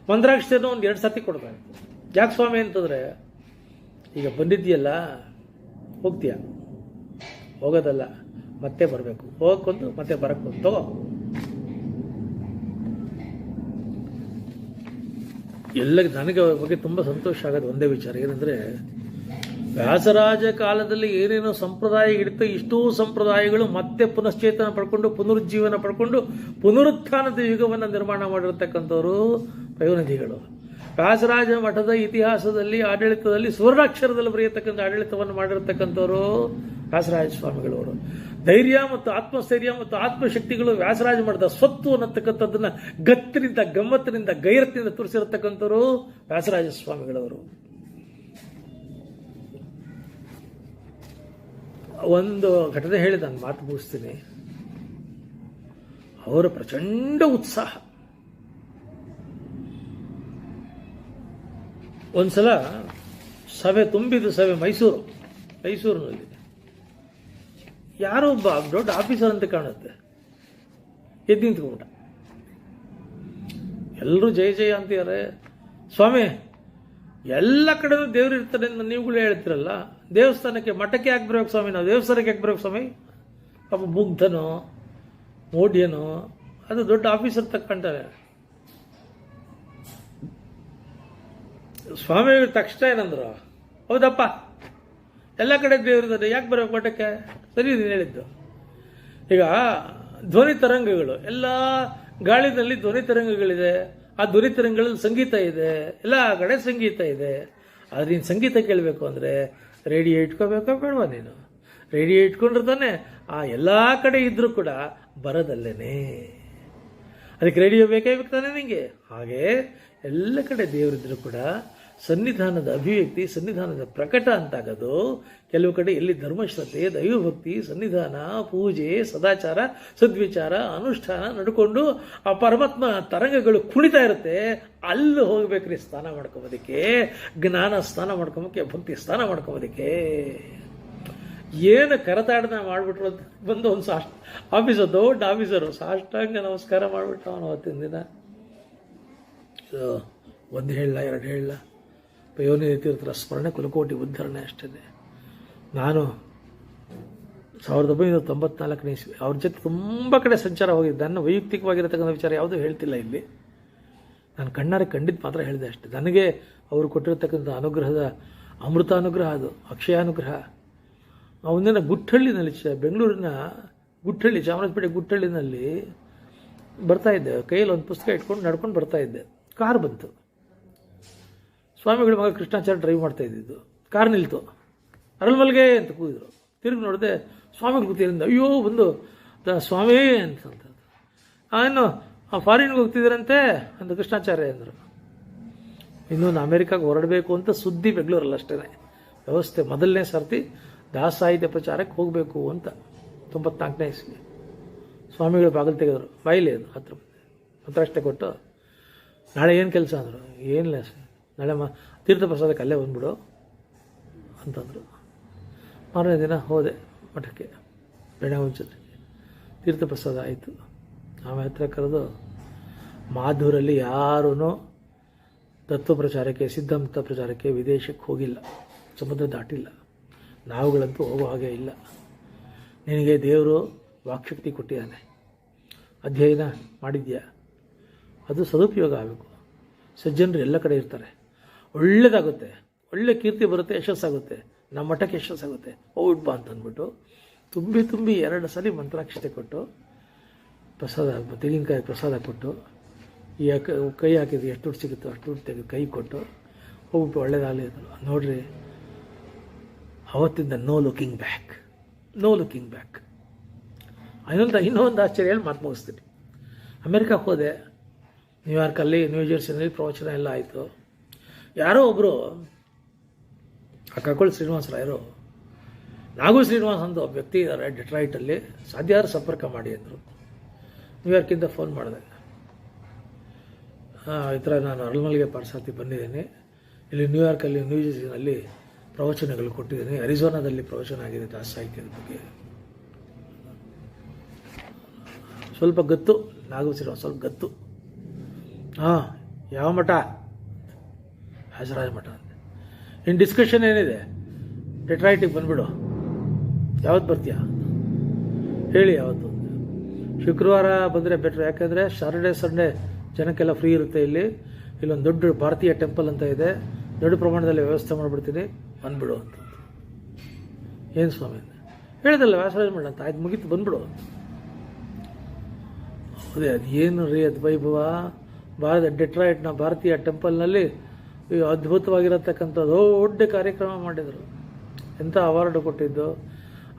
ಮಂತ್ರಾಕ್ಷತೆನೂ ಒಂದು 2 ಸತಿ ಕೊಡ್ತಾ ಇತ್ತು. ಯಾಕೆ ಸ್ವಾಮಿ ಅಂತಂದರೆ, ಈಗ ಬಂದಿದ್ದೀಯಲ್ಲ, ಹೋಗ್ತೀಯ, ಹೋಗೋದಲ್ಲ, ಮತ್ತೆ ಬರಬೇಕು, ಹೋಗಕ್ಕೊಂದು ಮತ್ತೆ ಬರಕ್ಕೊಂದು, ತಗೋ. ನನಗೆ ಅವ್ರ ಬಗ್ಗೆ ತುಂಬ ಸಂತೋಷ ಆಗೋದು ಒಂದೇ ವಿಚಾರ ಏನಂದರೆ, ವ್ಯಾಸರಾಜ ಕಾಲದಲ್ಲಿ ಏನೇನೋ ಸಂಪ್ರದಾಯ ಇಡುತ್ತೋ ಇಷ್ಟೂ ಸಂಪ್ರದಾಯಗಳು ಮತ್ತೆ ಪುನಶ್ಚೇತನ ಪಡ್ಕೊಂಡು, ಪುನರುಜ್ಜೀವನ ಪಡ್ಕೊಂಡು, ಪುನರುತ್ಥಾನದ ಯುಗವನ್ನು ನಿರ್ಮಾಣ ಮಾಡಿರತಕ್ಕಂಥವ್ರು ಪಯೋನಿಧಿಗಳು. ವ್ಯಾಸರಾಜ ಮಠದ ಇತಿಹಾಸದಲ್ಲಿ, ಆಡಳಿತದಲ್ಲಿ ಸುವರ್ಣಾಕ್ಷರದಲ್ಲಿ ಬರೆಯತಕ್ಕಂಥ ಆಡಳಿತವನ್ನು ಮಾಡಿರತಕ್ಕಂಥವರು ವ್ಯಾಸರಾಜ ಸ್ವಾಮಿಗಳವರು. ಧೈರ್ಯ ಮತ್ತು ಆತ್ಮಸ್ಥೈರ್ಯ ಮತ್ತು ಆತ್ಮಶಕ್ತಿಗಳು ವ್ಯಾಸರಾಜ ಮಠದ ಸ್ವತ್ತು ಅನ್ನತಕ್ಕಂಥದ್ದನ್ನ ಗತ್ತಿನಿಂದ, ಗಮ್ಮತ್ತಿನಿಂದ, ಗೈರತ್ತಿನಿಂದ ತೋರಿಸಿರತಕ್ಕಂಥವರು ವ್ಯಾಸರಾಜ ಸ್ವಾಮಿಗಳವರು. ಒಂದು ಘಟನೆ ಹೇಳಿ ನಾನು ಮಾತು ಮುಗಿಸ್ತೀನಿ. ಅವರ ಪ್ರಚಂಡ ಉತ್ಸಾಹ. ಒಂದ್ಸಲ ಸಭೆ ತುಂಬಿದ ಸಭೆ ಮೈಸೂರಿನಲ್ಲಿ ಯಾರೋ ಒಬ್ಬ ದೊಡ್ಡ ಆಫೀಸರ್ ಅಂತ ಕಾಣುತ್ತೆ, ಎದ್ದು ನಿಂತ್ಕೊಂಡ. ಎಲ್ಲರೂ ಜಯ ಜಯ ಅಂತಿದ್ದಾರೆ. ಸ್ವಾಮಿ, ಎಲ್ಲ ಕಡೆನೂ ದೇವ್ರು ಇರ್ತಾರೆ ಅಂತ ನೀವುಗಳು ಹೇಳ್ತಿರಲ್ಲ, ದೇವಸ್ಥಾನಕ್ಕೆ, ಮಠಕ್ಕೆ ಯಾಕೆ ಬರ್ಬೇಕು ಸ್ವಾಮಿ, ನಾವು ದೇವಸ್ಥಾನಕ್ಕೆ ಯಾಕೆ ಬರ್ಬೇಕು ಸ್ವಾಮಿ? ಪಾಪ ಮುಗ್ಧನೋ ಮೋಢ್ಯನೋ ಅದು ದೊಡ್ಡ ಆಫೀಸರ್ ತಕ್ಕಂತಾರೆ. ಸ್ವಾಮಿ ತಕ್ಷಣ ಏನಂದ್ರು, ಹೌದಪ್ಪ ಎಲ್ಲ ಕಡೆ ದೇವರಿದ್ದಾರೆ, ಯಾಕೆ ಬರಬೇಕು ಮಠಕ್ಕೆ? ಸರಿ ನೀನು ಹೇಳಿದ್ದು. ಈಗ ಧ್ವನಿ ತರಂಗಗಳು, ಎಲ್ಲ ಗಾಳಿನಲ್ಲಿ ಧ್ವನಿ ತರಂಗಗಳಿದೆ, ಆ ಧ್ವನಿ ತರಂಗಗಳಲ್ಲಿ ಸಂಗೀತ ಇದೆ, ಎಲ್ಲ ಕಡೆ ಸಂಗೀತ ಇದೆ. ಆದರೆ ನೀನು ಸಂಗೀತ ಕೇಳಬೇಕು ಅಂದರೆ ರೇಡಿಯೋ ಇಟ್ಕೋಬೇಕೋ ಬೇಡವಾ? ನೀನು ರೇಡಿಯೋ ಇಟ್ಕೊಂಡ್ರೆ ತಾನೆ ಆ ಎಲ್ಲ ಕಡೆ ಇದ್ರೂ ಕೂಡ ಬರೋದಲ್ಲೇನೆ. ಅದಕ್ಕೆ ರೇಡಿಯೋ ಬೇಕೇ ಬೇಕು ತಾನೆ ನಿಮಗೆ. ಹಾಗೆ ಎಲ್ಲ ಕಡೆ ದೇವರಿದ್ರು ಕೂಡ ಸನ್ನಿಧಾನದ ಅಭಿವ್ಯಕ್ತಿ, ಸನ್ನಿಧಾನದ ಪ್ರಕಟ ಅಂತಾಗೋದು ಕೆಲವು ಕಡೆ ಎಲ್ಲಿ ಧರ್ಮಶ್ರದ್ಧೆ, ದೈವಭಕ್ತಿ, ಸನ್ನಿಧಾನ, ಪೂಜೆ, ಸದಾಚಾರ, ಸದ್ವಿಚಾರ, ಅನುಷ್ಠಾನ ನಡ್ಕೊಂಡು ಆ ಪರಮಾತ್ಮ ತರಂಗಗಳು ಕುಣಿತಾ ಇರುತ್ತೆ, ಅಲ್ಲಿ ಹೋಗ್ಬೇಕ್ರಿ ಸ್ನಾನ ಮಾಡ್ಕೊಬೋದಕ್ಕೆ, ಜ್ಞಾನ ಸ್ನಾನ ಮಾಡ್ಕೊಬೋದಕ್ಕೆ, ಭಕ್ತಿ ಸ್ನಾನ ಮಾಡ್ಕೊಬೋದಕ್ಕೆ. ಏನು ಕರತಾಡನ ಮಾಡಿಬಿಟ್ರು ಅಂತ ಬಂದು ಒಂದು ಆಫೀಸರ್, ದೊಡ್ಡ ಆಫೀಸರು ಸಾಷ್ಟಾಂಗ ನಮಸ್ಕಾರ ಮಾಡಿಬಿಟ್ಟು ಅವನು ಅವತ್ತಿನ ದಿನ ಒಂದು ಹೇಳಲ್ಲ, ಎರಡು ಹೇಳಲ್ಲ, ಪಯೋನಿ ತೀರ್ಥರ ಸ್ಮರಣೆ ಕುಲಕೋಟಿ ಉದ್ಧರಣೆ ಅಷ್ಟೇ. ನಾನು 1994ನೇ ಇಸ್ವಿ ಅವ್ರ ಜೊತೆ ತುಂಬ ಕಡೆ ಸಂಚಾರ ಹೋಗಿದ್ದೆ. ನನ್ನ ವೈಯಕ್ತಿಕವಾಗಿರತಕ್ಕಂಥ ವಿಚಾರ ಯಾವುದೂ ಹೇಳ್ತಿಲ್ಲ ಇಲ್ಲಿ, ನಾನು ಕಣ್ಣಾರೆ ಕಂಡಿದ್ದು ಮಾತ್ರ ಹೇಳಿದೆ ಅಷ್ಟೇ. ನನಗೆ ಅವರು ಕೊಟ್ಟಿರತಕ್ಕಂಥ ಅನುಗ್ರಹದ ಅಮೃತಾನುಗ್ರಹ, ಅದು ಅಕ್ಷಯಾನುಗ್ರಹ. ಒಂದಿನ ಗುಟ್ಟಹಳ್ಳಿನಲ್ಲಿ, ಬೆಂಗಳೂರಿನ ಗುಟ್ಟಹಳ್ಳಿ, ಚಾಮರಾಜಪೇಟೆ ಗುಟ್ಟಹಳ್ಳಿನಲ್ಲಿ ಬರ್ತಾಯಿದ್ದೆ, ಕೈಯಲ್ಲಿ ಒಂದು ಪುಸ್ತಕ ಇಟ್ಕೊಂಡು ನಡ್ಕೊಂಡು ಬರ್ತಾಯಿದ್ದೆ. ಕಾರ್ ಬಂತು, ಸ್ವಾಮಿಗಳ ಮಗ ಕೃಷ್ಣಾಚಾರ್ಯ ಡ್ರೈವ್ ಮಾಡ್ತಾ ಇದ್ದಿದ್ದು. ಕಾರ್ ನಿಲ್ತು, ಅರಳ್ಮಲ್ಗೆ ಅಂತ ಕೂಗಿದ್ರು. ತಿರುಗಿ ನೋಡಿದೆ, ಸ್ವಾಮಿಗಳು ಕೂತಿರಿಂದ, ಅಯ್ಯೋ ಬಂದು ಸ್ವಾಮಿ ಅಂತ ಇನ್ನು ಫಾರಿನ್ಗೆ ಹೋಗ್ತಿದ್ದೀರಂತೆ ಅಂತ ಕೃಷ್ಣಾಚಾರ್ಯ ಅಂದರು. ಇನ್ನೊಂದು ಅಮೇರಿಕಾಗೆ ಹೊರಡಬೇಕು ಅಂತ ಸುದ್ದಿ ಬೆಂಗಳೂರಲ್ಲಿ ಅಷ್ಟೇ ವ್ಯವಸ್ಥೆ. ಮೊದಲನೇ ಸರ್ತಿ ದಾಸ ಸಾಹಿತ್ಯ ಪ್ರಚಾರಕ್ಕೆ ಹೋಗಬೇಕು ಅಂತ 94ನೇ ಇಸ್ವಿ. ಸ್ವಾಮಿಗಳು ಬಾಗಿಲು ತೆಗೆದ್ರು, ಬಾಯಿಲಿ ಅದು ಹತ್ರ ಅಷ್ಟೇ ಕೊಟ್ಟು, ನಾಳೆ ಏನು ಕೆಲಸ ಅಂದರು. ಏನಿಲ್ಲ ಸರ್, ನಾಳೆ ತೀರ್ಥ ಪ್ರಸಾದಕ್ಕೆ ಅಲ್ಲೇ ಬಂದ್ಬಿಡು ಅಂತಂದರು. ಮಾರನೇ ದಿನ ಹೋದೆ ಮಠಕ್ಕೆ, ಬೆಣ್ಣೆ ಮುಂಚೆ ತೀರ್ಥ ಪ್ರಸಾದ ಆಯಿತು. ಆಮೇಲೆ ಹತ್ರ ಕರೆದು, ಮಾಧೂರಲ್ಲಿ ಯಾರೂ ತತ್ವ ಪ್ರಚಾರಕ್ಕೆ, ಸಿದ್ಧಾಂತ ಪ್ರಚಾರಕ್ಕೆ ವಿದೇಶಕ್ಕೆ ಹೋಗಿಲ್ಲ, ಸಮುದ್ರ ದಾಟಿಲ್ಲ. ನಾವುಗಳಂತೂ ಹೋಗೋ ಹಾಗೆ ಇಲ್ಲ. ನಿನಗೆ ದೇವರು ವಾಕ್ಶಕ್ತಿ ಕೊಟ್ಟಿದ್ದಾನೆ, ಅಧ್ಯಯನ ಮಾಡಿದ್ಯಾ, ಅದು ಸದುಪಯೋಗ ಆಗಬೇಕು. ಸಜ್ಜನರು ಎಲ್ಲ ಕಡೆ ಇರ್ತಾರೆ, ಒಳ್ಳೆಯದಾಗುತ್ತೆ, ಒಳ್ಳೆ ಕೀರ್ತಿ ಬರುತ್ತೆ, ಯಶಸ್ಸಾಗುತ್ತೆ, ನಮ್ಮ ಮಠಕ್ಕೆ ಯಶಸ್ಸಾಗುತ್ತೆ, ಹೋಗ್ಬಿಟ್ಟು ಬಾ ಅಂತ ಅಂದ್ಬಿಟ್ಟು ತುಂಬಿ 2 ಸಲ ಮಂತ್ರಾಕ್ಷತೆ ಕೊಟ್ಟು, ಪ್ರಸಾದ ತೆಂಗಿನಕಾಯಿ ಪ್ರಸಾದ ಕೊಟ್ಟು, ಈ ಕೈ ಹಾಕಿದ್ರೆ ಎಷ್ಟು ದುಡ್ಡು ಸಿಗುತ್ತೋ ಅಷ್ಟು ದುಡ್ಡು ತೆಗೆದು ಕೈ ಕೊಟ್ಟು ಹೋಗ್ಬಿಟ್ಟು ಒಳ್ಳೇದಾಗಲಿ ಅಂದರು. ನೋಡ್ರಿ, ಅವತ್ತಿಂದ ನೋ ಲುಕಿಂಗ್ ಬ್ಯಾಕ್. ಇನ್ನೊಂದು ಆಶ್ಚರ್ಯ ಹೇಳಿ ಮಾತು ಮುಗಿಸ್ತೀನಿ. ಅಮೇರಿಕಕ್ಕೆ ಹೋದೆ, ನ್ಯೂಯಾರ್ಕಲ್ಲಿ, ನ್ಯೂ ಜೆರ್ಸಿನಲ್ಲಿ ಪ್ರವಚನ ಎಲ್ಲ ಆಯಿತು. ಯಾರೋ ಒಬ್ಬರು ಆ ಕಳ್ಕೊಳ್ಳಿ ಶ್ರೀನಿವಾಸರಾಯರು, ನಾಗೂ ಶ್ರೀನಿವಾಸ್ ಅಂತ ಒಬ್ಬ ವ್ಯಕ್ತಿ ಇದ್ದಾರೆ ಡೆಟ್ರಾಯ್ಟಲ್ಲಿ, ಸಾಧ್ಯಾರ ಸಂಪರ್ಕ ಮಾಡಿ ಅಂದರು. ನ್ಯೂಯಾರ್ಕಿಂದ ಫೋನ್ ಮಾಡಿದೆ, ಈ ಥರ ನಾನು ಅರಳ್ಮಲ್ಗೆ ಪಾರ್ಸಾತಿ ಬಂದಿದ್ದೀನಿ, ಇಲ್ಲಿ ನ್ಯೂಯಾರ್ಕಲ್ಲಿ, ನ್ಯೂ ಜೆರ್ಸಿನಲ್ಲಿ ಪ್ರವಚನಗಳು ಕೊಟ್ಟಿದ್ದೀನಿ, ಅರಿಜೋನಾದಲ್ಲಿ ಪ್ರವಚನ ಆಗಿದೆ ದಾಸ ಸಾಹಿತ್ಯದ ಬಗ್ಗೆ. ಸ್ವಲ್ಪ ಗತ್ತು, ನಾಗೂಸಿರೋ ಸ್ವಲ್ಪ ಗತ್ತು. ಯಾವ ಮಠ? ಹಾಜರಾಜ ಮಠ ಅಂತೆ. ಇನ್ನು ಡಿಸ್ಕಷನ್ ಏನಿದೆ, ಡೆಟ್ರಾಯ್ಟಿಗೆ ಬಂದುಬಿಡು, ಯಾವತ್ತು ಬರ್ತೀಯ ಹೇಳಿ, ಯಾವತ್ತು. ಶುಕ್ರವಾರ ಬಂದರೆ ಬೆಟ್ರ್, ಯಾಕೆಂದರೆ ಸಾಟರ್ಡೆ ಸಂಡೇ ಜನಕ್ಕೆಲ್ಲ ಫ್ರೀ ಇರುತ್ತೆ. ಇಲ್ಲೊಂದು ದೊಡ್ಡ ಭಾರತೀಯ ಟೆಂಪಲ್ ಅಂತ ಇದೆ, ದೊಡ್ಡ ಪ್ರಮಾಣದಲ್ಲಿ ವ್ಯವಸ್ಥೆ ಮಾಡಿಬಿಡ್ತೀನಿ, ಬಂದ್ಬಿಡು ಅಂತ. ಏನು ಸ್ವಾಮಿ ಹೇಳಿದಲ್ಲ, ವ್ಯಾಸರಾಜ ಮಠ ಅಂತ, ಆಯ್ತು ಮುಗೀತು, ಬಂದ್ಬಿಡು. ಹೌದೇ, ಅದು ಏನು ರೀ ಅದು ವೈಭವ. ಡೆಟ್ರಾಯ್ಟ್ನ ಭಾರತೀಯ ಟೆಂಪಲ್ನಲ್ಲಿ ಅದ್ಭುತವಾಗಿರತಕ್ಕಂಥ ದೊಡ್ಡ ಕಾರ್ಯಕ್ರಮ ಮಾಡಿದರು. ಎಂಥ ಅವಾರ್ಡ್ ಕೊಟ್ಟಿದ್ದು,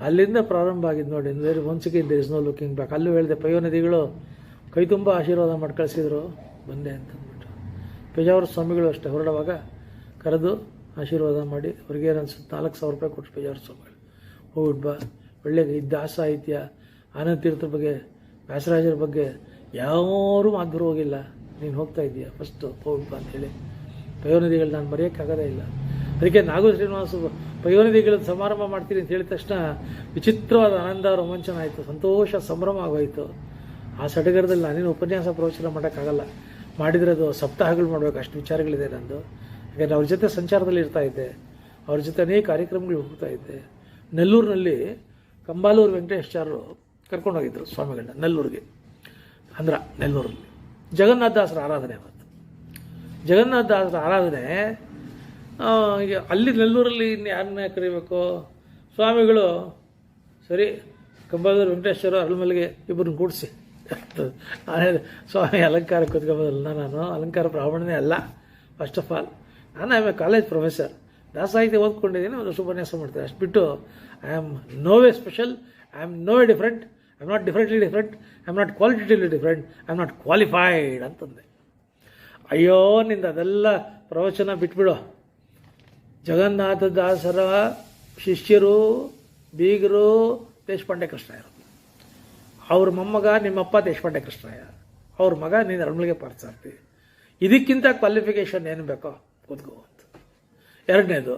ಅಲ್ಲಿಂದ ಪ್ರಾರಂಭ ಆಗಿದ್ದು ನೋಡಿ. Very once again there is no looking back. ಅಲ್ಲೂ ಹೇಳಿದೆ, ಪಯೋನದಿಗಳು ಕೈ ತುಂಬ ಆಶೀರ್ವಾದ ಮಾಡಿ ಕಳಿಸಿದ್ರು, ಬಂದೆ ಅಂತಂದ್ಬಿಟ್ಟು. ಪೇಜಾವರ ಸ್ವಾಮಿಗಳು ಅಷ್ಟೇ, ಹೊರಡುವಾಗ ಕರೆದು ಆಶೀರ್ವಾದ ಮಾಡಿ, ಅವ್ರಿಗೆ ಏನು ಅನ್ಸುತ್ತೆ, 4,000 ರೂಪಾಯಿ ಕೊಟ್ಟು ಪೇಜಾವರ ಸ್ವಾಮಿಗಳು, ಹೋಗ್ಬಿಟ್ಟು ಬಾ, ಒಳ್ಳೆ ದಾಸ ಸಾಹಿತ್ಯ, ಆನಂದ ತೀರ್ಥರ ಬಗ್ಗೆ, ವ್ಯಾಸರಾಜರ ಬಗ್ಗೆ ಯಾರೂ ಮಾತುರು ಹೋಗಿಲ್ಲ, ನೀನು ಹೋಗ್ತಾ ಇದೀಯ, ಫಸ್ಟು ಹೋಗ್ಬಿಟ್ಟು ಅಂತೇಳಿ. ಪಯೋನದಿಗಳು ನಾನು ಮರೆಯೋಕ್ಕಾಗೋದೇ ಇಲ್ಲ. ಅದಕ್ಕೆ ನಾಗು ಶ್ರೀನಿವಾಸ ಪಯೋನದಿಗಳ ಸಮಾರಂಭ ಮಾಡ್ತೀನಿ ಅಂತ ಹೇಳಿದ ತಕ್ಷಣ ವಿಚಿತ್ರವಾದ ಆನಂದ, ರೋಮಾಂಚನ ಆಯಿತು, ಸಂತೋಷ, ಸಂಭ್ರಮ ಆಗೋಯಿತು. ಆ ಸಡಗರದಲ್ಲಿ ನಾನೇನು ಉಪನ್ಯಾಸ ಪ್ರವಚನ ಮಾಡೋಕ್ಕಾಗಲ್ಲ, ಮಾಡಿದರೆ ಅದು ಸಪ್ತಾಹಗಳು ಮಾಡಬೇಕು, ಅಷ್ಟು ವಿಚಾರಗಳಿದೆ ನಂದು. ಯಾಕಂದರೆ ಅವ್ರ ಜೊತೆ ಸಂಚಾರದಲ್ಲಿ ಇರ್ತಾಯಿದ್ದೆ, ಅವ್ರ ಜೊತೆ ಅನೇಕ ಕಾರ್ಯಕ್ರಮಗಳು ಹೋಗ್ತಾ ಇದ್ದೆ. ನೆಲ್ಲೂರಿನಲ್ಲಿ ಕಂಬಾಲೂರು ವೆಂಕಟೇಶ್ಚಾರ್ಯರು ಕರ್ಕೊಂಡೋಗಿದ್ದರು ಸ್ವಾಮಿಗಳನ್ನ ನೆಲ್ಲೂರಿಗೆ, ನೆಲ್ಲೂರಲ್ಲಿ ಜಗನ್ನಾಥದಾಸರ ಆರಾಧನೆ. ಅವತ್ತು ಜಗನ್ನಾಥದಾಸರ ಆರಾಧನೆ, ಅಲ್ಲಿ ನೆಲ್ಲೂರಲ್ಲಿ ಇನ್ನು ಯಾರನ್ನ ಕರಿಬೇಕು, ಸ್ವಾಮಿಗಳು ಸರಿ ಕಂಬಾಲೂರು ವೆಂಕಟೇಶ್ವರ ಅರಳ್ಮಲ್ಗೆ ಇಬ್ಬರನ್ನ ಕೂಡಿಸಿ ಸ್ವಾಮಿ ಅಲಂಕಾರ ಕೂತ್ಕೊಂಬೋದಲ್ಲ. ನಾನು ಅಲಂಕಾರ ಬ್ರಾಹ್ಮಣನೇ ಅಲ್ಲ, ಫಸ್ಟ್ ಆಫ್ ಆಲ್ ನಾನು I am a college professor, ದಾಸ ಸಾಹಿತ್ಯ ಓದ್ಕೊಂಡಿದ್ದೀನಿ, ಒಂದು ಉಪನ್ಯಾಸ ಮಾಡ್ತೀನಿ. ಅಷ್ಟು ಬಿಟ್ಟು I am no way special, I am no way different, I am not differently different, I am not qualitatively different, I am not qualified ಅಂತಂದೆ. ಅಯ್ಯೋ, ನಿಂದ ಅದೆಲ್ಲ ಪ್ರವಚನ ಬಿಟ್ಬಿಡು. ಜಗನ್ನಾಥದಾಸರ ಶಿಷ್ಯರು ಬೀಗರು ದೇಶಪಾಂಡೆ ಕೃಷ್ಣಯ್ಯರು. ಅವ್ರ ಮೊಮ್ಮಗ ನಿಮ್ಮಪ್ಪ ದೇಶಪಾಂಡೆ ಕೃಷ್ಣಯ್ಯ, ಅವ್ರ ಮಗ ನೀನು ಅರಮಳಿಗೆ ಪಾರ್ಥಸಾರಥಿ. ಇದಕ್ಕಿಂತ ಕ್ವಾಲಿಫಿಕೇಷನ್ ಏನು ಬೇಕೋ ಕೂತ್ಕೋ ಅಂತ. ಎರಡನೇದು,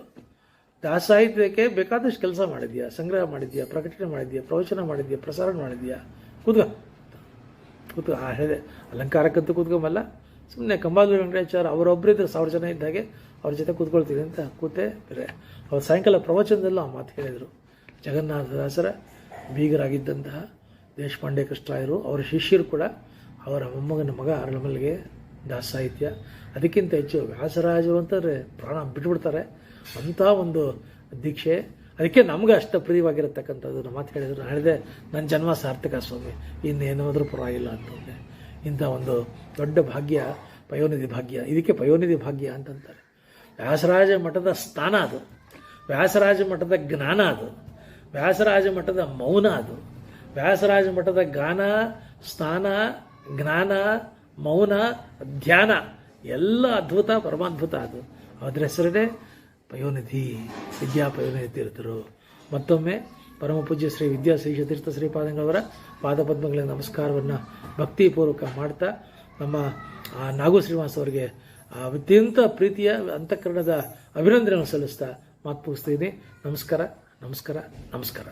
ದಾಸಾಹಿತ್ಯಕ್ಕೆ ಬೇಕಾದಷ್ಟು ಕೆಲಸ ಮಾಡಿದ್ಯಾ, ಸಂಗ್ರಹ ಮಾಡಿದ್ಯಾ, ಪ್ರಕಟಣೆ ಮಾಡಿದ್ಯಾ, ಪ್ರವಚನ ಮಾಡಿದ್ಯಾ, ಪ್ರಸಾರ ಮಾಡಿದ್ಯಾ, ಕೂತ್ಕೋ. ಹೇಳಿದೆ ಅಲಂಕಾರಕ್ಕಂತೂ ಕೂತ್ಕೊಂಬಲ್ಲ, ಸುಮ್ಮನೆ ಕಂಬಾಲೂರು ವೆಂಕಟೇಶ್ವರ ಅವರೊಬ್ಬರಿದ್ರು 1000 ಜನ ಇದ್ದಾಗೆ ಅವ್ರ ಜೊತೆ ಕೂತ್ಕೊಳ್ತೀವಿ ಅಂತ ಕೂತೆ. ಬೇರೆ ಅವ್ರು ಸಾಯಂಕಾಲ ಪ್ರವಚನದಲ್ಲೂ ಆ ಮಾತು ಹೇಳಿದರು. ಜಗನ್ನಾಥದಾಸರ ಬೀಗರಾಗಿದ್ದಂತಹ ದೇಶಪಾಂಡೆ ಕೃಷ್ಣರಾಯರು ಅವರ ಶಿಷ್ಯರು ಕೂಡ ಅವರ ಮೊಮ್ಮಗನ ಮಗ ಅರಳಮಲ್ಲಿಗೆ ದಾಸ ಸಾಹಿತ್ಯ. ಅದಕ್ಕಿಂತ ಹೆಚ್ಚು ವ್ಯಾಸರಾಜರು ಅಂತಂದರೆ ಪ್ರಾಣ ಬಿಟ್ಬಿಡ್ತಾರೆ ಅಂಥ ಒಂದು ದೀಕ್ಷೆ. ಅದಕ್ಕೆ ನಮ್ಗೆ ಅಷ್ಟು ಪ್ರಿಯವಾಗಿರತಕ್ಕಂಥದ್ದು. ನಮ್ಮ ಮಾತು ಹೇಳಿದ್ರು, ನಾನು ಹೇಳಿದೆ ನನ್ನ ಜನ್ಮ ಸಾರ್ಥಕ ಸ್ವಾಮಿ, ಇನ್ನೇನಾದರೂ ಪರವಾಗಿಲ್ಲ ಅಂತಂದೆ. ಇಂಥ ಒಂದು ದೊಡ್ಡ ಭಾಗ್ಯ ಪಯೋನಿಧಿ ಭಾಗ್ಯ. ಇದಕ್ಕೆ ಪಯೋನಿಧಿ ಭಾಗ್ಯ ಅಂತಂತಾರೆ. ವ್ಯಾಸರಾಜ ಮಠದ ಸ್ಥಾನ ಅದು, ವ್ಯಾಸರಾಜ ಮಠದ ಜ್ಞಾನ ಅದು, ವ್ಯಾಸರಾಜ ಮಠದ ಮೌನ ಅದು, ವ್ಯಾಸರಾಜ ಮಠದ ಗಾನ, ಸ್ಥಾನ, ಜ್ಞಾನ, ಮೌನ, ಧ್ಯಾನ ಎಲ್ಲ ಅದ್ಭುತ, ಪರಮಾದ್ಭುತ ಅದು. ಅದರ ಹೆಸರೇ ಪಯೋನಿಧಿ, ವಿದ್ಯಾ ಪಯೋನಿಧಿ ತೀರ್ಥರು. ಮತ್ತೊಮ್ಮೆ ಪರಮ ಪೂಜ್ಯ ಶ್ರೀ ವಿದ್ಯಾಶ್ರೀ ತೀರ್ಥ ಶ್ರೀಪಾದಂಗಳವರ ಪಾದಪದ್ಮಗಳ ನಮಸ್ಕಾರವನ್ನು ಭಕ್ತಿಪೂರ್ವಕ ಮಾಡ್ತಾ ನಮ್ಮ ನಾಗು ಶ್ರೀನಿವಾಸ್ ಅವರಿಗೆ ಅತ್ಯಂತ ಪ್ರೀತಿಯ ಅಂತಃಕರಣದ ಅಭಿನಂದನೆಯನ್ನು ಸಲ್ಲಿಸ್ತಾ ಮಾತು ಮುಗಿಸ್ತೀನಿ. ನಮಸ್ಕಾರ, ನಮಸ್ಕಾರ, ನಮಸ್ಕಾರ.